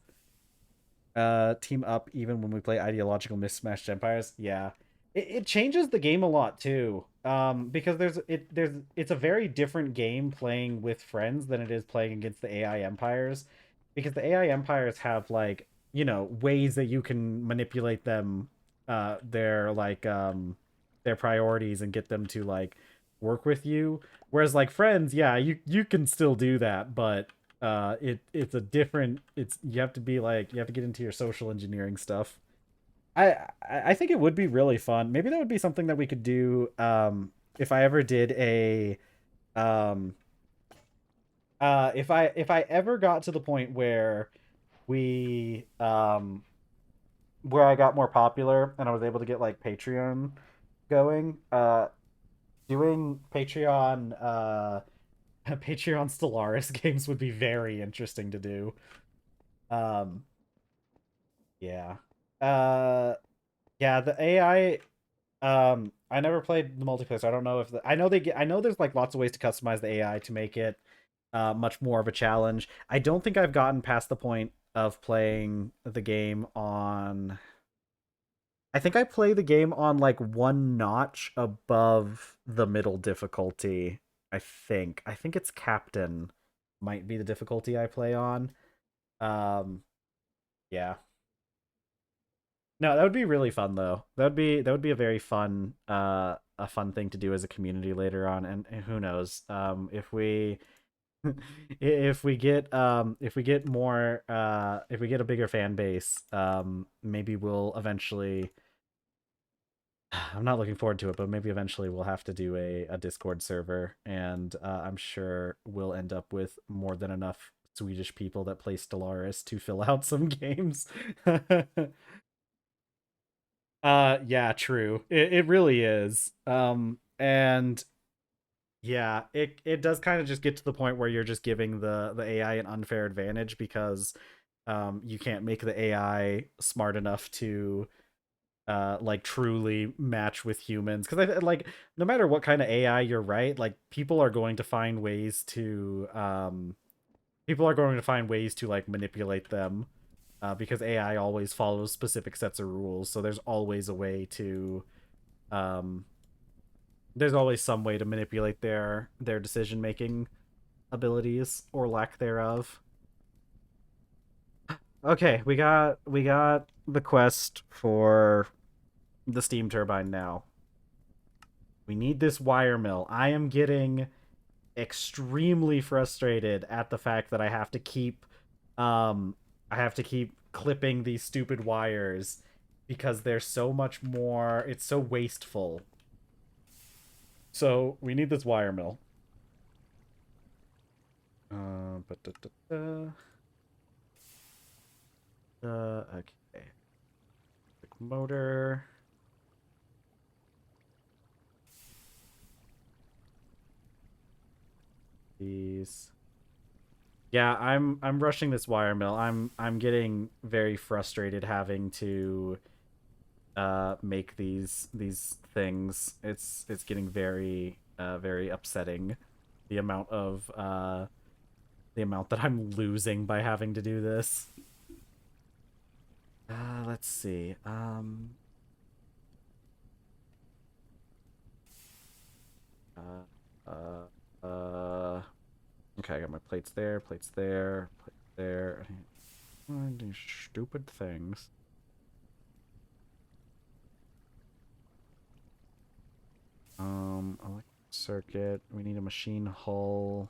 Team up even when we play ideological mismatched empires. Yeah, it changes the game a lot too. Because there's it's a very different game playing with friends than it is playing against the AI empires, because the AI empires have like ways that you can manipulate them, their priorities and get them to like work with you. Whereas like friends, yeah, you can still do that, but it's a different, it's you have to be like you have to get into your social engineering stuff. I think it would be really fun. Maybe that would be something that we could do if I ever did a um if I ever got to the point we where I got more popular and I was able to get like Patreon going, doing Patreon Patreon Stellaris games would be very interesting to do. Um Yeah. Uh yeah, the AI I never played the multiplayer, so I don't know if I know I know there's like lots of ways to customize the AI to make it much more of a challenge. I don't think I've gotten past the point of playing the game on I think I play the game on like one notch above the middle difficulty. I think it's captain might be the difficulty I play on. Um yeah. No, that would be really fun though. That would be a fun thing to do as a community later on, and who knows if we if we get more if we get a bigger fan base, maybe we'll eventually I'm not looking forward to it, but maybe eventually we'll have to do a Discord server, and I'm sure we'll end up with more than enough Swedish people that play Stellaris to fill out some games. Yeah, true. It really is. And yeah, it does kind of just get to the point where you're just giving the AI an unfair advantage because you can't make the AI smart enough to like truly match with humans, because I like no matter what kind of AI you're right, like people are going to find ways to like manipulate them, because AI always follows specific sets of rules. So um, there's always some way to manipulate their decision making abilities or lack thereof. Okay, we got the quest for the steam turbine now. We need this wire mill. I am getting extremely frustrated at the fact that um I have to keep clipping these stupid wires because they're so much more, it's so wasteful. So we need this wire mill. But okay. Quick motor. these. Yeah, I'm rushing this wire mill. I'm getting very frustrated having to make these things. It's getting very very upsetting the amount that I'm losing by having to do this. Let's see. Uh, okay, I got my plates there, plates there, plates there. These stupid things. Electric circuit. We need a machine hull.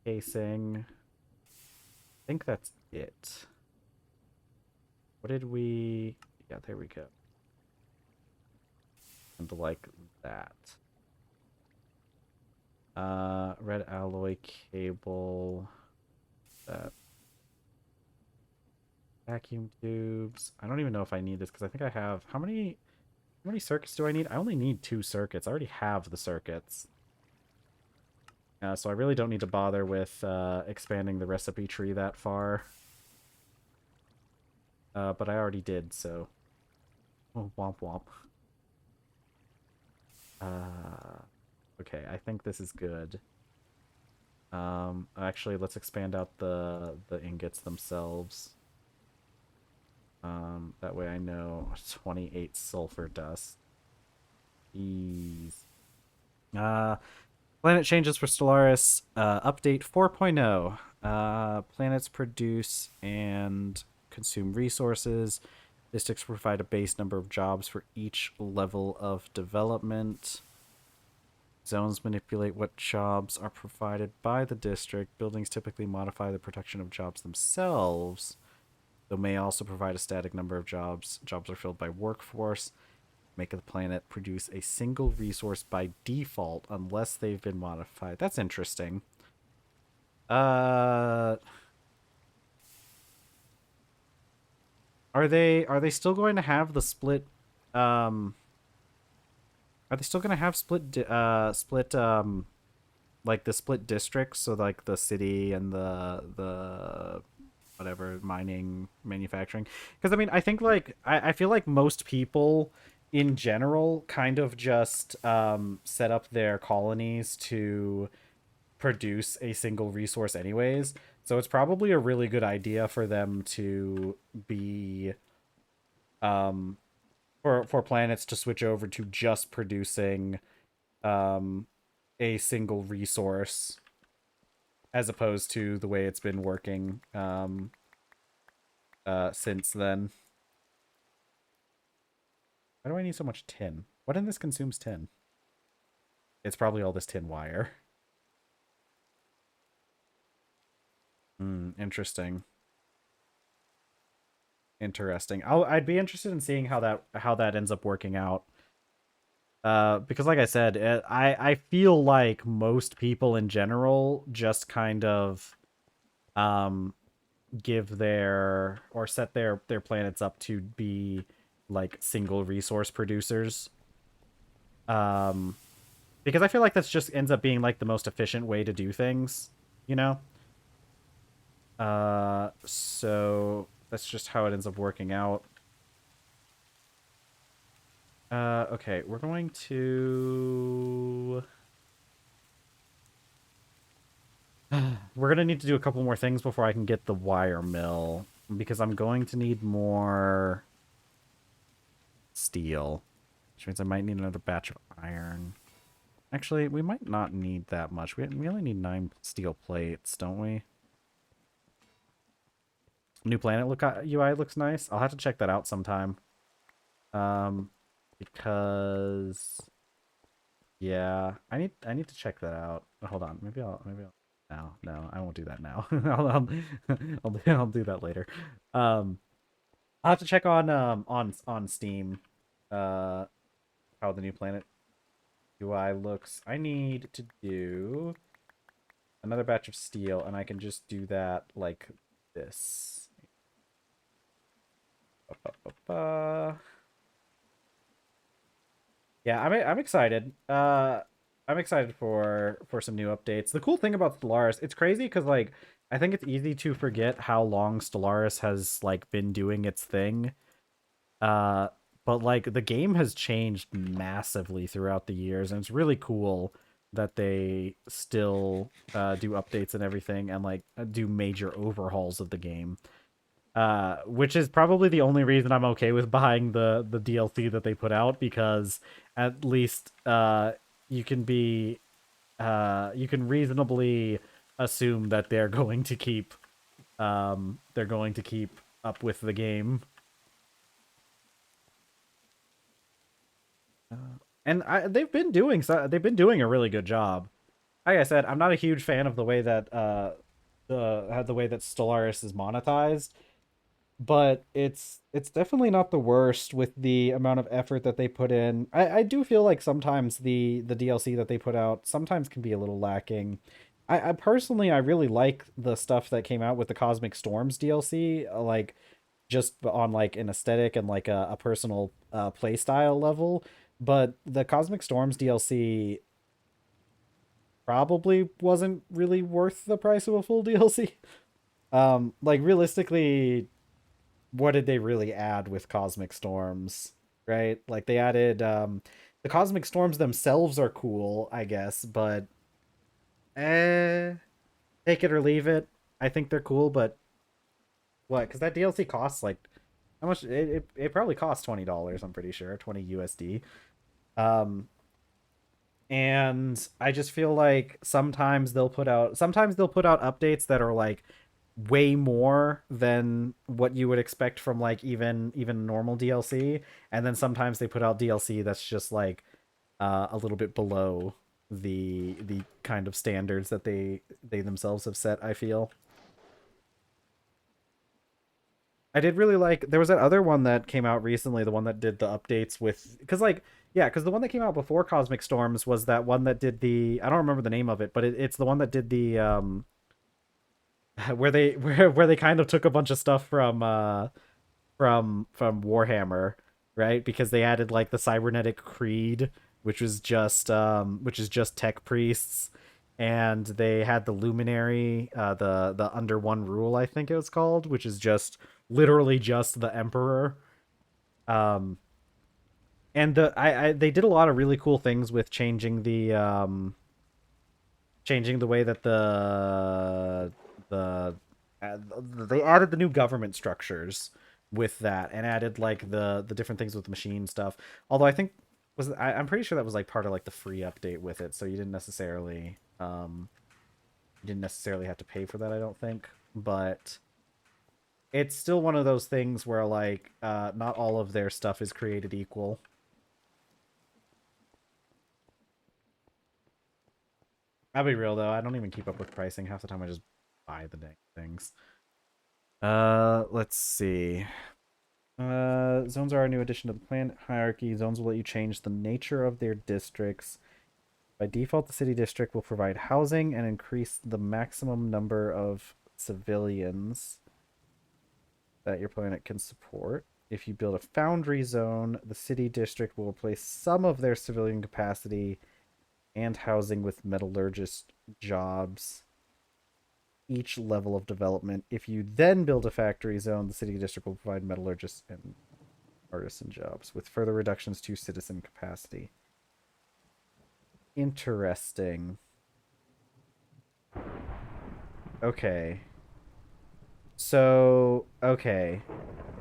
Casing. I think that's it. What did we... Yeah, there we go. And like that. Red alloy cable. That. Vacuum tubes. I don't even know if I need this because I think I have... How many circuits do I need? I only need 2 circuits. I already have the circuits. So I really don't need to bother with expanding the recipe tree that far. But I already did, so... Oh, womp womp. Okay, I think this is good. Actually, let's expand out the ingots themselves. That way I know 28 sulfur dust. Ease. Planet changes for Stellaris. Update 4.0. Planets produce and consume resources. Districts provide a base number of jobs for each level of development. Zones manipulate what jobs are provided by the district. Buildings typically modify the production of jobs themselves, though may also provide a static number of jobs. Jobs are filled by workforce. Make the planet produce a single resource by default unless they've been modified. That's interesting. Are they still going to have the split are they still going to have like the split districts, so like the city and the whatever mining manufacturing? Because I mean, I think like I feel like most people in general kind of just set up their colonies to produce a single resource anyways, so it's probably a really good idea for them to be um for planets to switch over to just producing a single resource as opposed to the way it's been working since then. Why do I need so much tin? What in this consumes tin? It's probably all this tin wire. Interesting. Interesting. I'd be interested in seeing how that ends up working out. Because like I said, I feel like most people in general just kind of give their or set their planets up to be like single resource producers. Because I feel like that's just ends up being like the most efficient way to do things, you know? So that's just how it ends up working out. Okay, we're going to... We're gonna need to do a couple more things before I can get the wire mill, because I'm going to need more steel, which means I might need another batch of iron. Actually, we might not need that much. We only need 9 steel plates, don't we? New planet UI looks nice. I'll have to check that out sometime. Because yeah, I need to check that out. Hold on, maybe I'll no, I won't do that now. I'll do that later. I'll have to check on Steam how the new planet UI looks. I need to do another batch of steel, and I can just do that like this. Yeah, I'm excited. I'm I'm excited for some new updates. The cool thing about Stellaris, it's crazy because like I think it's easy to forget how long Stellaris has like been doing its thing. Uh, but like the game has changed massively throughout the years, and it's really cool that they still do updates and everything, and like do major overhauls of the game. Which is probably the only reason I'm okay with buying the DLC that they put out, because at least you can be you can reasonably assume that they're going to keep up with the game. And they've been doing a really good job. Like I said, I'm not a huge fan of the way that the way that Stellaris is monetized, but it's definitely not the worst with the amount of effort that they put in. I do feel like sometimes the DLC that they put out sometimes can be a little lacking. I personally I really like the stuff that came out with the Cosmic Storms DLC, like just on like an aesthetic and like a personal play style level. But the Cosmic Storms DLC probably wasn't really worth the price of a full DLC. Like realistically, what did they really add with Cosmic Storms? Right? Like they added the Cosmic Storms themselves are cool, I guess, but eh, take it or leave it. I think they're cool, but what? Because that DLC costs like how much? It probably costs $20. I'm pretty sure 20 USD. Um, and I just feel like sometimes they'll put out updates that are like way more than what you would expect from like even normal DLC, and then sometimes they put out DLC that's just like a little bit below the kind of standards that they themselves have set, I feel. I did really like there was that other one that came out recently, the one that did the updates with because like yeah, because the one that came out before Cosmic Storms was that one that did the I don't remember the name of it, but it's the one that did the where they kind of took a bunch of stuff from Warhammer, right? Because they added like the cybernetic creed, which is just tech priests, and they had the luminary, the under one rule, I think it was called, which is just literally just the emperor. Um, and I they did a lot of really cool things with changing the way that the they added the new government structures with that, and added like the different things with the machine stuff. Although I think I'm pretty sure that was like part of like the free update with it, so you didn't necessarily have to pay for that, I don't think. But it's still one of those things where like not all of their stuff is created equal. I'll be real though, I don't even keep up with pricing. Half the time I just buy the dang things. Let's see. Zones are a new addition to the planet hierarchy. Zones will let you change the nature of their districts. By default, the city district will provide housing and increase the maximum number of civilians that your planet can support. If you build a foundry zone, the city district will replace some of their civilian capacity and housing with metallurgist jobs each level of development. If you then build a factory zone, the city district will provide metallurgists and artisan jobs with further reductions to citizen capacity. Interesting. Okay. Okay.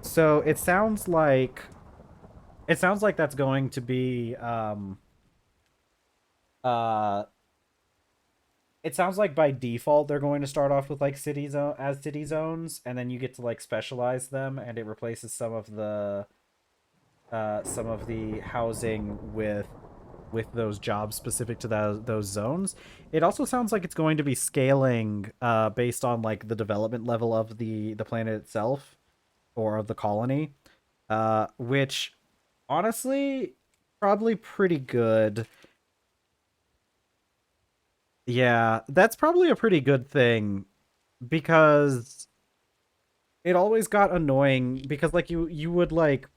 So it sounds like that's going to be uh it sounds like by default they're going to start off with like city zones, and then you get to like specialize them, and it replaces some of the housing with those jobs specific to those zones. It also sounds like it's going to be scaling based on like the development level of the planet itself or of the colony, which honestly probably pretty good. Yeah, that's probably a pretty good thing, because it always got annoying because like you would like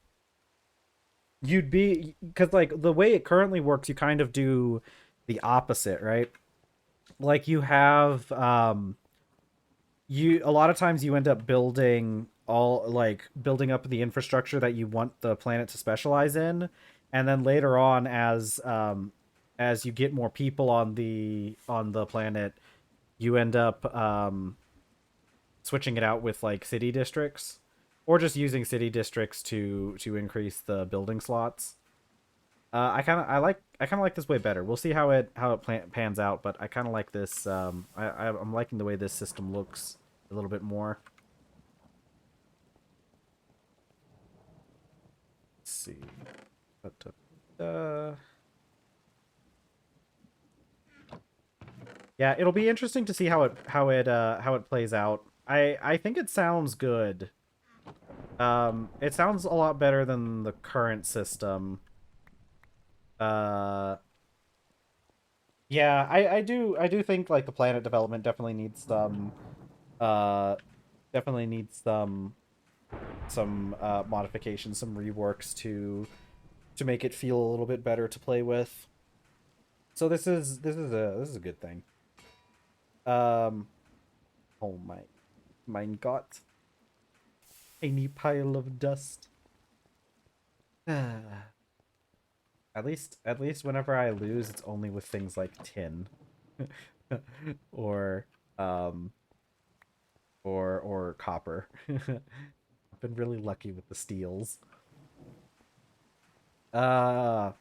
you'd be because like the way it currently works, you kind of do the opposite, right? Like you have you a lot of times you end up building all like building up the infrastructure that you want the planet to specialize in, and then later on as you get more people on the planet, you end up switching it out with like city districts or just using city districts to increase the building slots. I kind of like this way better. We'll see how it pans out, but I kind of like this. I'm liking the way this system looks a little bit more. Let's see. Da-da-da. Yeah, it'll be interesting to see how it plays out. I think it sounds good. It sounds a lot better than the current system. Uh, yeah, I do think like the planet development uh definitely needs some modifications, some reworks to make it feel a little bit better to play with. So this is a good thing. Um, oh mein Gott, tiny pile of dust. At least whenever I lose, it's only with things like tin, or um, or copper. I've been really lucky with the steals. Uh,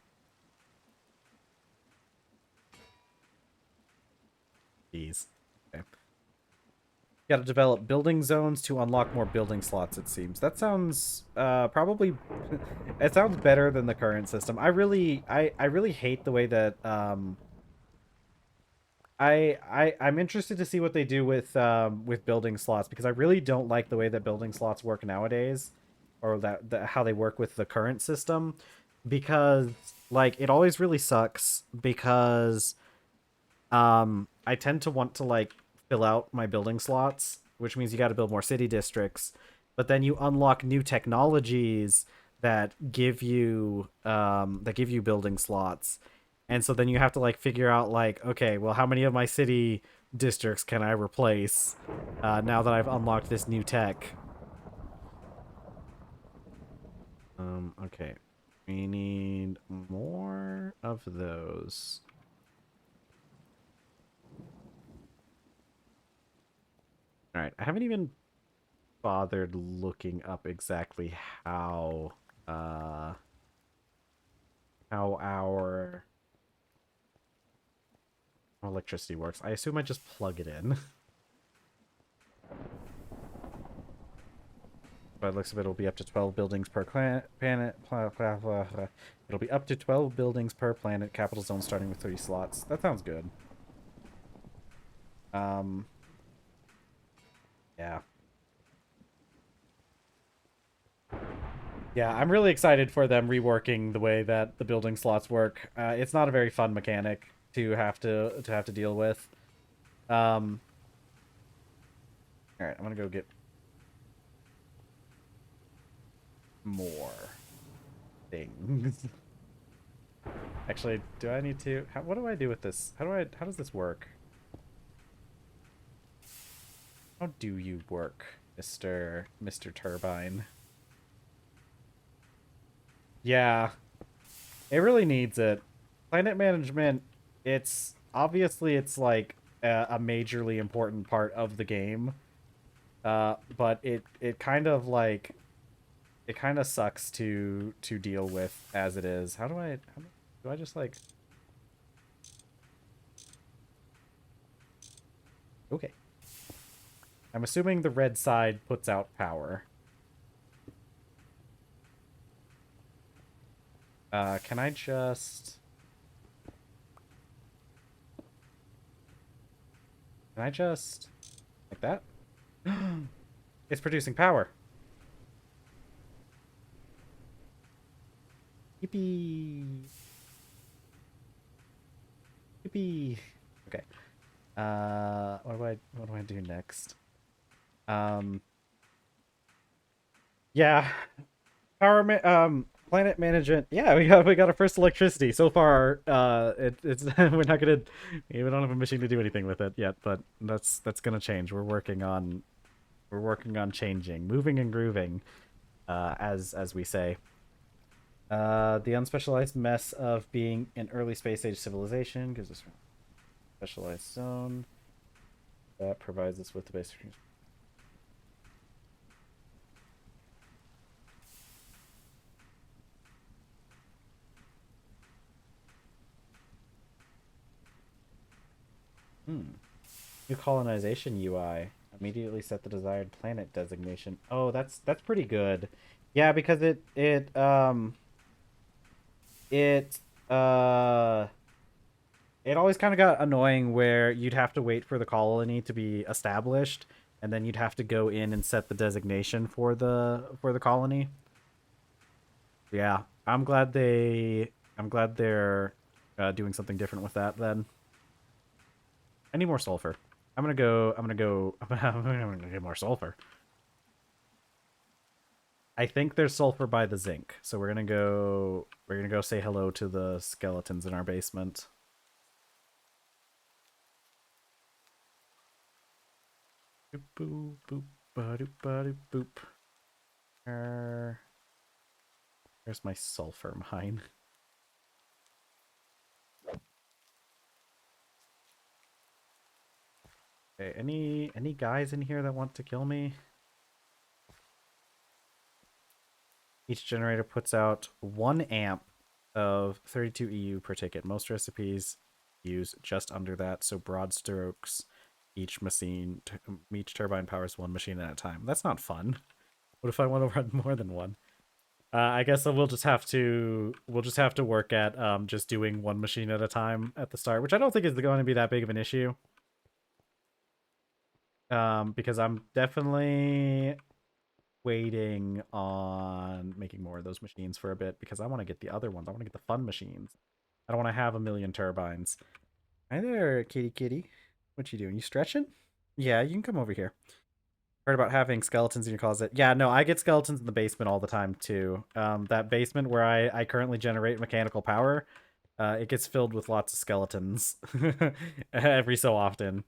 Jeez. Okay. Got to develop building zones to unlock more building slots, it seems. That sounds probably it sounds better than the current system. I really hate the way that I'm interested to see what they do with building slots, because I really don't like the way that building slots work nowadays, or how they work with the current system, because like it always really sucks because I tend to want to like fill out my building slots, which means you got to build more city districts, but then you unlock new technologies that give you building slots. And so then you have to like figure out like, okay, well, how many of my city districts can I replace now that I've unlocked this new tech? Okay. We need more of those. All right, I haven't even bothered looking up exactly uh how our electricity works. I assume I just plug it in. By the looks of it, it'll be up to 12 buildings per planet. It'll be up to 12 buildings per planet. Capital zone starting with 3 slots. That sounds good. Um, yeah. Yeah, I'm really excited for them reworking the way that the building slots work. It's not a very fun mechanic to have to deal with. All right, I'm gonna go get more things. Actually, do I need to? What do I do with this? How does this work? How do you work, Mr. Turbine? Yeah, it really needs it. Planet management, it's obviously it's like a majorly important part of the game. But it kind of like it kind of sucks to deal with as it is. Do I just like okay. I'm assuming the red side puts out power. Can I just like that? It's producing power. Yippee. Yippee. Okay. What do I do next? Yeah. Planet management. Yeah, we got our first electricity. So far, it's we're not gonna we don't have a machine to do anything with it yet, but that's gonna change. We're working on changing, moving and grooving, as we say. The unspecialized mess of being an early space age civilization gives us a specialized zone that provides us with the basic. Hmm. New colonization UI. Immediately set the desired planet designation. Oh, that's pretty good. Yeah, because it uh it always kind of got annoying where you'd have to wait for the colony to be established and then you'd have to go in and set the designation for the colony. Yeah, I'm glad they're doing something different with that then. I need more sulfur. I'm gonna get more sulfur. I think there's sulfur by the zinc, so we're gonna go say hello to the skeletons in our basement. Boop boop boop ba-doop ba-doop boop. Er, Where's my sulfur mine? Okay, any guys in here that want to kill me? Each generator puts out 1 amp of 32 EU per ticket. Most recipes use just under that, so broad strokes, each turbine powers 1 machine at a time. That's not fun. What if I want to run more than one? I guess we'll just have to work at just doing 1 machine at a time at the start, which I don't think is going to be that big of an issue. Because I'm definitely waiting on making more of those machines for a bit because I want to get the other ones. I want to get the fun machines. I don't want to have a million turbines. Hi there, kitty kitty. What you doing? You stretching? Yeah, you can come over here. Heard about having skeletons in your closet. Yeah, no, I get skeletons in the basement all the time too. That basement where I currently generate mechanical power, it gets filled with lots of skeletons every so often.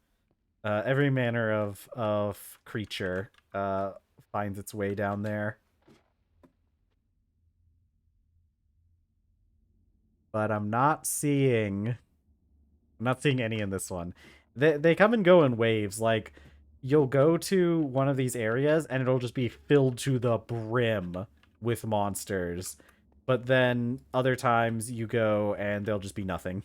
Every manner of creature finds its way down there. But I'm not seeing any in this one. They come and go in waves. Like you'll go to one of these areas and it'll just be filled to the brim with monsters. But then other times you go and there'll just be nothing.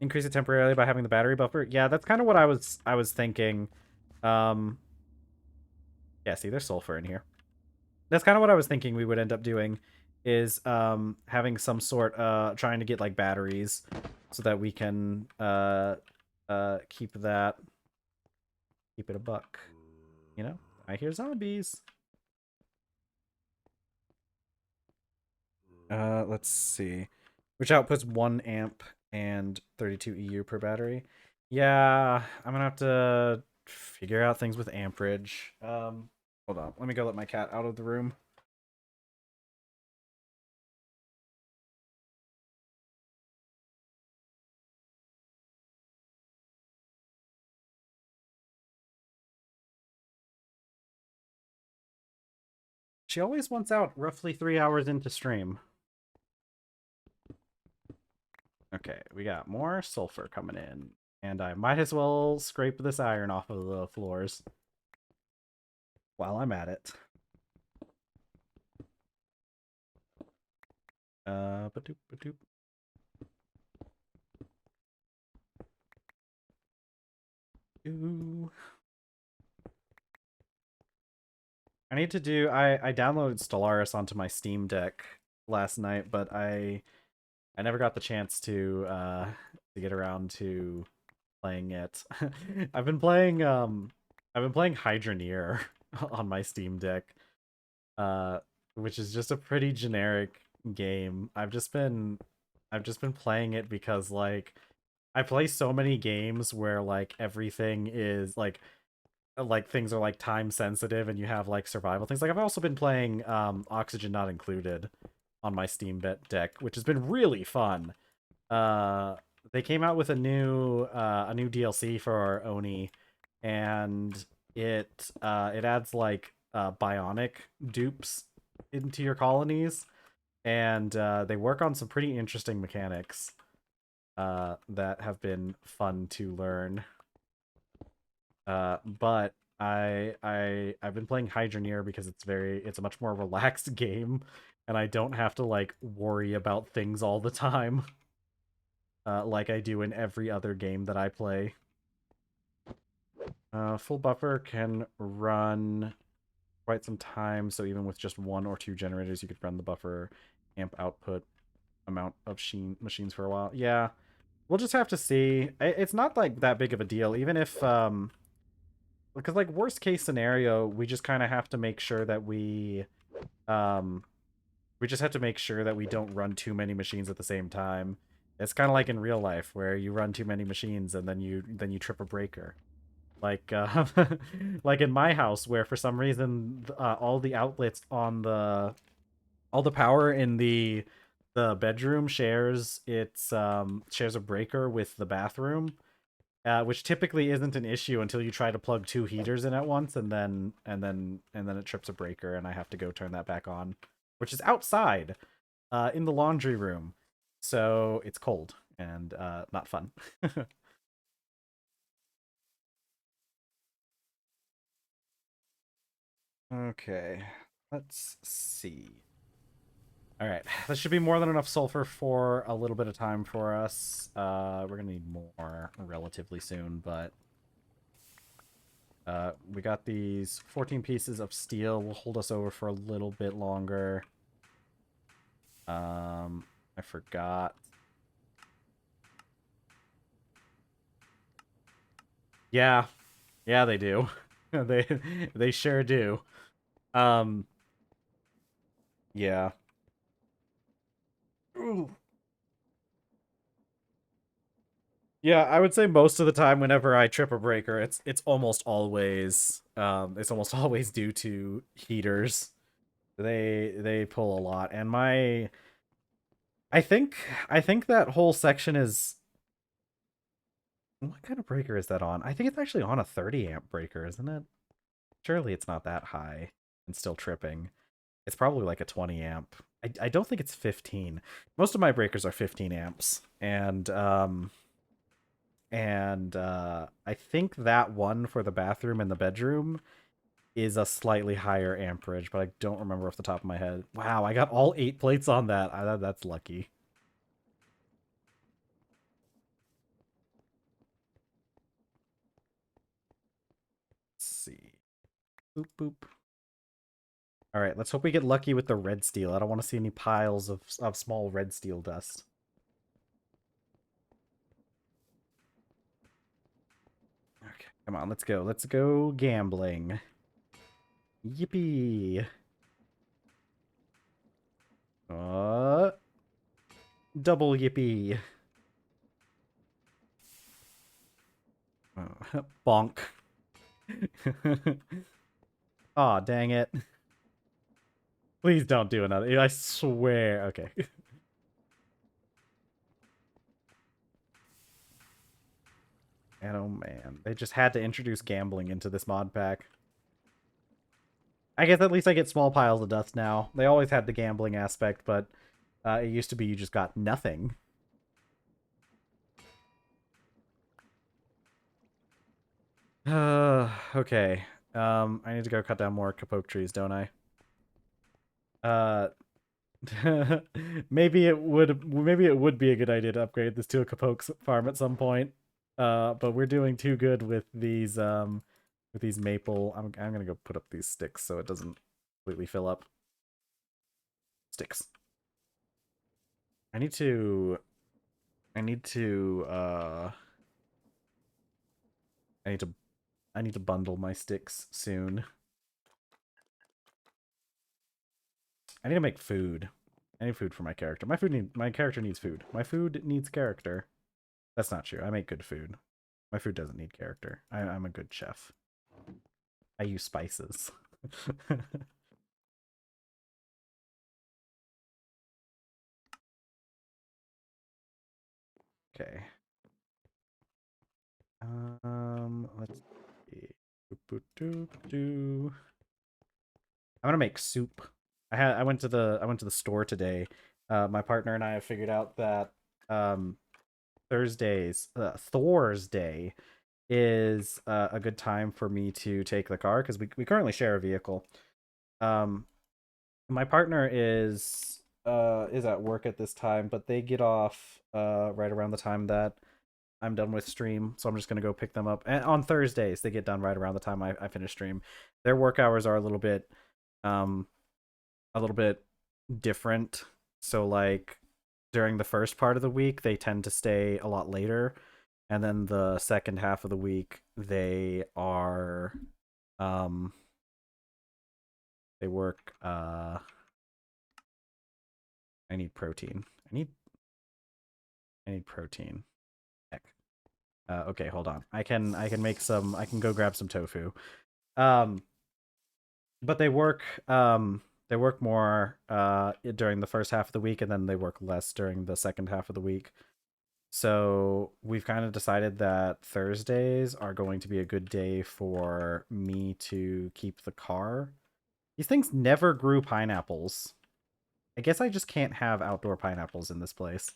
Increase it temporarily by having the battery buffer. Yeah, that's kind of what I was thinking. Um yeah, see there's sulfur in here. That's kind of what I was thinking we would end up doing is having some sort trying to get like batteries so that we can keep it a buck. You know? I hear zombies. Let's see. Which outputs 1 amp and 32 EU per battery. Yeah, I'm gonna have to figure out things with amperage. Hold on. Let me go let my cat out of the room. She always wants out roughly 3 hours into stream. Okay, we got more sulfur coming in. And I might as well scrape this iron off of the floors while I'm at it. Ba-doop, ba-doop. Ooh. I downloaded Stellaris onto my Steam Deck last night, but I never got the chance to get around to playing it. I've been playing Hydroneer on my Steam Deck, uh, which is just a pretty generic game. I've just been playing it because like I play so many games where like everything is like like things are like time sensitive and you have like survival things. Like I've also been playing Oxygen Not Included on my Steam deck, which has been really fun. Uh they came out with a new DLC for Oni, and it adds like bionic dupes into your colonies, and they work on some pretty interesting mechanics that have been fun to learn. But I've been playing Hydroneer because it's a much more relaxed game, and I don't have to like worry about things all the time, like I do in every other game that I play. Full buffer can run quite some time, so even with just one or two generators, you could run the buffer amp output amount of machines for a while. Yeah, we'll just have to see. It's not like that big of a deal, even if because like worst case scenario, we just kind of have to make sure that um we just have to make sure that we don't run too many machines at the same time. It's kind of like in real life where you run too many machines and then you trip a breaker. Like like in my house where for some reason all the outlets on all the power in the bedroom shares a breaker with the bathroom, which typically isn't an issue until you try to plug two heaters in at once, and then it trips a breaker, and I have to go turn that back on, which is outside, in the laundry room, so it's cold and not fun. Okay, let's see. All right, that should be more than enough sulfur for a little bit of time for us. We're gonna need more relatively soon, but we got these 14 pieces of steel. Will hold us over for a little bit longer. I forgot. Yeah, yeah, they do. They sure do. Um, yeah. Ooh. Yeah, I would say most of the time whenever I trip a breaker, it's almost always due to heaters. They pull a lot. And my I think I think that whole section is, what kind of breaker is that on? I think it's actually on a 30 amp breaker, isn't it? Surely it's not that high and still tripping. It's probably like a 20 amp. I don't think it's 15. Most of my breakers are 15 amps. And I think that one for the bathroom and the bedroom is a slightly higher amperage, but I don't remember off the top of my head. Wow, I got all 8 plates on that. That's lucky. Let's see. Boop boop. All right, let's hope we get lucky with the red steel. I don't want to see any piles of small red steel dust. Okay, come on, let's go. Let's go gambling. Yippee. Uh, double yippee. Bonk. Aw, dang it. Please don't do another. I swear. Okay. And oh man, they just had to introduce gambling into this mod pack. I guess at least I get small piles of dust now. They always had the gambling aspect, but it used to be you just got nothing. Okay. I need to go cut down more capote trees, don't I? Uh, maybe it would be a good idea to upgrade this to a capote farm at some point. But we're doing too good with these maple. I'm gonna go put up these sticks so it doesn't completely fill up. Sticks. I need to I need to I need to I need to bundle my sticks soon. I need to make food. I need food for my character. My character needs food. My food needs character. That's not true. I make good food. My food doesn't need character. I'm a good chef. I use spices. Okay. Let's see. I'm gonna make soup. I went to the store today. My partner and I have figured out that um Thursdays, Thor's Day is a good time for me to take the car because we currently share a vehicle. Um, my partner is at work at this time, but they get off right around the time that I'm done with stream, so I'm just gonna go pick them up. And on Thursdays, they get done right around the time I finish stream. Their work hours are um a little bit different. So like during the first part of the week, they tend to stay a lot later, and then the second half of the week um they work I need protein. I need protein. Heck. Okay, hold on. I can go grab some tofu. Um but they work more during the first half of the week, and then they work less during the second half of the week. So we've kind of decided that Thursdays are going to be a good day for me to keep the car. These things never grew pineapples. I guess I just can't have outdoor pineapples in this place.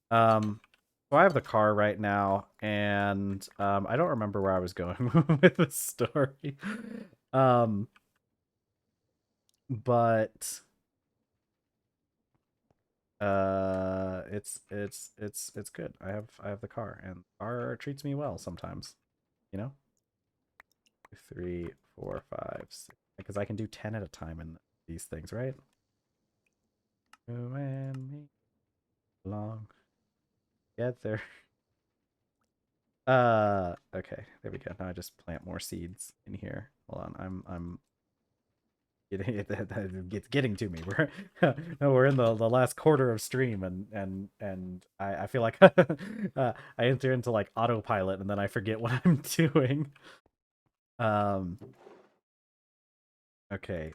Um, so I have the car right now, and I don't remember where I was going with the story. Um, but it's good. I have the car, and the car treats me well sometimes. You know, 3, 4, 5, 6. Because I can do 10 at a time in these things, right? You and me along together. Okay, there we go. Now I just plant more seeds in here. Hold on, I'm getting it's getting to me. We're in the last quarter of stream, and I feel like I enter into like autopilot, and then I forget what I'm doing. Um. Okay.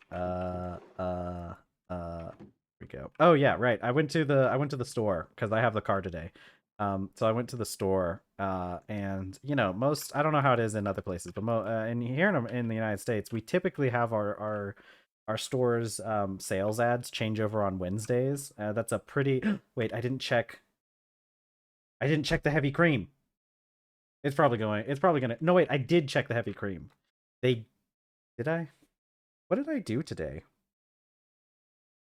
We go. Oh yeah, right. I went to the store because I have the car today. So I went to the store. And you know, I don't know how it is in other places, but in here in the United States, we typically have our stores sales ads change over on Wednesdays. That's a pretty. Wait, I didn't check. I didn't check the heavy cream. It's probably going. It's probably gonna. No, wait, I did check the heavy cream. They did I? What did I do today?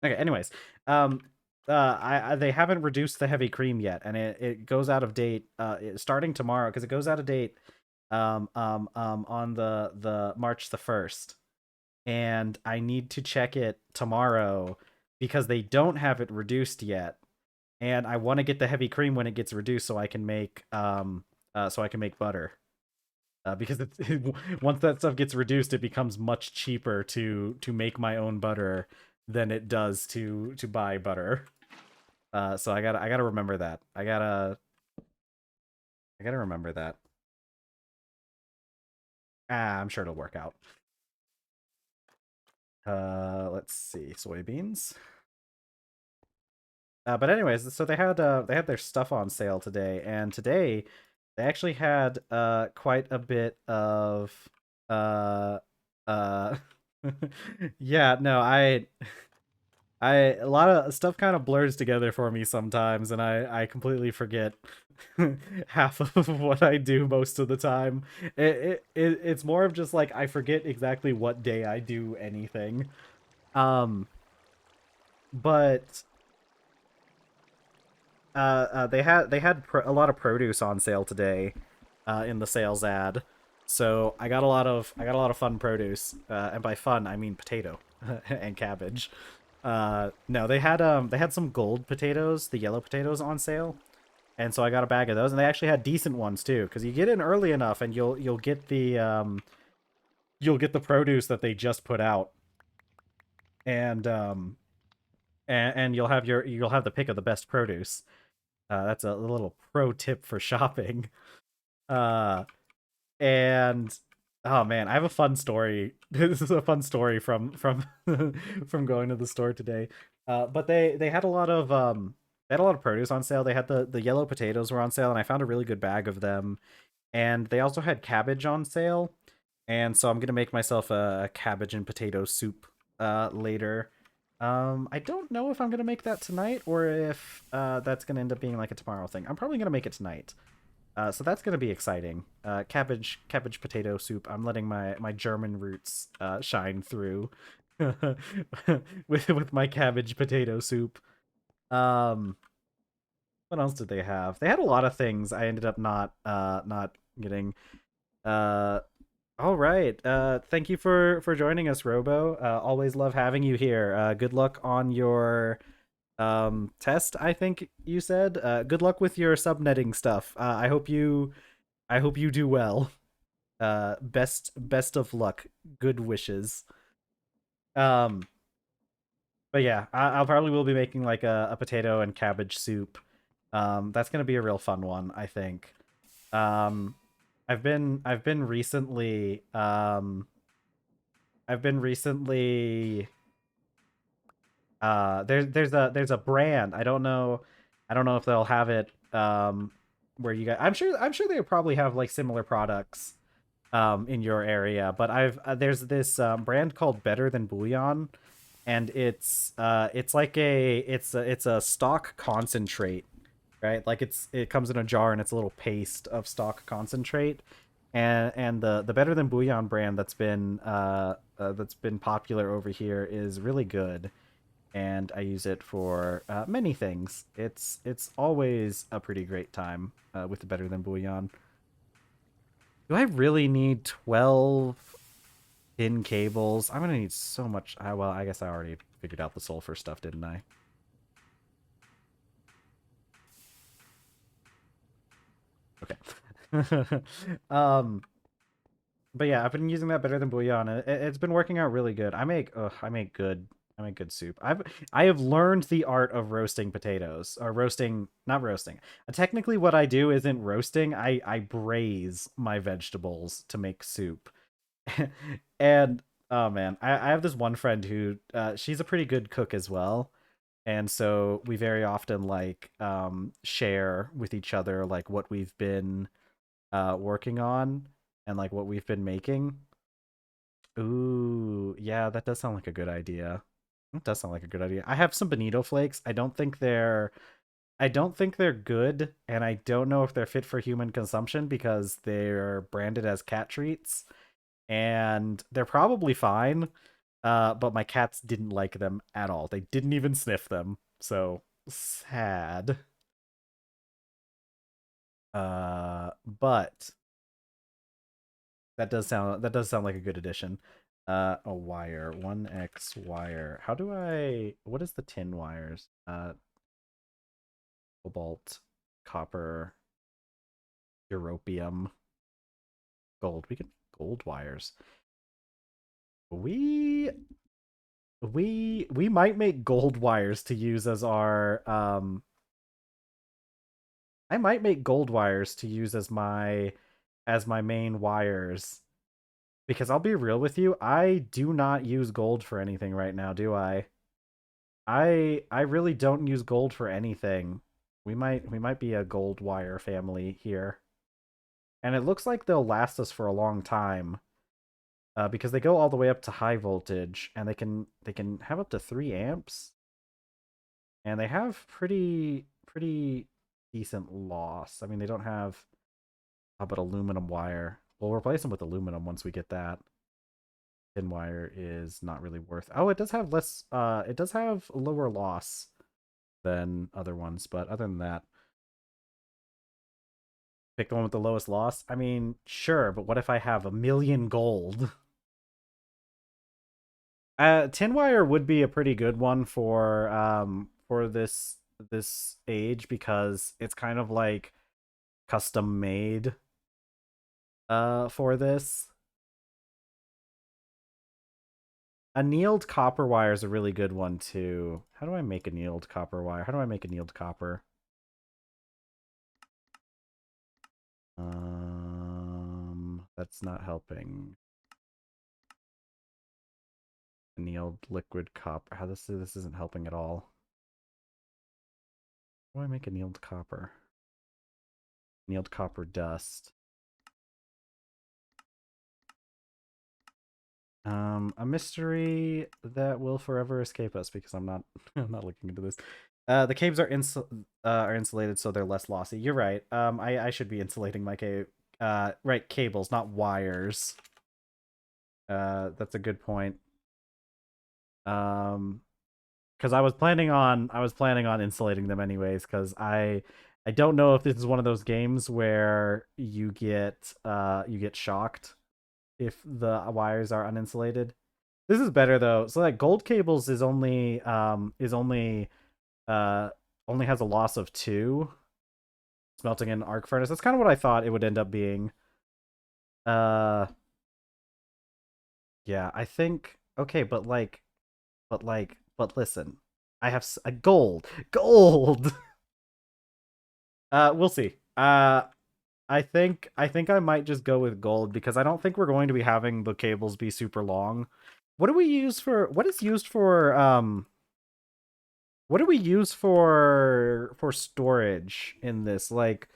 Okay, anyways, um, I they haven't reduced the heavy cream yet, and it goes out of date starting tomorrow because it goes out of date on the March the 1st, and I need to check it tomorrow because they don't have it reduced yet, and I want to get the heavy cream when it gets reduced so I can make butter. Because once that stuff gets reduced, it becomes much cheaper to make my own butter than it does to buy butter. So I gotta remember that. I gotta remember that. I'm sure it'll work out. Let's see, soybeans. But anyways, so they had their stuff on sale today, and today they actually had quite a bit of uh uh yeah, no, a lot of stuff kind of blurs together for me sometimes, and I completely forget half of what I do most of the time. It's more of just like I forget exactly what day I do anything. Um, but a lot of produce on sale today, in the sales ad. So I got a lot of fun produce, and by fun I mean potato and cabbage. No, they had some gold potatoes, the yellow potatoes on sale, and so I got a bag of those, and they actually had decent ones too, because you get in early enough, and you'll get the produce that they just put out, and and you'll have the pick of the best produce. That's a little pro tip for shopping. Uh, and Oh man, I have a fun story. This is a fun story from from going to the store today. But they had a lot of they had a lot of produce on sale. They had the yellow potatoes were on sale, and I found a really good bag of them. And they also had cabbage on sale, and so I'm gonna make myself a cabbage and potato soup later. I don't know if I'm gonna make that tonight or if that's gonna end up being like a tomorrow thing. I'm probably gonna make it tonight. So that's gonna be exciting. Cabbage potato soup. I'm letting my German roots shine through with my cabbage potato soup. Um, what else did they have? They had a lot of things. I ended up not getting. Uh, all right. Thank you for joining us, Robo. Always love having you here. Good luck on your test. I think you said. Good luck with your subnetting stuff. I hope you do well. Best of luck. Good wishes. Um, but yeah, I'll probably will be making like a potato and cabbage soup. That's gonna be a real fun one, I think. Um, I've been recently I've been recently there's a brand. I don't know if they'll have it where you guys I'm sure they probably have like similar products in your area, but I've there's this brand called Better Than Bouillon, and it's like it's a stock concentrate, right? Like it comes in a jar and it's a little paste of stock concentrate, and the Better Than Bouillon brand that's been popular over here is really good, and I use it for many things. It's always a pretty great time with the Better Than Bouillon. Do I really need 12 pin cables? I'm gonna need so much. Well, I guess I already figured out the sulfur stuff, didn't I? Okay. um, but yeah, I've been using that Better Than Bouillon. It's been working out really good. I make good soup. I have learned the art of roasting potatoes, or roasting, not roasting. Technically, what I do isn't roasting. I braise my vegetables to make soup. And oh man, I have this one friend who she's a pretty good cook as well, and so we very often like share with each other like what we've been working on and like what we've been making. Ooh, yeah, that does sound like a good idea. It does sound like a good idea. I have some bonito flakes. I don't think they're good, and I don't know if they're fit for human consumption because they're branded as cat treats, and they're probably fine. But my cats didn't like them at all. They didn't even sniff them. So sad. But that does sound like a good addition. A wire, 1x wire. How do I what is the tin wires? Cobalt, copper, europium, gold. We can gold wires. We we might make gold wires to use as our I might make gold wires to use as my main wires, because I'll be real with you, I do not use gold for anything right now, do I? I really don't use gold for anything. We might be a gold wire family here. And it looks like they'll last us for a long time. Because they go all the way up to high voltage, and they can have up to 3 amps, and they have pretty decent loss. I mean, they don't have how about aluminum wire. We'll replace them with aluminum once we get that. Thin wire is not really worth. Oh, it does have less. It does have lower loss than other ones, but other than that, pick the one with the lowest loss. I mean, sure, but what if I have a million gold? Tin wire would be a pretty good one for this age because it's kind of like custom made for this. Annealed copper wire is a really good one too. How do I make annealed copper wire? How do I make annealed copper? That's not helping. Annealed liquid copper. How this isn't helping at all. How do I make annealed copper? Annealed copper dust. A mystery that will forever escape us because I'm not I'm not looking into this. The caves are insulated, so they're less lossy. You're right. I should be insulating my cave. Right, cables, not wires. That's a good point. Because I was planning on insulating them anyways. Because I don't know if this is one of those games where you get shocked if the wires are uninsulated. This is better though. So like gold cables is only only has a loss of 2 smelting in arc furnace. That's kind of what I thought it would end up being. Uh yeah, I think okay, but listen. I have a gold. Gold. We'll see. I think I might just go with gold because I don't think we're going to be having the cables be super long. What do we use for what do we use for storage in this? Like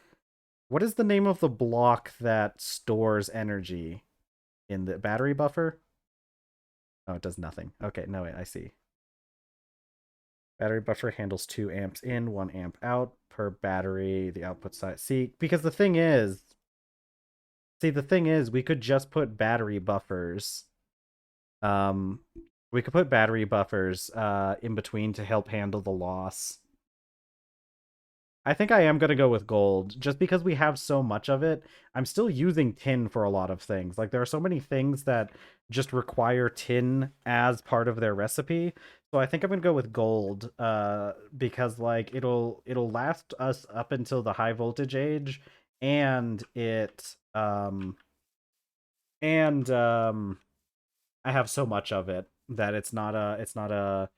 what is the name of the block that stores energy in the battery buffer? Oh, it does nothing. Okay, no wait, I see. Battery buffer handles 2 amps in, 1 amp out per battery. The output size. See, because the thing is, we could just put battery buffers. Um, we could put battery buffers in between to help handle the loss. I think I am going to go with gold just because we have so much of it. I'm still using tin for a lot of things. Like there are so many things that just require tin as part of their recipe. So I think I'm going to go with gold because like it'll last us up until the high voltage age and I have so much of it that it's not a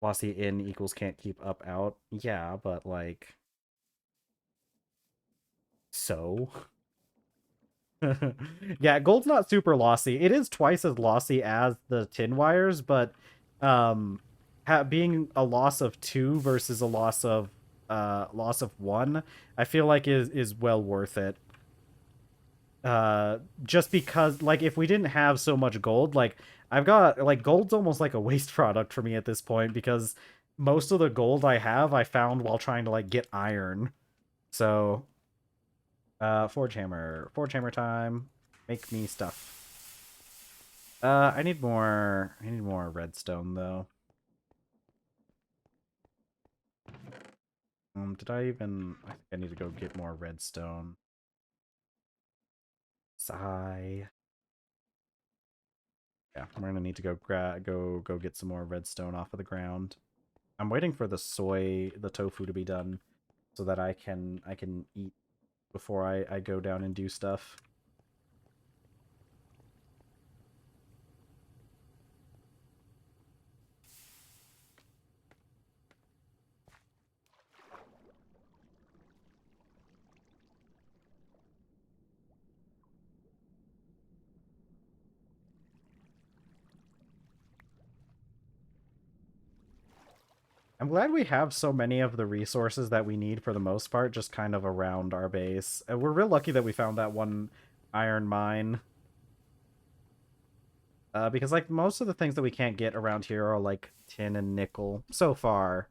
lossy in equals can't keep up out. Yeah, but like so yeah, gold's not super lossy. It is twice as lossy as the tin wires, but um being a loss of 2 versus a loss of 1, I feel like is well worth it. Just because like if we didn't have so much gold, like I've got like gold's almost like a waste product for me at this point because most of the gold I have I found while trying to like get iron. So forge hammer time. Make me stuff. I need more redstone though. Did I even I think I need to go get more redstone. Sigh. Yeah, I'm gonna need to go get some more redstone off of the ground. I'm waiting for the tofu to be done so that I can eat before I go down and do stuff. I'm glad we have so many of the resources that we need for the most part just kind of around our base. We're real lucky that we found that one iron mine. Because like most of the things that we can't get around here are like tin and nickel so far.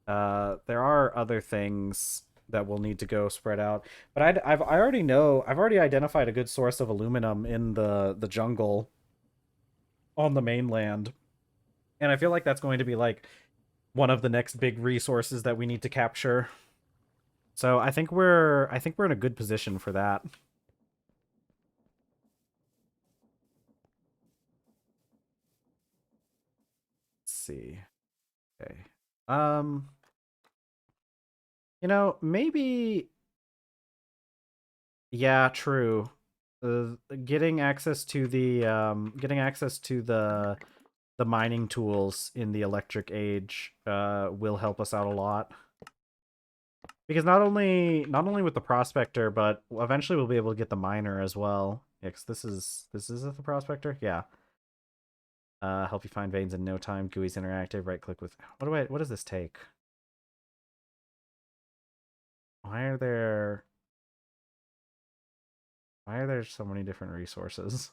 There are other things that will need to go spread out, but I've already identified a good source of aluminum in the jungle on the mainland, and I feel like that's going to be like one of the next big resources that we need to capture. So I think we're in a good position for that. Let's see. Okay. Um, maybe yeah, true. Getting access to the mining tools in the electric age will help us out a lot. Because not only with the prospector, but eventually we'll be able to get the miner as well. Yeah, 'cause this is the prospector. Yeah. Help you find veins in no time. GUI's interactive. Right click with. What does this take? Why are there why are there so many different resources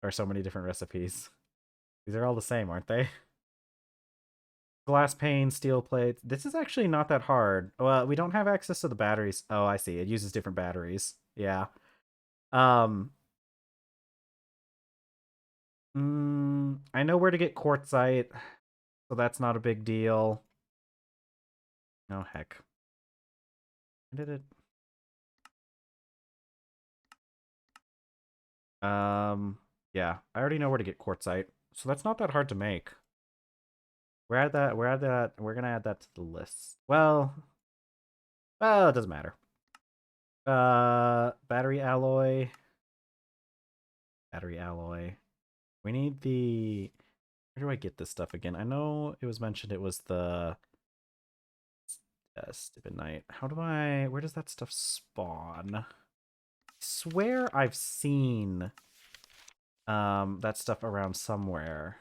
or so many different recipes? These are all the same, aren't they? Glass pane, steel plate. This is actually not that hard. Well, we don't have access to the batteries. Oh, I see. It uses different batteries. Yeah. Um, I know where to get quartzite, so that's not a big deal. Oh, heck. I did it. Yeah, I already know where to get quartzite, so that's not that hard to make. We're gonna add that to the list. Well, it doesn't matter. Battery alloy. Battery alloy. We need the... Where do I get this stuff again? I know it was mentioned it was the... stupid night. Where does that stuff spawn? I swear I've seen that stuff around somewhere.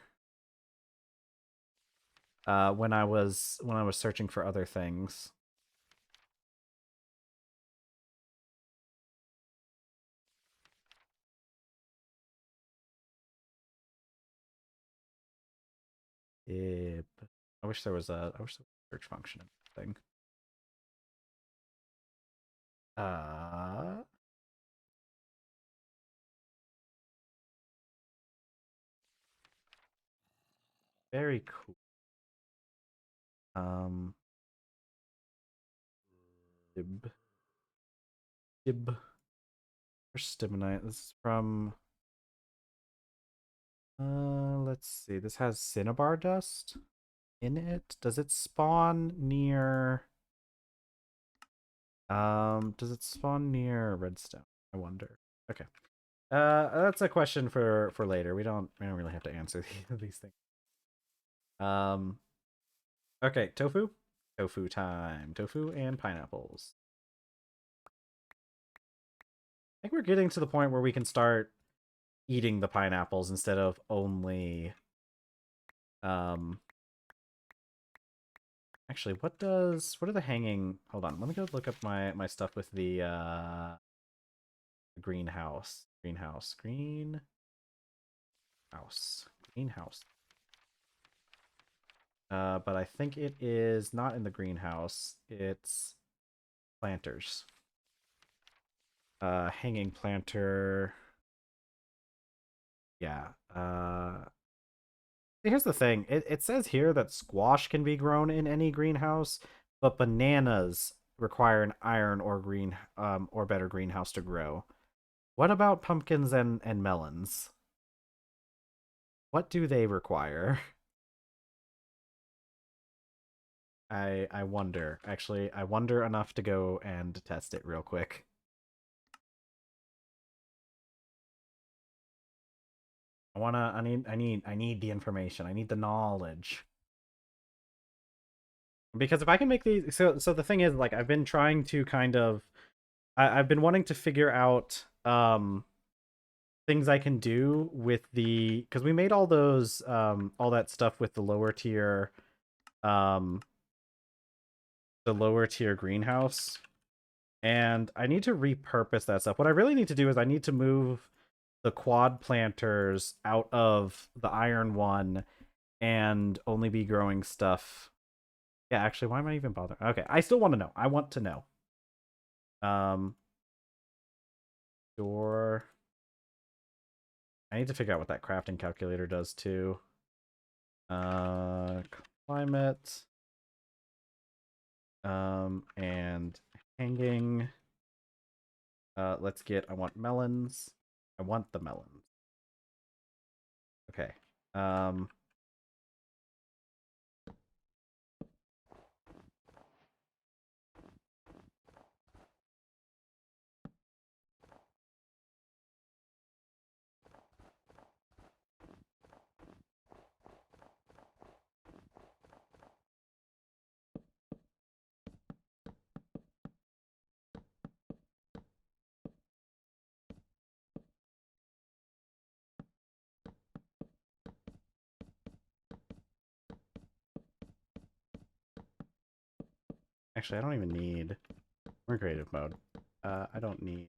When I was searching for other things. Yep. I wish there was a search function in that thing. Uh Very cool. Um Dib. Dib. Where's Stimonite? This is from let's see. This has cinnabar dust in it. Does it spawn near does it spawn near redstone? I wonder. Okay. That's a question for later. We don't really have to answer these things. Um okay, tofu. Tofu time. Tofu and pineapples. I think we're getting to the point where we can start eating the pineapples instead of only um actually what are the hanging hold on, let me go look up my stuff with the greenhouse. Greenhouse. But I think it is not in the greenhouse. It's planters. Hanging planter. Yeah. Here's the thing. It says here that squash can be grown in any greenhouse, but bananas require an iron or better greenhouse to grow. What about pumpkins and melons? What do they require? I wonder. Actually, I wonder enough to go and test it real quick. I need the information. I need the knowledge. Because if I can make these so the thing is, like, I've been trying to kind of I've been wanting to figure out things I can do with because we made all that stuff with um the lower tier greenhouse, and I need to repurpose that stuff. What I really need to do is I need to move the quad planters out of the iron one and only be growing stuff. Yeah, actually, why am I even bothering? Okay, I still want to know. I want to know. Um, door. I need to figure out what that crafting calculator does too. Uh, Climate. And hanging. Let's get. I want melons. I want the melons. Okay. Um, Actually, I don't even need... We're in creative mode. I don't need...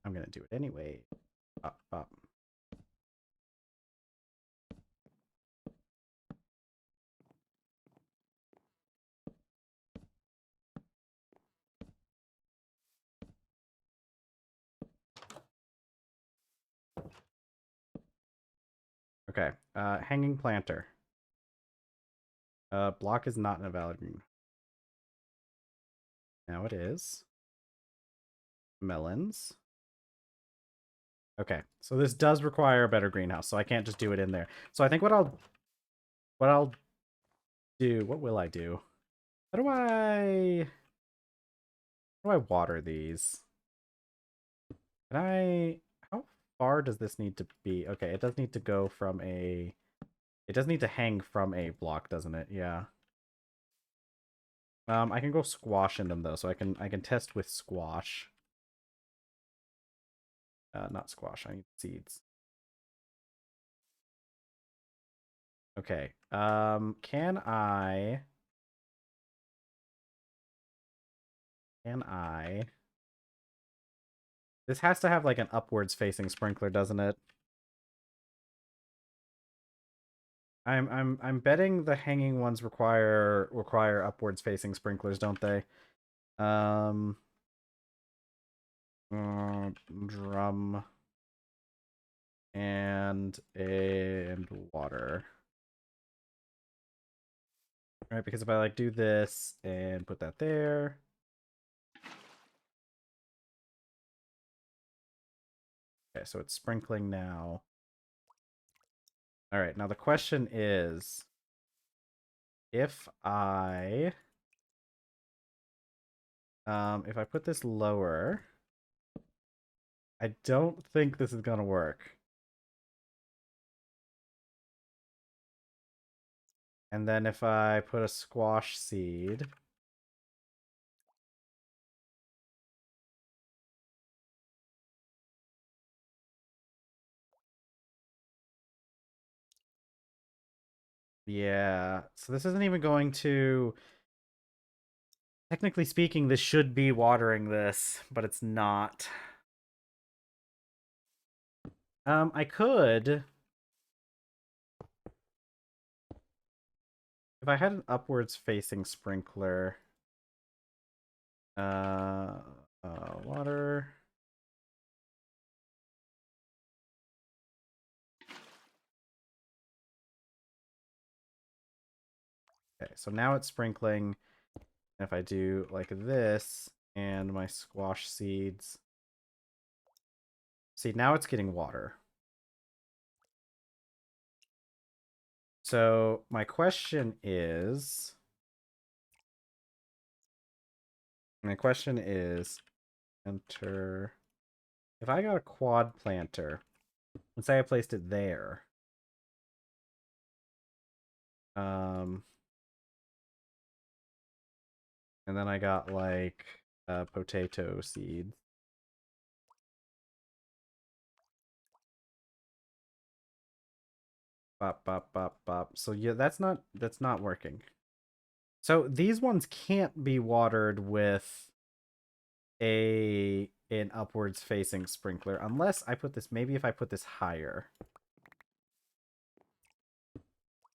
I'm gonna do it anyway. Pop, pop. Okay, hanging planter. Block is not in a valid green. Now it is. Melons. Okay, so this does require a better greenhouse, so I can't just do it in there. So I think what I'll do, what will I do? How do I water these? Can I, how far does this need to be? Okay, it does need to go from a, it does need to hang from a block, doesn't it? Yeah. I can go squash in them though, so I can test with squash. Not squash, I need seeds. Okay. Can I this has to have like an upwards facing sprinkler, doesn't it? I'm betting the hanging ones require upwards facing sprinklers, don't they? Drum and water. Right, because if I like do this and put that there. Okay, so it's sprinkling now. All right, now the question is if I put this lower, I don't think this is gonna work. And then if I put a squash seed, yeah, so this isn't even going to, technically speaking, this should be watering this, but it's not. I could, if I had an upwards facing sprinkler, water. Okay, so now it's sprinkling. If I do like this and my squash seeds, see, now it's getting water. So my question is, enter, if I got a quad planter, let's say I placed it there. And then I got like potato seeds. Bop, bop, bop, bop. So yeah, that's not working. So these ones can't be watered with an upwards facing sprinkler unless I put this, maybe if I put this higher.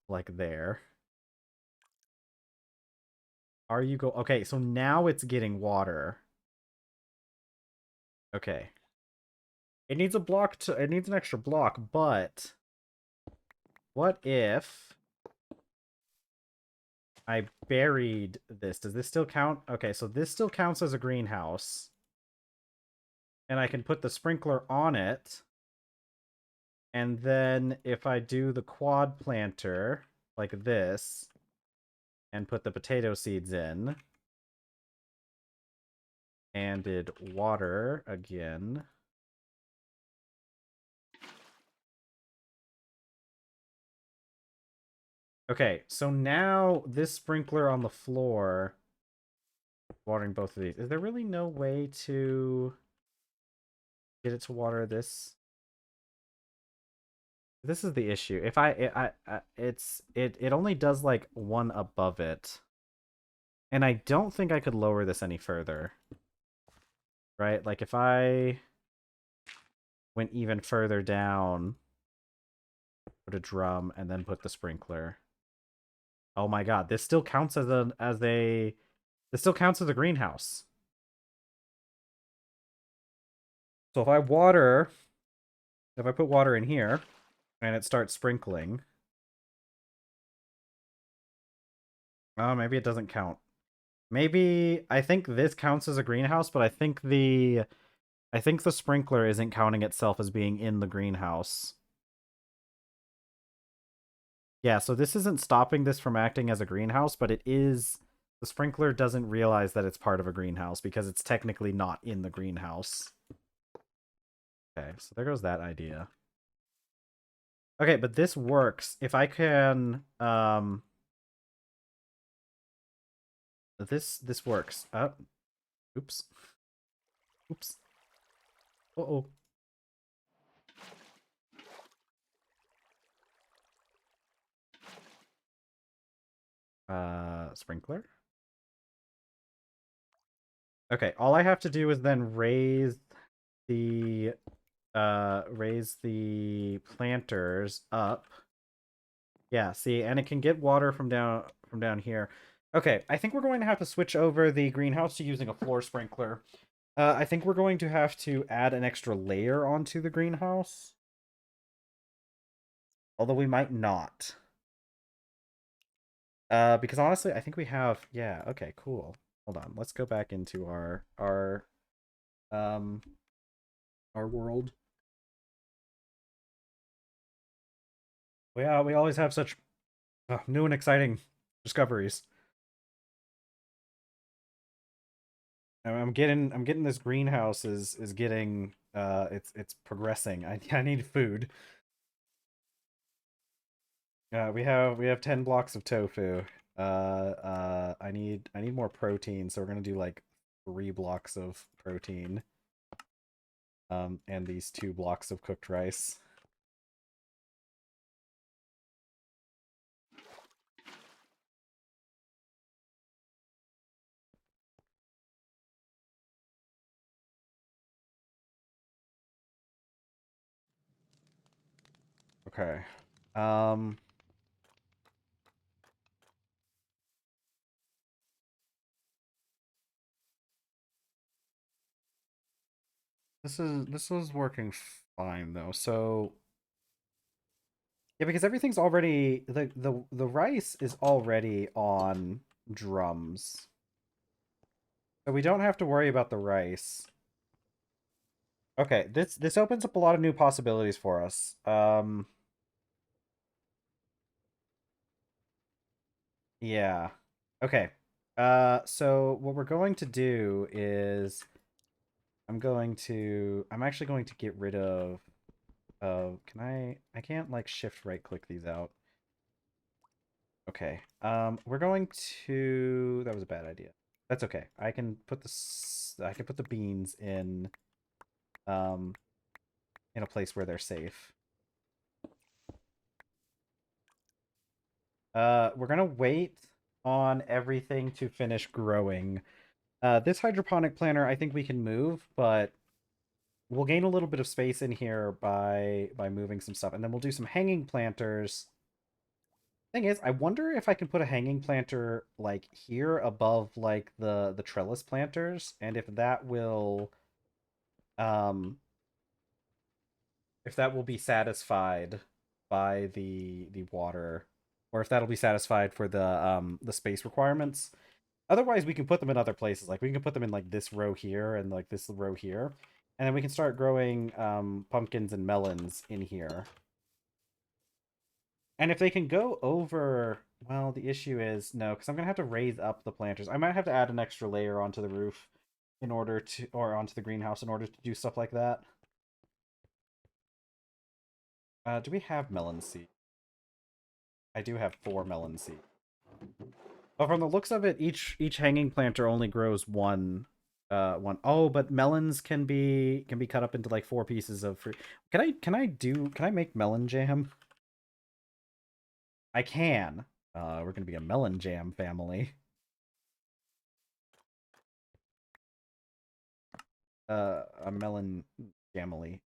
Like there. Are you go okay, so now it's getting water. Okay. It needs a block to it needs an extra block, but what if I buried this? Does this still count? Okay, so this still counts as a greenhouse. And I can put the sprinkler on it. And then if I do the quad planter like this and put the potato seeds in and did water again. Okay, so now this sprinkler on the floor watering both of these. Is there really no way to get it to water this? This is the issue. If it only does like one above it. And I don't think I could lower this any further. Right? Like if I went even further down, put a drum, and then put the sprinkler. Oh my god, this still counts as a this still counts as a greenhouse. So if I put water in here and it starts sprinkling, oh, maybe it doesn't count. Maybe I think this counts as a greenhouse, but I think the sprinkler isn't counting itself as being in the greenhouse. Yeah, so this isn't stopping this from acting as a greenhouse, but it is. The sprinkler doesn't realize that it's part of a greenhouse because it's technically not in the greenhouse. Okay, so there goes that idea. Okay, but this works. If I can this works. Oops. Oops. Uh-oh. Sprinkler? Okay, all I have to do is then the raise the planters up. Yeah, see, and it can get water from down here. Okay, I think we're going to have to switch over the greenhouse to using a floor sprinkler. I think we're going to have to add an extra layer onto the greenhouse. Although we might not. Because honestly, I think we have. Yeah. Okay. Cool. Hold on. Let's go back into um our world. We always have such new and exciting discoveries. I'm getting this greenhouse is getting it's progressing. I need food. We have 10 blocks of tofu. I need more protein, so we're gonna do like 3 blocks of protein. And these 2 blocks of cooked rice. Okay. Um this is working fine though. So yeah, because everything's already the rice is already on drums. So we don't have to worry about the rice. Okay, this opens up a lot of new possibilities for us. Yeah. Okay. So what we're going to do is I'm actually going to get rid of can I can't like shift right click these out. Okay. We're going to that was a bad idea. That's okay. I can put the beans um in a place where they're safe. We're gonna wait on everything to finish growing. This hydroponic planter I think we can move, but we'll gain a little bit of space in here by moving some stuff, and then we'll do some hanging planters. Thing is, I wonder if I can put a hanging planter like here above like the trellis planters, and um if that will be satisfied by the water, or if that'll be satisfied for the space requirements. Otherwise, we can put them in other places. Like we can put them in like this row here and like this row here, and then we can start growing pumpkins and melons in here. And if they can go over, well, the issue is no, because I'm gonna have to raise up the planters. I might have to add an extra layer onto the roof in order to, or onto the greenhouse in order to do stuff like that. Do we have melon seed? I do have 4 melon seed. But from the looks of it, each hanging planter only grows one. Oh, but melons can be cut up into like 4 pieces of fruit. Can I make melon jam? I can. We're gonna be a melon jam family. a melon family.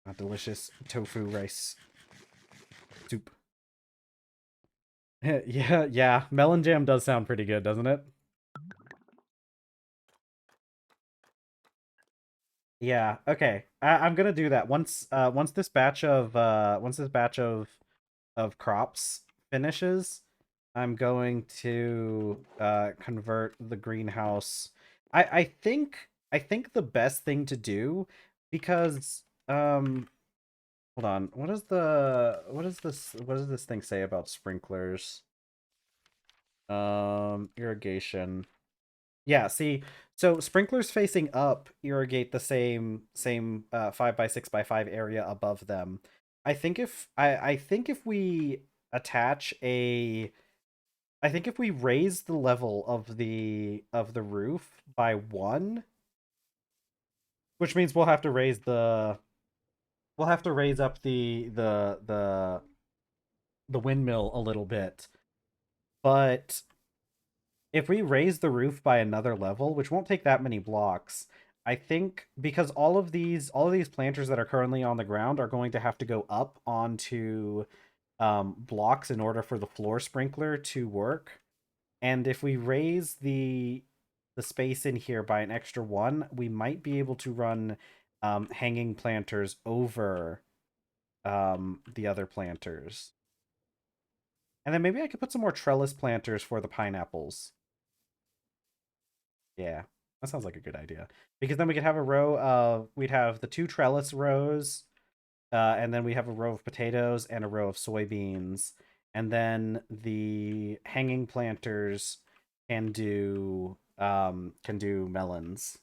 A delicious tofu rice soup. Yeah, yeah. Melon jam does sound pretty good, doesn't it? Yeah. Okay. I'm gonna do that once this batch of crops finishes. I'm going to convert the greenhouse. I think the best thing to do, because hold on, what does this thing say about sprinklers? Irrigation. Yeah, see, so sprinklers facing up irrigate the same 5 by 6 by 5 area above them. I think if we attach a I think if we raise the level of the roof by 1, which means we'll have to raise up the windmill a little bit. But if we raise the roof by another level, which won't take that many blocks, I think because all of these planters that are currently on the ground are going to have to go up onto blocks in order for the floor sprinkler to work. And if we raise the space in here by an extra 1, we might be able to run hanging planters over the other planters. And then maybe I could put some more trellis planters for the pineapples. Yeah, that sounds like a good idea. Because then we could have a row of, we'd have the 2 trellis rows, and then we have a row of potatoes and a row of soybeans. And then the hanging planters can do melons.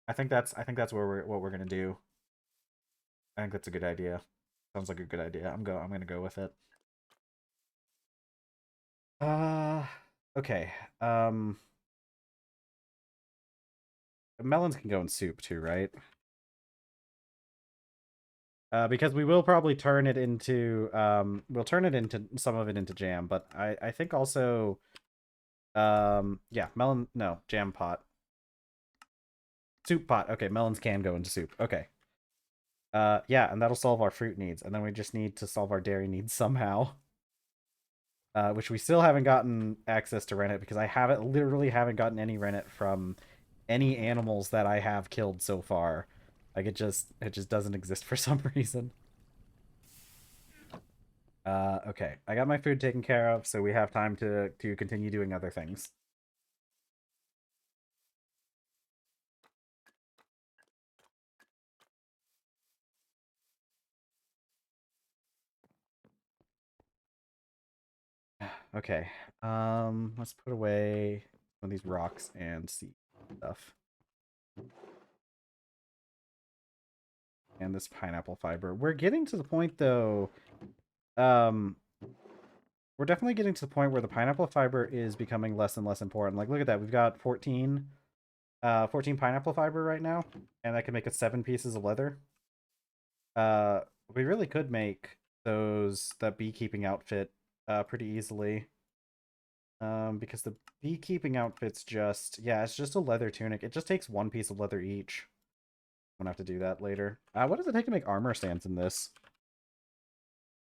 I think that's what we're gonna do. I think that's a good idea. Sounds like a good idea. I'm gonna go with it. Uh okay. Melons can go in soup too, right? Because we will probably turn it into we'll turn it into some of it into jam, but I think also yeah, melon, no, jam pot. Soup pot. Okay, melons can go into soup. Okay. Yeah, and that'll solve our fruit needs, and then we just need to solve our dairy needs somehow. Which we still haven't gotten access to rennet because I literally haven't gotten any rennet from any animals that I have killed so far. Like it just doesn't exist for some reason. Okay, I got my food taken care of, so we have time to continue doing other things. Okay, let's put away some of these rocks and seed stuff, and this pineapple fiber. We're getting to the point though. Um, we're definitely getting to the point where the pineapple fiber is becoming less and less important. Like, look at that, we've got 14 pineapple fiber right now, and that can make us 7 pieces of leather. Uh, we really could make that beekeeping outfit pretty easily. Because the beekeeping outfit's just, yeah, it's just a leather tunic. It just takes 1 piece of leather each. I'm gonna have to do that later. What does it take to make armor stands in this?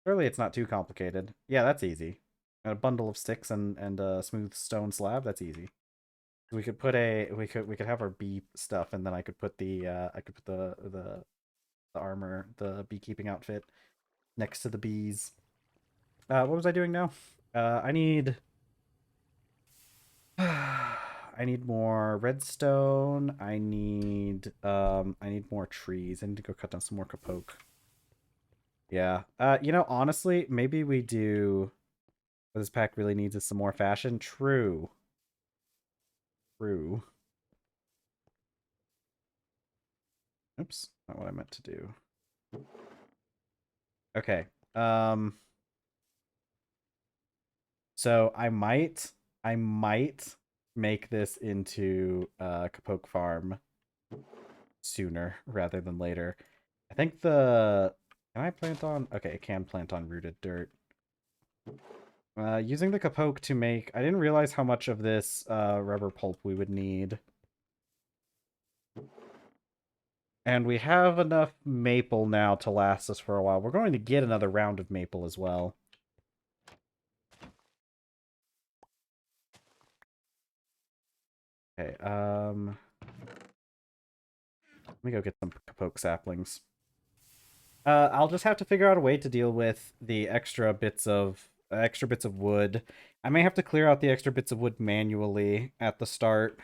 Surely it's not too complicated. Yeah, that's easy. And a bundle of sticks and a smooth stone slab, that's easy. We could put we could have our bee stuff, and then I could put the armor, the beekeeping outfit next to the bees. What was I doing now? I need I need more redstone. I need more trees. I need to go cut down some more kapoke. Yeah. Honestly, maybe we do what this pack really needs is some more fashion. True. True. Oops, not what I meant to do. Okay. Um So I might make this into a Kapoke farm sooner rather than later. I think the... Can I plant on... Okay, it can plant on rooted dirt. Using the capoke to make... I didn't realize how much of this rubber pulp we would need. And we have enough maple now to last us for a while. We're going to get another round of maple as well. Okay, let me go get some capoke saplings. I'll just have to figure out a way to deal with the extra bits of wood. I may have to clear out the extra bits of wood manually at the start.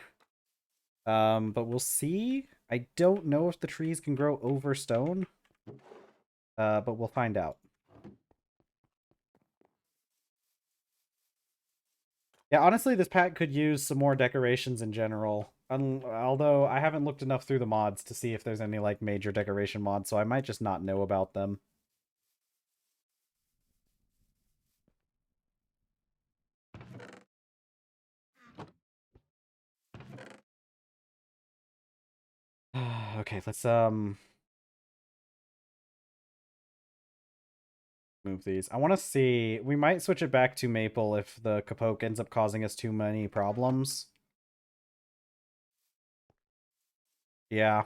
But we'll see. I don't know if the trees can grow over stone. But we'll find out. Yeah, honestly, this pack could use some more decorations in general. Although I haven't looked enough through the mods to see if there's any like major decoration mods, so I might just not know about them. Okay, let's move these. I want to see. We might switch it back to maple if the capoke ends up causing us too many problems. Yeah.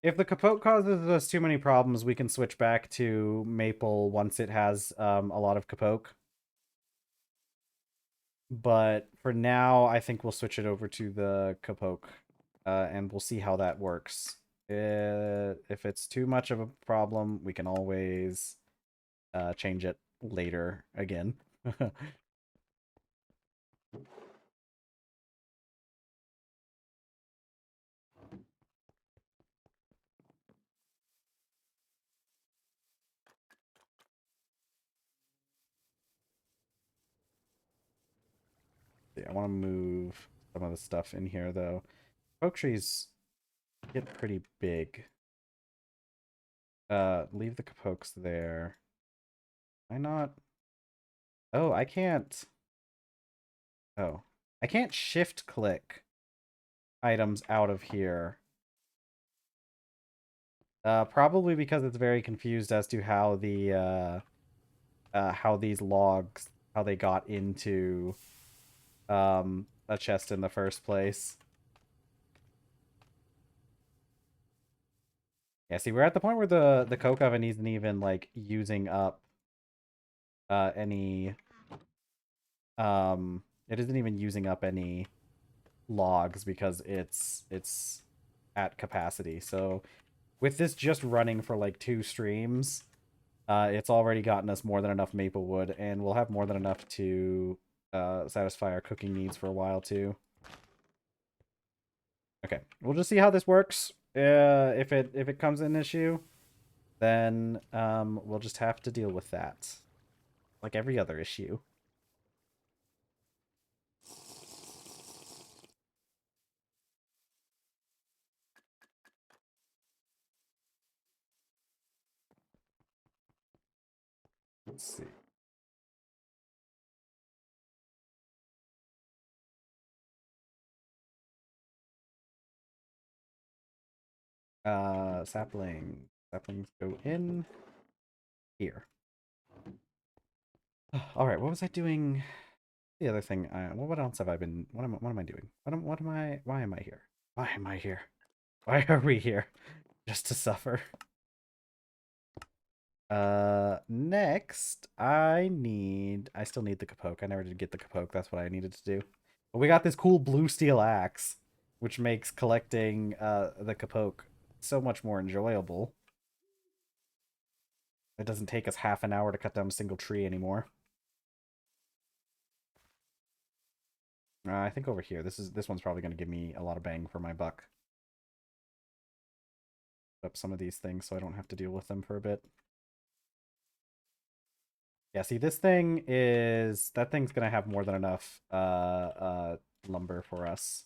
If the capote causes us too many problems, we can switch back to maple once it has a lot of capote. But for now, I think we'll switch it over to the capote, and we'll see how that works. If it's too much of a problem, we can always change it later again. Yeah, I want to move some of the stuff in here, though. Oak trees get pretty big. Leave the capokes there. Why not? Oh, I can't. Oh. I can't shift click items out of here. Probably because it's very confused as to how the how these logs, how they got into a chest in the first place. Yeah, see, we're at the point where the coke oven isn't even like using up any it isn't even using up any logs because it's at capacity. So with this just running for like 2 streams, it's already gotten us more than enough maple wood, and we'll have more than enough to satisfy our cooking needs for a while too. Okay, we'll just see how this works. If it comes an issue, then we'll just have to deal with that, like every other issue. Let's see. Saplings go in here. All right, what was I doing? The other thing, what else have I been? What am I doing? What am I? Why am I here? Why am I here? Why are we here? Just to suffer. Next, I still need the capoke. I never did get the capoke. That's what I needed to do. But we got this cool blue steel axe, which makes collecting the capoke so much more enjoyable. It doesn't take us half an hour to cut down a single tree anymore. I think over here, this one's probably going to give me a lot of bang for my buck. Up some of these things so I don't have to deal with them for a bit. Yeah, see, that thing's gonna have more than enough lumber for us.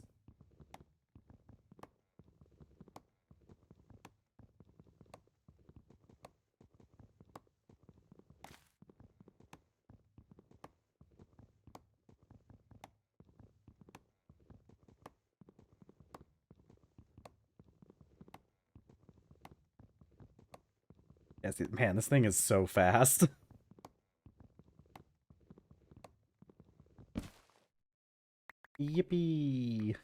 Yes, man, this thing is so fast. Yippee!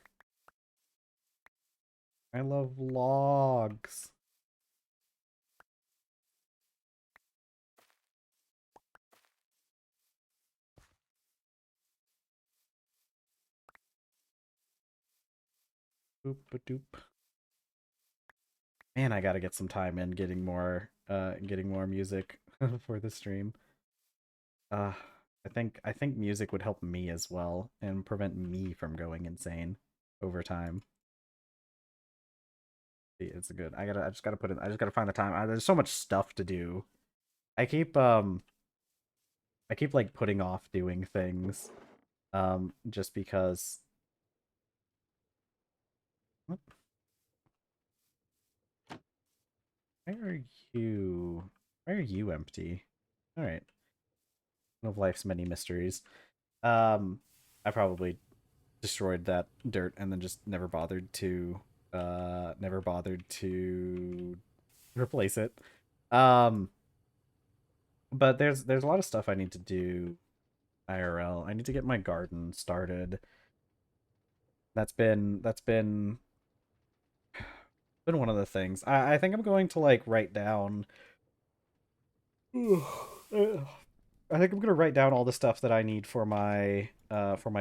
I love logs. Boop a doop. Man, I gotta get some time in getting more music for the stream. Uh I think music would help me as well and prevent me from going insane over time. It's good. I just gotta put in I just gotta find the time. There's so much stuff to do. I keep um I keep like putting off doing things just because what? Why are why are you empty? All right. One of life's many mysteries. I probably destroyed that dirt and then just never bothered to replace it. Um but there's a lot of stuff I need to do IRL. I need to get my garden started. That's been one of the things. I think I'm going to like write down I think I'm gonna write down all the stuff that I need for my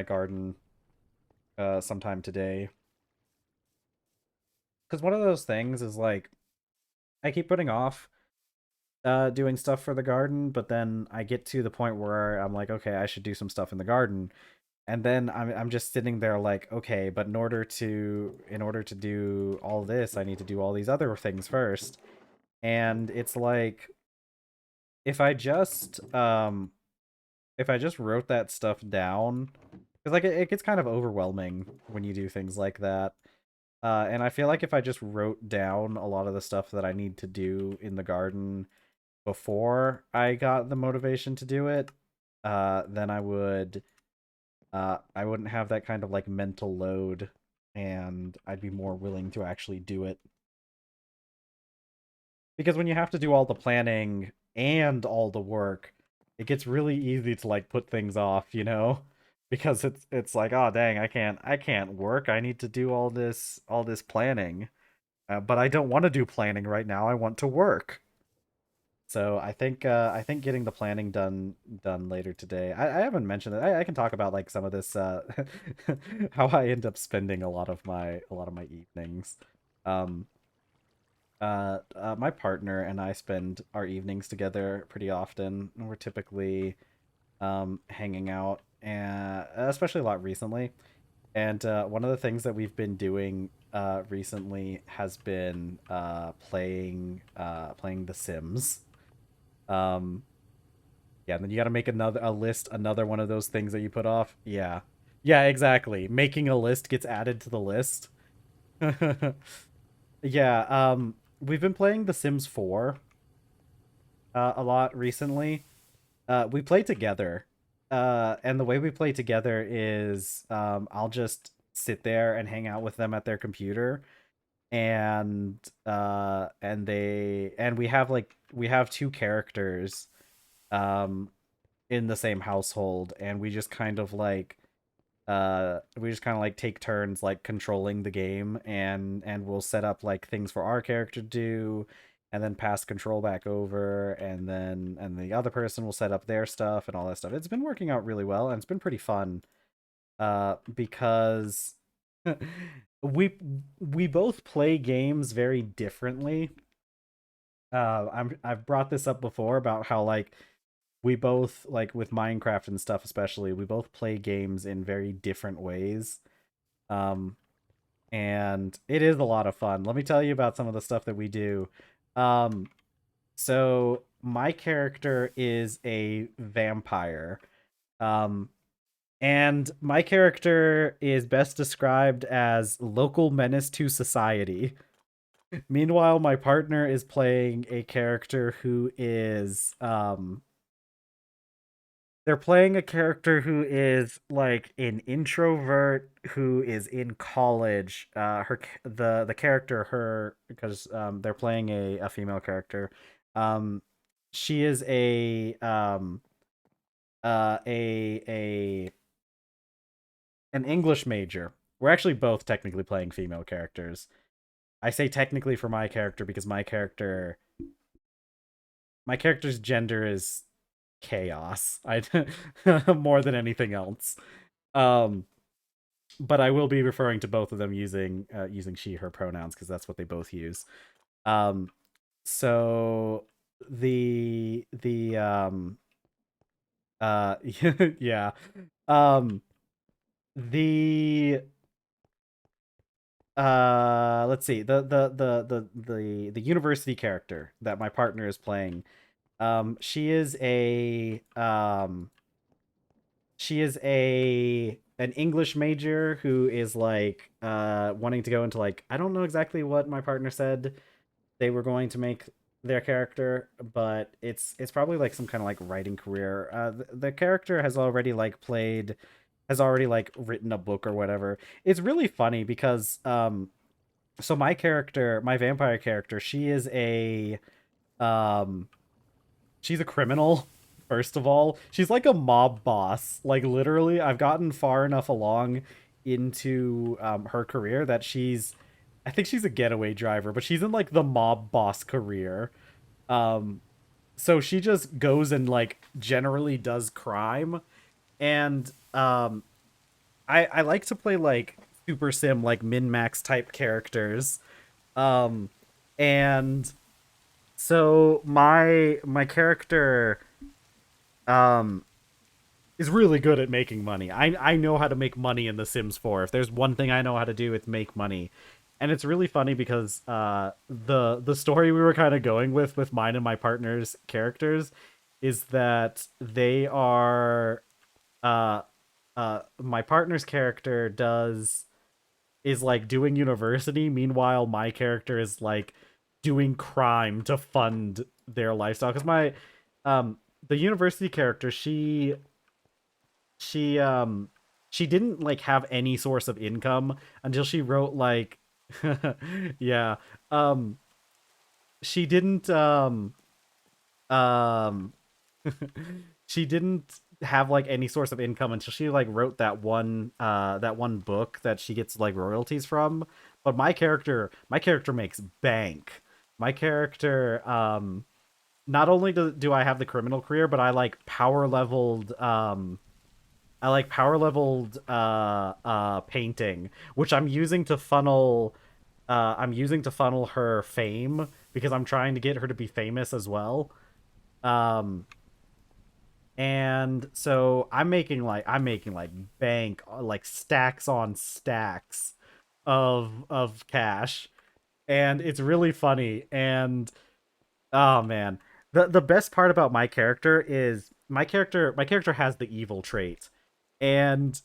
garden sometime today. Because one of those things is like I keep putting off doing stuff for the garden, but then I get to the point where I'm like, okay, I should do some stuff in the garden. And then I'm just sitting there like, okay, but in order to do all this, I need to do all these other things first. And it's like if I just um if I just wrote that stuff down, because like it gets kind of overwhelming when you do things like that. And I feel like if I just wrote down a lot of the stuff that I need to do in the garden before I got the motivation to do it, then I wouldn't have that kind of like mental load, and I'd be more willing to actually do it. Because when you have to do all the planning and all the work, it gets really easy to like put things off, you know? Because it's like, oh dang, I can't work. I need to do all this planning. But I don't want to do planning right now. I want to work. So I think getting the planning done later today. I haven't mentioned it. I can talk about like some of this how I end up spending a lot of my evenings. Um my partner and I spend our evenings together pretty often. We're typically hanging out, and especially a lot recently. And one of the things that we've been doing recently has been playing The Sims. Um, yeah, and then you got to make another one of those things that you put off. Yeah, yeah, exactly. Making a list gets added to the list. Yeah, we've been playing The Sims 4 a lot recently. We play together. And the way we play together is I'll just sit there and hang out with them at their computer, and we have two characters um in the same household, and we just kind of like take turns like controlling the game, and we'll set up like things for our character to do, and then pass control back over, and the other person will set up their stuff and all that stuff. It's been working out really well, and it's been pretty fun because we we both play games very differently. I've brought this up before about how like we both like with Minecraft and stuff, especially we both play games in very different ways. um and it is a lot of fun. Let me tell you about some of the stuff that we do. um so my character is a vampire. um and my character is best described as local menace to society. Meanwhile, my partner is playing a character who is they're playing a character who is like an introvert who is in college. The character her because they're playing a female character. Um, she is a an English major. We're actually both technically playing female characters. I say technically for my character because my character's gender is chaos. I more than anything else. Um, but I will be referring to both of them using she her pronouns because that's what they both use. Um, so the yeah. Um the let's see. The university character that my partner is playing. She is an English major who is like wanting to go into like I don't know exactly what my partner said they were going to make their character, but it's probably like some kind of like writing career. The character has already like written a book or whatever. It's really funny because so my vampire character, um she's a criminal. First of all, she's like a mob boss. Like literally, I've gotten far enough along into her career that I think she's a getaway driver, but she's in like the mob boss career. Um, so she just goes and like generally does crime, and I like to play like super sim like min max type characters. Um, and so my character um is really good at making money. I know how to make money in The Sims 4. If there's one thing I know how to do, it's make money. And it's really funny because the story we were kind of going with mine and my partner's characters is that they are uh my partner's character does is like doing university, meanwhile my character is like doing crime to fund their lifestyle cuz my um the university character she um she didn't like have any source of income until she wrote like yeah um she didn't um she didn't have like any source of income until she like wrote that one book that she gets like royalties from. But my character makes bank. My character not only do I have the criminal career, but I like power leveled painting, which I'm using to funnel her fame because I'm trying to get her to be famous as well. Um and so I'm making like bank like stacks on stacks of cash, and it's really funny. And oh man, the best part about my character is my character has the evil trait, and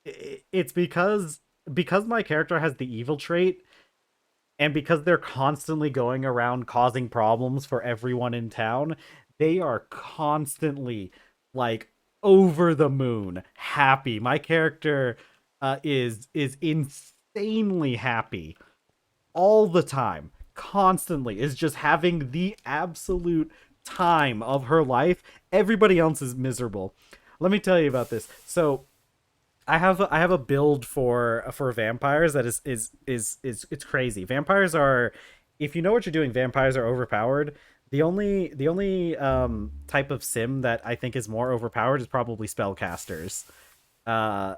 it's because my character has the evil trait, and because they're constantly going around causing problems for everyone in town, they are constantly like over the moon happy. My character is insanely happy all the time, constantly, is just having the absolute time of her life. Everybody else is miserable. Let me tell you about this. So I have a build for vampires that is it's crazy. Vampires are, if you know what you're doing, vampires are overpowered. The only type of sim that I think is more overpowered is probably spellcasters. Uh,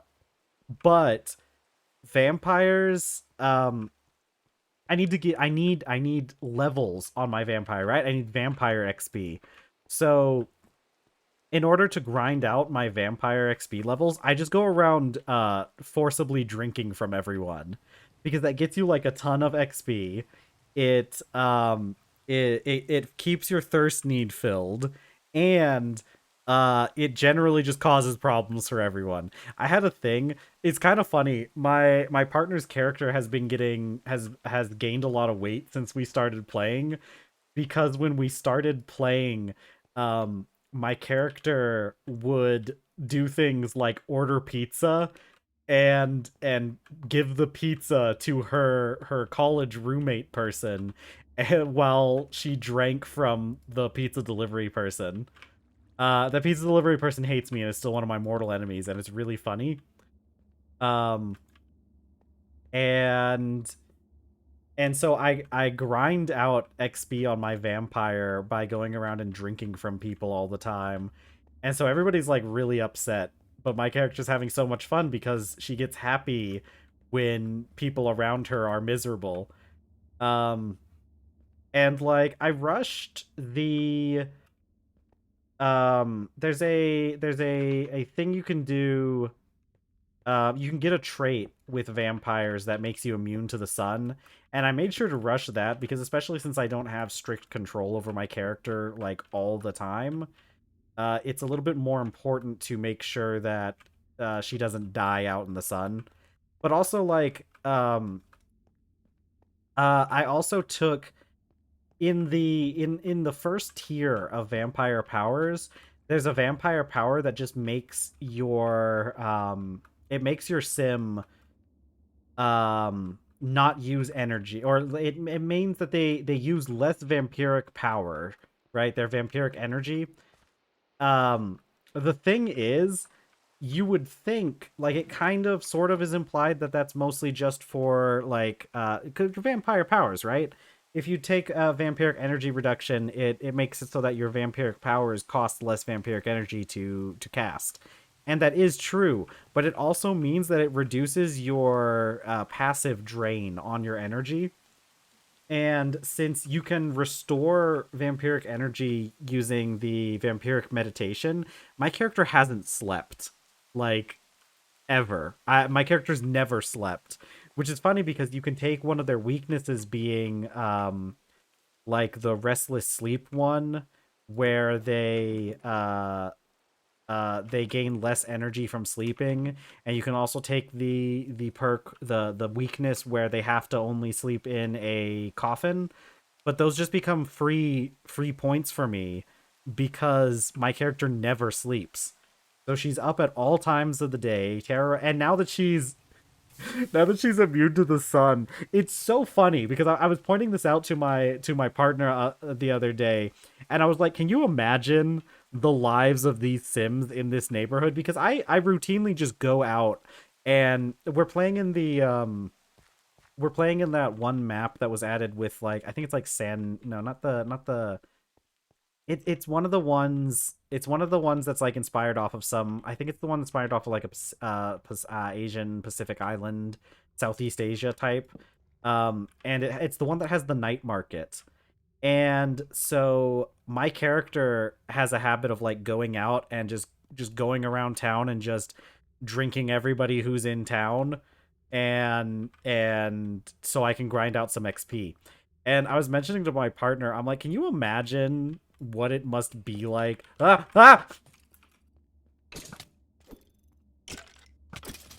but vampires I need levels on my vampire, right? I need vampire XP. So in order to grind out my vampire XP levels, I just go around forcibly drinking from everyone because that gets you like a ton of XP. It it keeps your thirst need filled, and it generally just causes problems for everyone. I had a thing. It's kind of funny. My partner's character has gained a lot of weight since we started playing, because when we started playing, my character would do things like order pizza and give the pizza to her college roommate person, while she drank from the pizza delivery person. The pizza delivery person hates me and is still one of my mortal enemies, and it's really funny. Um, and so I grind out XP on my vampire by going around and drinking from people all the time. And so everybody's like really upset, but my character's having so much fun because she gets happy when people around her are miserable. Um and like I rushed the there's a thing you can do. You can get a trait with vampires that makes you immune to the sun, and I made sure to rush that because, especially since I don't have strict control over my character like all the time, it's a little bit more important to make sure that she doesn't die out in the sun. But also, like, I also took in the first tier of vampire powers, there's a vampire power that just makes your it makes your sim not use energy, or it means that they use less vampiric power, right? Their vampiric energy. um the thing is, you would think, like, it kind of sort of is implied that that's mostly just for like vampire powers, right? If you take vampiric energy reduction, it makes it so that your vampiric powers cost less vampiric energy to cast. And that is true, but it also means that it reduces your passive drain on your energy. And since you can restore vampiric energy using the vampiric meditation, my character hasn't slept. Like, ever. My character's never slept, which is funny because you can take one of their weaknesses being like the restless sleep one, where they gain less energy from sleeping, and you can also take the perk, the weakness where they have to only sleep in a coffin, but those just become free points for me because my character never sleeps. So she's up at all times of the day, terror, and now that she's immune to the sun, it's so funny because I was pointing this out to my partner the other day, and I was like, "Can you imagine the lives of these Sims in this neighborhood?" Because I routinely just go out, and we're playing in that one map that was added with, like, I think it's like sand. No, not the it's one of the ones. It's one of the ones that's like inspired off of some. I think it's the one inspired off of like a Asian Pacific Island, Southeast Asia type. And it's the one that has the night market. And so my character has a habit of like going out and just going around town and just drinking everybody who's in town, and so I can grind out some XP. And I was mentioning to my partner, I'm like, can you imagine what it must be like?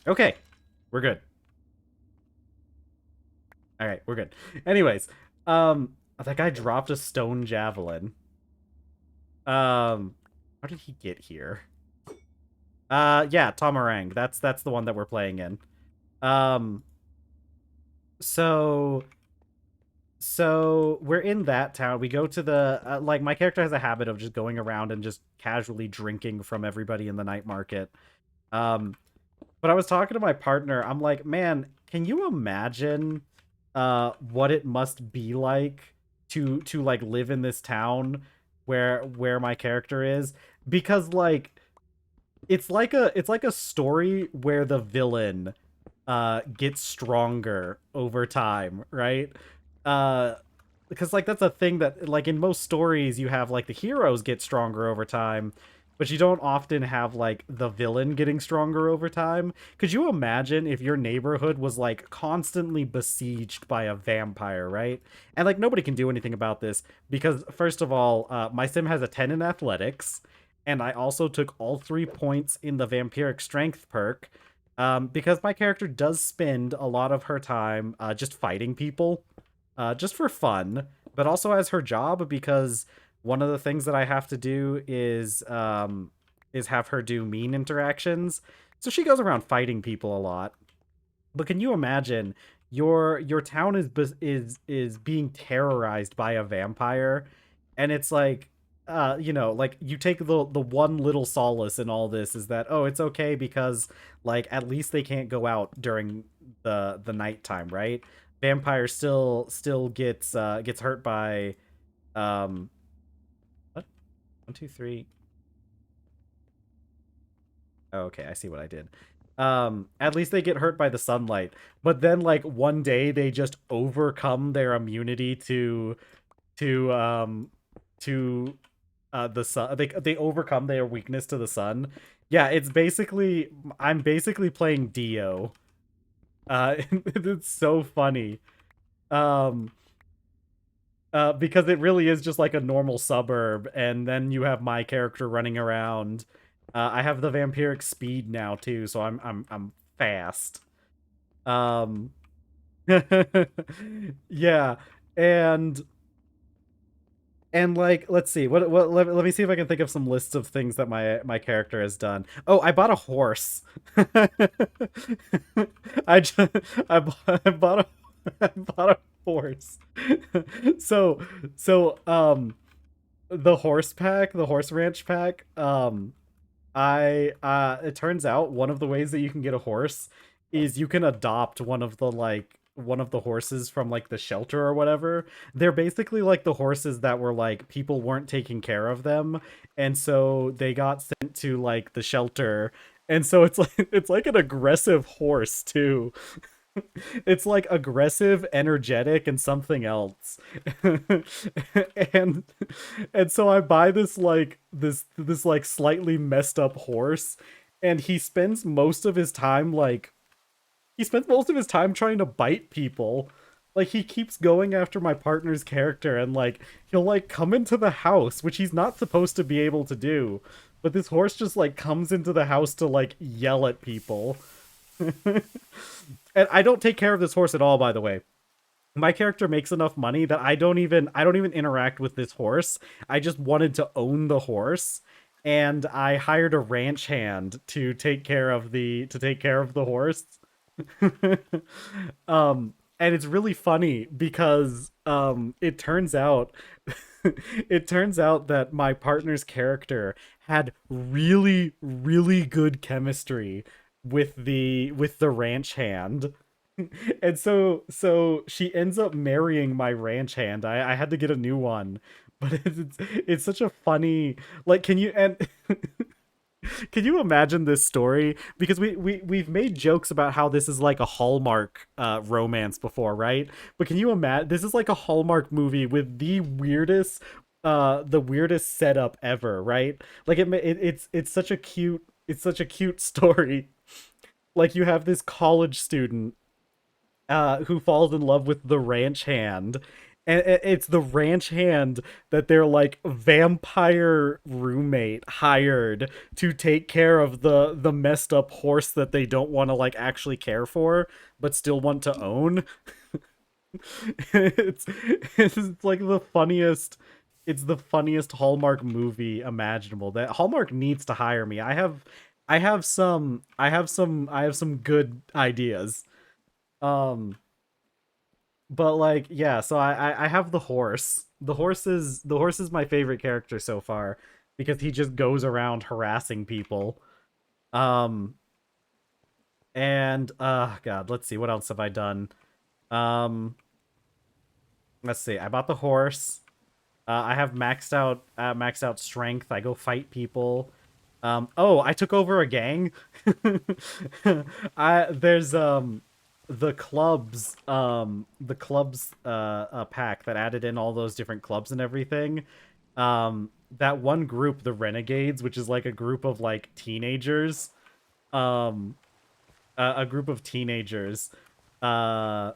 Okay, we're good. All right, we're good. Anyways, that guy dropped a stone javelin. How did he get here? Yeah, Tomarang. That's the one that we're playing in. Um, so we're in that town. We go to the like, my character has a habit of just going around and just casually drinking from everybody in the night market. Um, but I was talking to my partner. I'm like, man, can you imagine what it must be like to like live in this town where my character is? Because like it's like a story where the villain gets stronger over time, right? Uh because like that's a thing that, like, in most stories you have like the heroes get stronger over time, but you don't often have like the villain getting stronger over time. Could you imagine if your neighborhood was like constantly besieged by a vampire, right? And like nobody can do anything about this because, first of all, my sim has a 10 in athletics, and I also took all 3 points in the vampiric strength perk, because my character does spend a lot of her time just fighting people, just for fun, but also as her job, because one of the things that I have to do is have her do mean interactions. So she goes around fighting people a lot. But can you imagine your town is being terrorized by a vampire, and it's like like you take the one little solace in all this is that, oh, it's okay because like at least they can't go out during the nighttime, right? Vampire still gets hurt by um what? 1, 2, 3. Oh, okay, I see what I did. At least they get hurt by the sunlight, but then like one day they just overcome their immunity to to the sun. They overcome their weakness to the sun. Yeah, it's basically I'm basically playing Dio. It's so funny. Um because it really is just like a normal suburb, and then you have my character running around. I have the vampiric speed now too, so I'm fast. Um, yeah, and like let's see what let me see if I can think of some lists of things that my character has done. Oh, I bought a horse. I just, I bought a I bought a horse. so the horse pack, the horse ranch pack, I it turns out one of the ways that you can get a horse is you can adopt one of the horses from like the shelter or whatever. They're basically like the horses that were like people weren't taking care of them, and so they got sent to like the shelter. And so it's like it's like an aggressive horse too. It's like aggressive, energetic, and something else. and so I buy this like slightly messed up horse, and he spends most of his time trying to bite people. Like he keeps going after my partner's character, and like he'll like come into the house, which he's not supposed to be able to do. But this horse just like comes into the house to like yell at people. And I don't take care of this horse at all, by the way. My character makes enough money that I don't even interact with this horse. I just wanted to own the horse, and I hired a ranch hand to take care of the horse. And it's really funny because it turns out it turns out that my partner's character had really good chemistry with the ranch hand. And so she ends up marrying my ranch hand. I had to get a new one. But it's such a funny, like, can you imagine this story? Because we've made jokes about how this is like a Hallmark romance before, right? But can you imagine this is like a Hallmark movie with the weirdest setup ever, right? Like it's such a cute story. Like you have this college student who falls in love with the ranch hand. And it's the ranch hand that their like vampire roommate hired to take care of the messed up horse that they don't want to like actually care for, but still want to own. it's it's like the funniest. It's the funniest Hallmark movie imaginable. That Hallmark needs to hire me. I have some good ideas. Um, but like yeah, so I have the horse. The horse is my favorite character so far because he just goes around harassing people. Um, and God, let's see what else have I done. Um, let's see. I bought the horse. I have maxed out strength. I go fight people. Oh, I took over a gang. I there's the clubs pack that added in all those different clubs and everything. That one group, the Renegades, which is like a group of like teenagers. Um, a group of teenagers uh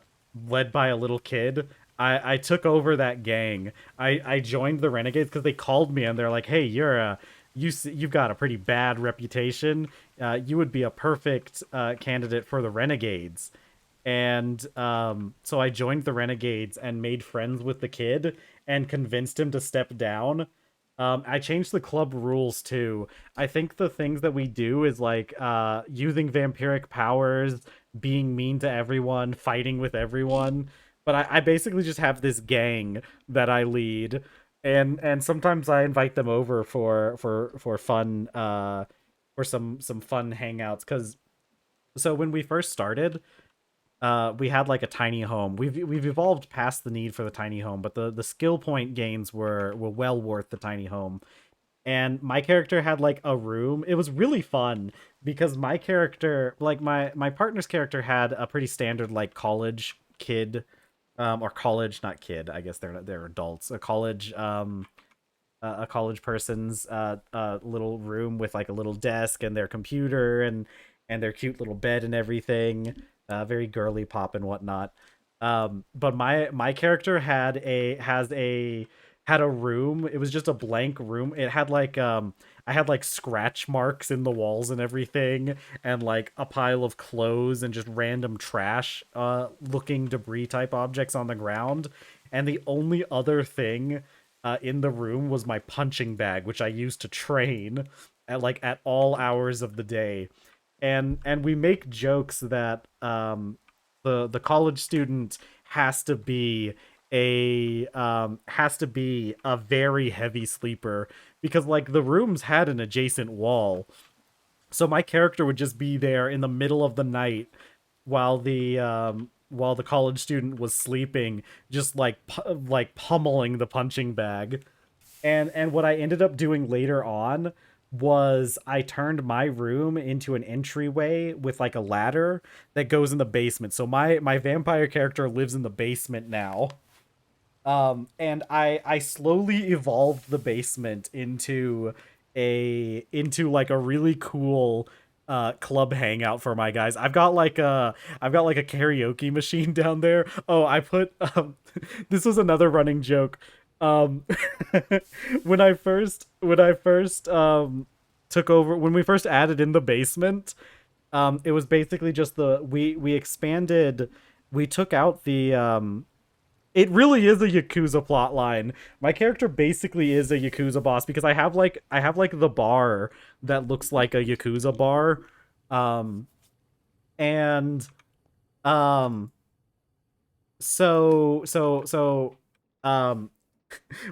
led by a little kid. I took over that gang. I joined the Renegades because they called me and they're like, "Hey, you've got a pretty bad reputation. You would be a perfect candidate for the Renegades." And so I joined the Renegades and made friends with the kid and convinced him to step down. I changed the club rules too. I think the things that we do is like using vampiric powers, being mean to everyone, fighting with everyone. But I basically just have this gang that I lead, and sometimes I invite them over for fun for some fun hangouts. Because so when we first started, we had like a tiny home. We've evolved past the need for the tiny home, but the skill point gains were well worth the tiny home. And my character had like a room. It was really fun because my character, like my partner's character, had a pretty standard like college kid, or college, not kid. I guess they're adults. A college person's little room with like a little desk and their computer and their cute little bed and everything. Very girly pop and whatnot. But my character had a room. It was just a blank room. It had like I had like scratch marks in the walls and everything, and like a pile of clothes and just random trash looking debris type objects on the ground. And the only other thing in the room was my punching bag, which I used to train at all hours of the day. And we make jokes that the college student has to be a very heavy sleeper because like the rooms had an adjacent wall. So my character would just be there in the middle of the night while the college student was sleeping, just like pummeling the punching bag. And what I ended up doing later on was I turned my room into an entryway with like a ladder that goes in the basement. So my vampire character lives in the basement now. And I slowly evolved the basement into like a really cool club hangout for my guys. I've got like a karaoke machine down there. Oh, I put this was another running joke. Um when I first took over, when we first added in the basement, it was basically just we expanded, we took out the it really is a Yakuza plot line. My character basically is a Yakuza boss because I have like the bar that looks like a Yakuza bar. Um and um so um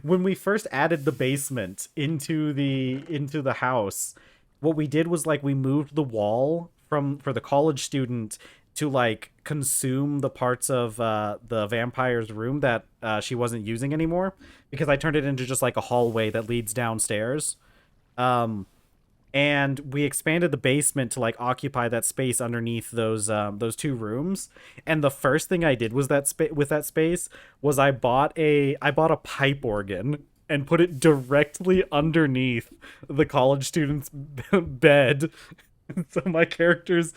when we first added the basement into the house, what we did was like we moved the wall from for the college student to like consume the parts of the vampire's room that she wasn't using anymore, because I turned it into just like a hallway that leads downstairs. Um, and we expanded the basement to like occupy that space underneath those two rooms. And the first thing I did was with that space was I bought a pipe organ and put it directly underneath the college student's bed. So my character's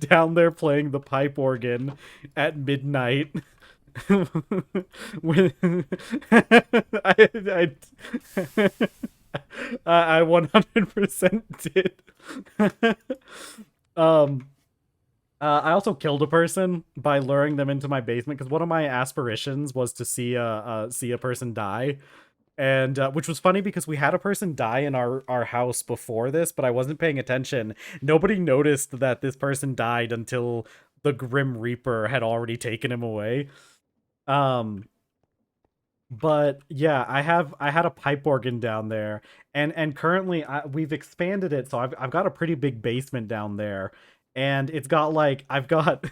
down there playing the pipe organ at midnight. When I, I 100% did. um, I also killed a person by luring them into my basement because one of my aspirations was to see a person die, and which was funny because we had a person die in our house before this, but I wasn't paying attention. Nobody noticed that this person died until the Grim Reaper had already taken him away. Um, but yeah, I had a pipe organ down there, and currently we've expanded it, so I've got a pretty big basement down there, and it's got like I've got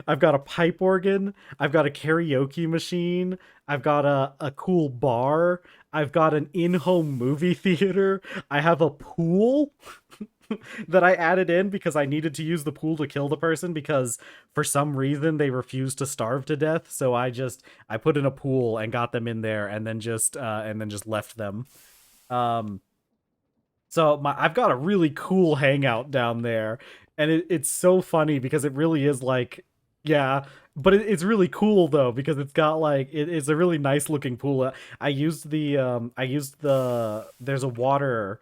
I've got a pipe organ, I've got a karaoke machine, I've got a cool bar, I've got an in-home movie theater, I have a pool that I added in because I needed to use the pool to kill the person because for some reason they refused to starve to death. So I put in a pool and got them in there and then just left them. Um so I've got a really cool hangout down there, and it's so funny because it really is like, yeah, but it's really cool though because it's got like it's a really nice looking pool. I used the there's a water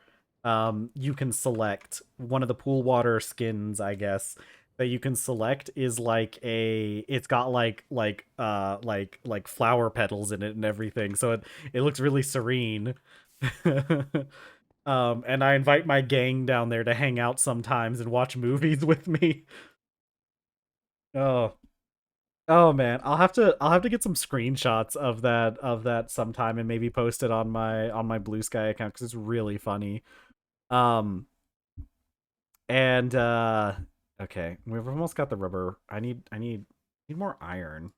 you can select. One of the pool water skins, I guess, that you can select is like a it's got like flower petals in it and everything, so it looks really serene. And I invite my gang down there to hang out sometimes and watch movies with me. Oh, oh man, I'll have to get some screenshots of that sometime and maybe post it on my Blue Sky account because it's really funny. Um, and okay, we've almost got the rubber. I need more iron.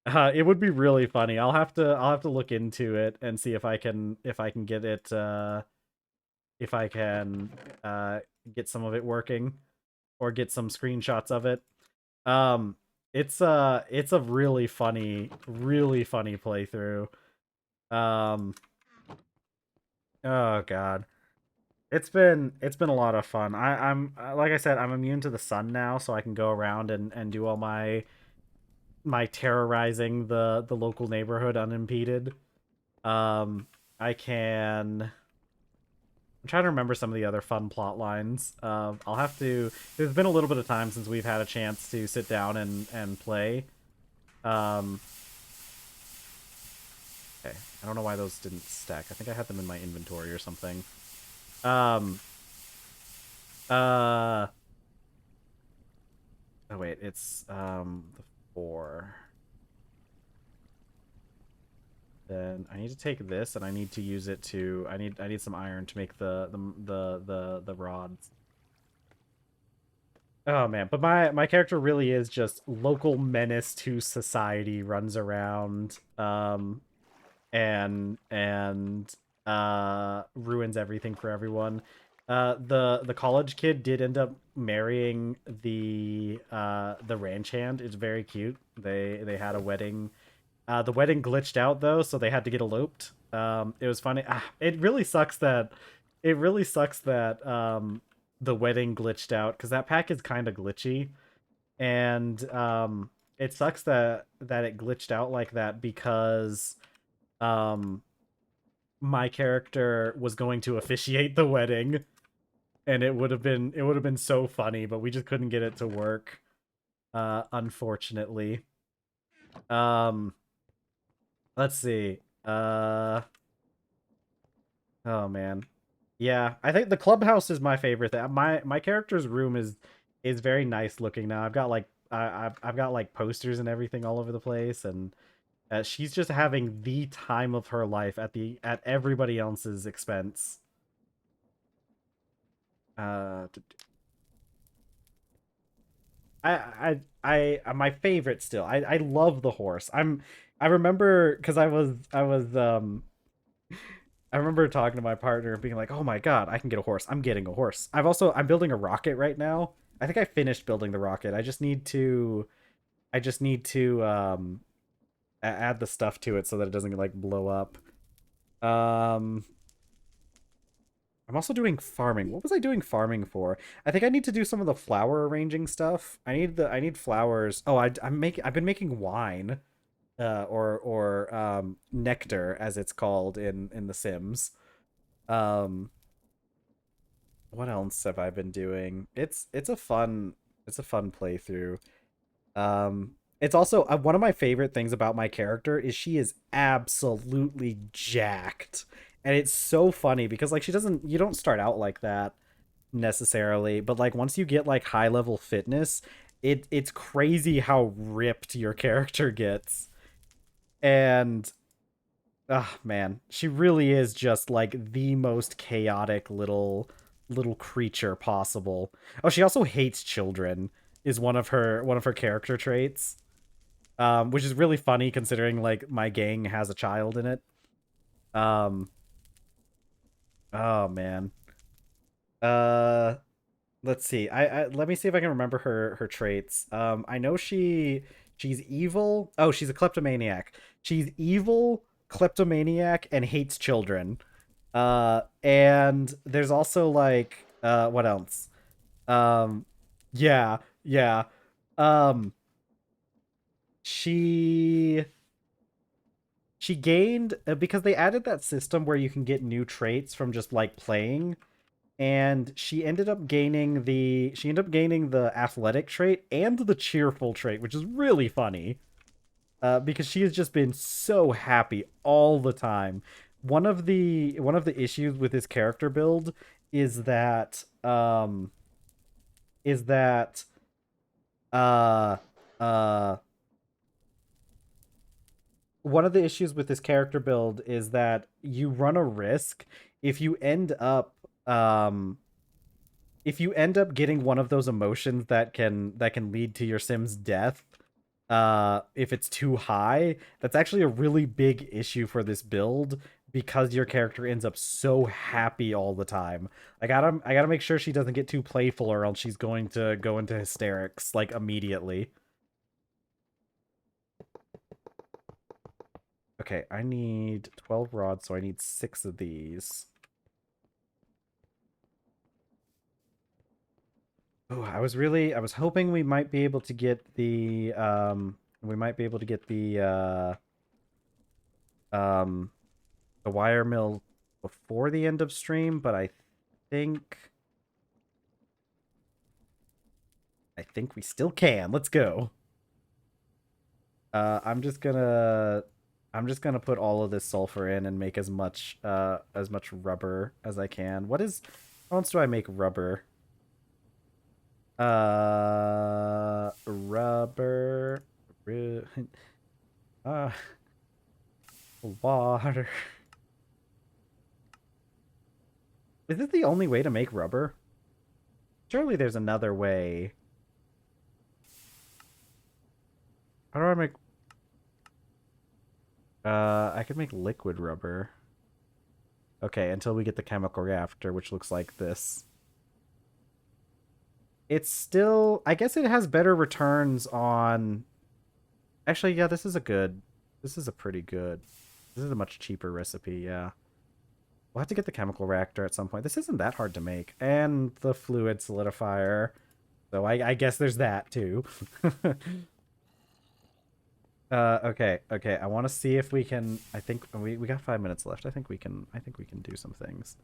It would be really funny. I'll have to look into it and see if I can get it if I can uh get some of it working or get some screenshots of it. Um it's a really funny playthrough. Um oh god. It's been a lot of fun. I'm like I said, I'm immune to the sun now, so I can go around and do all my terrorizing the local neighborhood unimpeded. Um I can I'm trying to remember some of the other fun plot lines. I'll have to. There's been a little bit of time since we've had a chance to sit down and play. Um, okay, I don't know why those didn't stack. I think I had them in my inventory or something. Um, uh, oh wait, it's the 4. Then I need to take this and I need to use it to. I need some iron to make the rods. Oh man, but my character really is just local menace to society, runs around and ruins everything for everyone. The college kid did end up marrying the ranch hand. It's very cute. They had a wedding. The wedding glitched out though, so they had to get eloped. It was funny. It really sucks that the wedding glitched out because that pack is kind of glitchy, and it sucks that it glitched out like that because um my character was going to officiate the wedding, and it would have been so funny, but we just couldn't get it to work, unfortunately. Um, let's see. Oh man. Yeah, I think the clubhouse is my favorite thing. My character's room is very nice looking now. I've got like I've got like posters and everything all over the place, and she's just having the time of her life at everybody else's expense. D- my favorite still. I love the horse. I remember because I remember talking to my partner and being like, "Oh my god, I can get a horse. I'm getting a horse." I'm building a rocket right now. I think I finished building the rocket. I just need to add the stuff to it so that it doesn't like blow up. Um I'm also doing farming. What was I doing farming for? I think I need to do some of the flower arranging stuff. I need flowers. Oh, I've been making wine, or nectar as it's called in The Sims. Um, what else have I been doing? It's a fun playthrough. It's also one of my favorite things about my character is she is absolutely jacked. And it's so funny because like you don't start out like that necessarily, but like once you get like high level fitness, it's crazy how ripped your character gets. And man, she really is just like the most chaotic little creature possible. Oh, she also hates children is one of her character traits. Which is really funny considering like my gang has a child in it. Um oh man. Uh let's see. I let me see if I can remember her traits. I know she's evil. Oh, she's a kleptomaniac. She's evil, kleptomaniac, and hates children. And there's also like what else? Um yeah, yeah. Um she she gained because they added that system where you can get new traits from just like playing, and she ended up gaining the athletic trait and the cheerful trait, which is really funny because she has just been so happy all the time. one of the issues with his character build is that is that uh uh one of the issues with this character build is that you run a risk if you end up um if you end up getting one of those emotions that can lead to your sim's death, if it's too high, that's actually a really big issue for this build because your character ends up so happy all the time. I gotta make sure she doesn't get too playful or else she's going to go into hysterics like immediately. Okay, I need 12 rods, so I need 6 of these. Oh, I was hoping we might be able to get um the wire mill before the end of stream, but think I think we still can. Let's go. Uh, I'm just gonna I'm just gonna put all of this sulfur in and make as much rubber as I can. How else do I make rubber? Rubber, uh, water. Is this the only way to make rubber? Surely there's another way. How do I make... I could make liquid rubber. Okay, until we get the chemical reactor, which looks like this. It's still... I guess it has better returns on... Actually, yeah, this is a good... This is a pretty good... This is a much cheaper recipe, yeah. We'll have to get the chemical reactor at some point. This isn't that hard to make. And the fluid solidifier. So I guess there's that, too. Okay. I want to see if we can... I think we got 5 minutes left. I think we can do some things.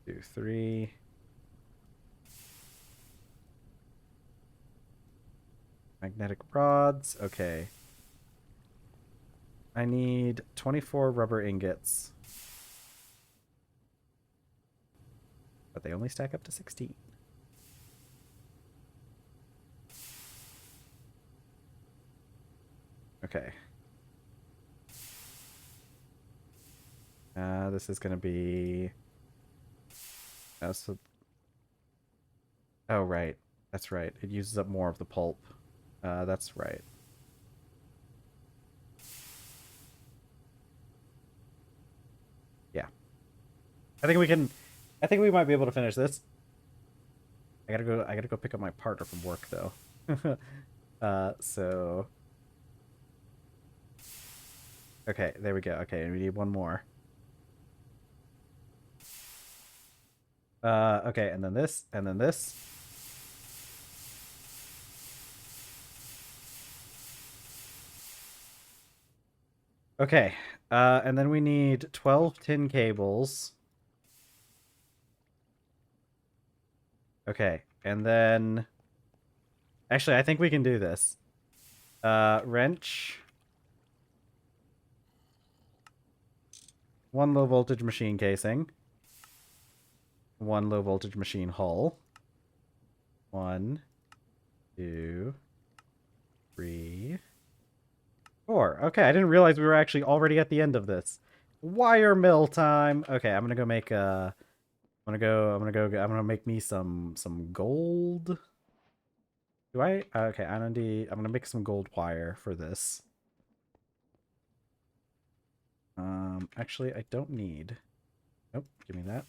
2, 3... Magnetic rods. Okay. I need 24 rubber ingots. But they only stack up to 16. Okay. This is going to be... Oh, right. That's right. It uses up more of the pulp. That's right. Yeah. I think we might be able to finish this. I gotta go pick up my partner from work, though. So... Okay, there we go. Okay, and we need one more. Okay, and then this, and then this. Okay, and then we need 12 tin cables. Okay, and then... Actually, I think we can do this. Wrench. 1 low voltage machine casing. 1 low voltage machine hull. 1, 2, 3, 4. Okay, I didn't realize we were actually already at the end of this. Wire mill time. Okay, I'm gonna go make I'm gonna make me some gold. Do I? Okay, I'm gonna make some gold wire for this. Actually, I don't need. Nope, give me that.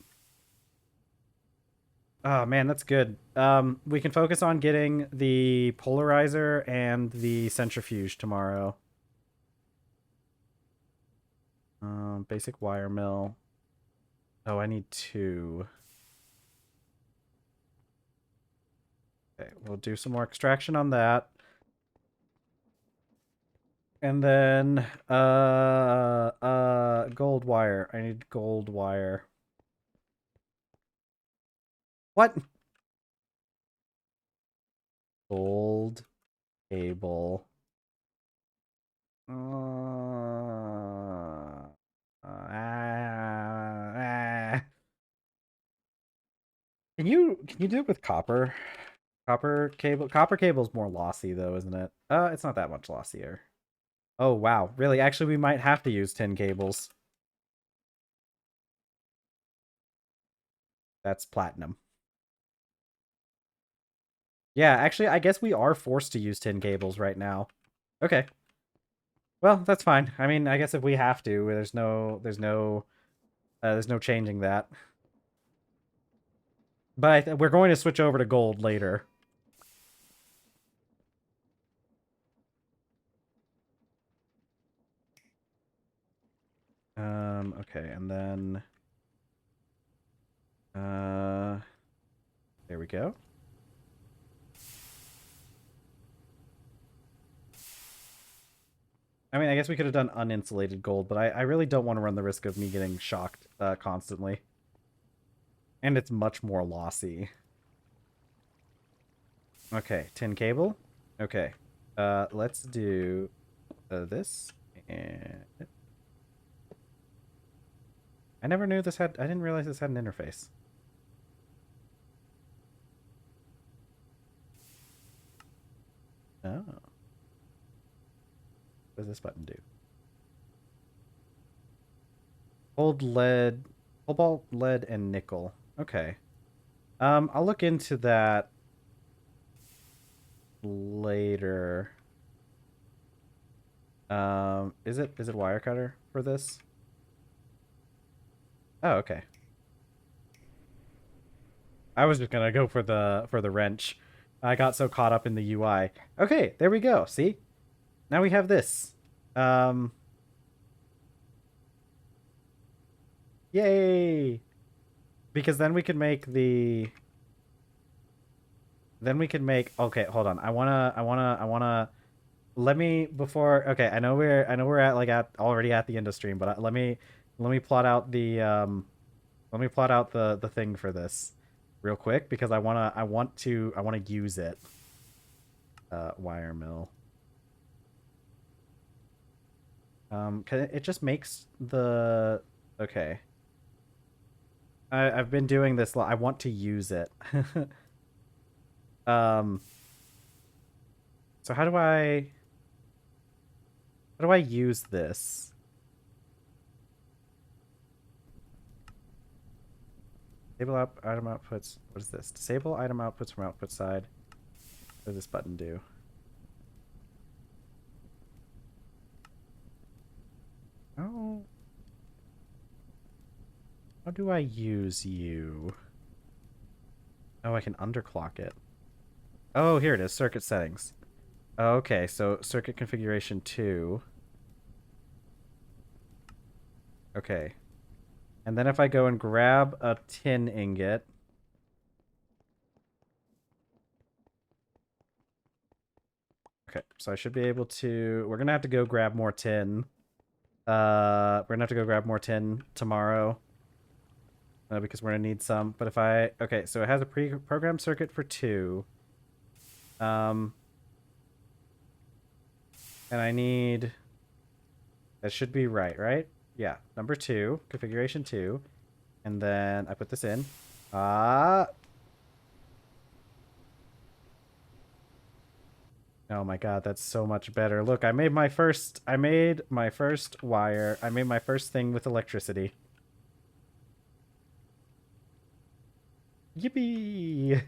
Oh man, that's good. We can focus on getting the polarizer and the centrifuge tomorrow. Basic wire mill. Oh, I need 2. Okay, we'll do some more extraction on that. And then, gold wire. I need gold wire. What? Gold cable. Can you do it with copper? Copper cable's more lossy though, isn't it? It's not that much lossier. Oh wow, really? Actually, we might have to use tin cables. That's platinum. Yeah, actually, I guess we are forced to use tin cables right now. Okay. Well, that's fine. I mean, I guess if we have to, there's no changing that. But we're going to switch over to gold later. Okay, and then there we go. I mean, I guess we could have done uninsulated gold, but I really don't want to run the risk of me getting shocked constantly. And it's much more lossy. Okay, tin cable. Okay. Let's do this. And I never knew this had... I didn't realize this had an interface. Oh. What does this button do? Hold lead... Cobalt, lead, and nickel. Okay. I'll look into that later. Is it wire cutter for this? Oh, okay. I was just gonna go for the wrench. I got so caught up in the UI. Okay, there we go. See? Now we have this. Yay! Because then we can make the... Then we can make... Okay, hold on. I wanna... Let me before... Okay, I know we're already at the end of stream, but let me plot out the let me plot out the thing for this real quick because I want to use it. Wire mill. It just makes the... Okay. I've been doing this. I want to use it. So how do I use this? Disable item outputs. What is this? Disable item outputs from output side. What does this button do? Oh. How do I use you? Oh, I can underclock it. Oh, here it is. Circuit settings. Okay, so circuit configuration 2. Okay. And then if I go and grab a tin ingot... Okay, so I should be able to... We're going to have to go grab more tin. We're going to have to go grab more tin tomorrow. Because we're going to need some. But if I... Okay, so it has a pre-programmed circuit for 2. And I need... That should be right? Yeah, number 2, configuration 2. And then I put this in. Oh my god, that's so much better. Look, I made my first wire. I made my first thing with electricity. Yippee!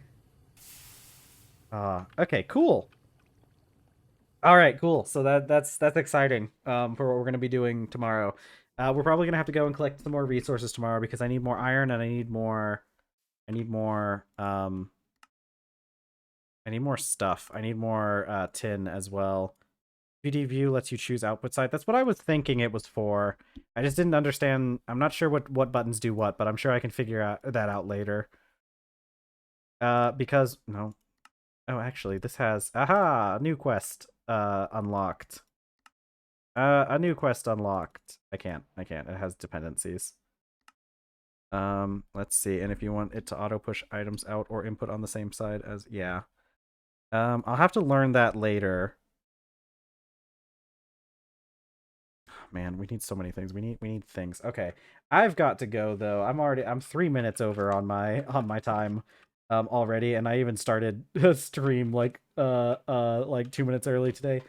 Okay, cool. All right, cool. So that's exciting for what we're going to be doing tomorrow. We're probably going to have to go and collect some more resources tomorrow because I need more iron and I need more stuff. I need more tin as well. 3D view lets you choose output side. That's what I was thinking it was for. I just didn't understand. I'm not sure what buttons do what, but I'm sure I can figure that out later. Because no. Oh, actually, this has a new quest unlocked. A new quest unlocked. I can't. It has dependencies. Let's see. And if you want it to auto push items out or input on the same side as... Yeah. I'll have to learn that later. man, we need so many things. We need things. Okay. I've got to go though. I'm 3 minutes over on my time already, and I even started a stream like 2 minutes early today.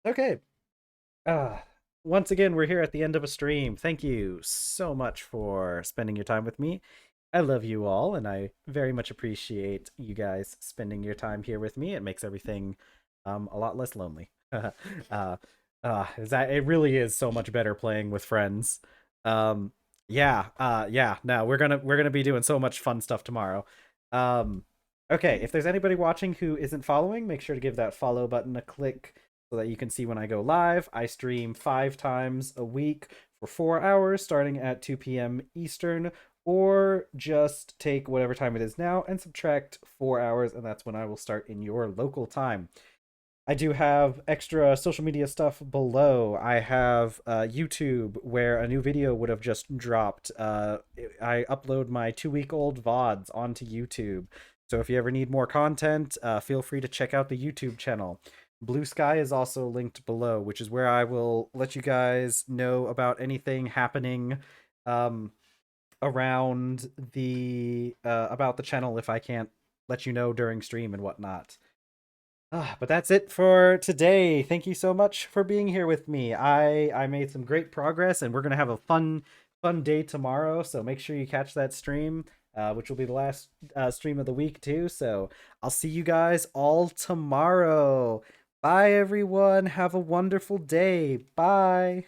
Okay. Uh once again, we're here at the end of a stream. Thank you so much for spending your time with me. I love you all, and I very much appreciate you guys spending your time here with me. It makes everything a lot less lonely. uh, it really is so much better playing with friends. Um, yeah. No, we're gonna be doing so much fun stuff tomorrow. Um, okay, if there's anybody watching who isn't following, make sure to give that follow button a click so that you can see when I go live. I stream 5 times a week for 4 hours, starting at 2 p.m. Eastern, or just take whatever time it is now and subtract 4 hours, and that's when I will start in your local time. I do have extra social media stuff below. I have YouTube, where a new video would have just dropped. I upload my 2-week-old VODs onto YouTube. So if you ever need more content, feel free to check out the YouTube channel. Blue Sky is also linked below, which is where I will let you guys know about anything happening around the about the channel if I can't let you know during stream and whatnot. But that's it for today. Thank you so much for being here with me. I made some great progress, and we're gonna have a fun day tomorrow. So make sure you catch that stream, which will be the last stream of the week too. So I'll see you guys all tomorrow. Bye, everyone. Have a wonderful day. Bye.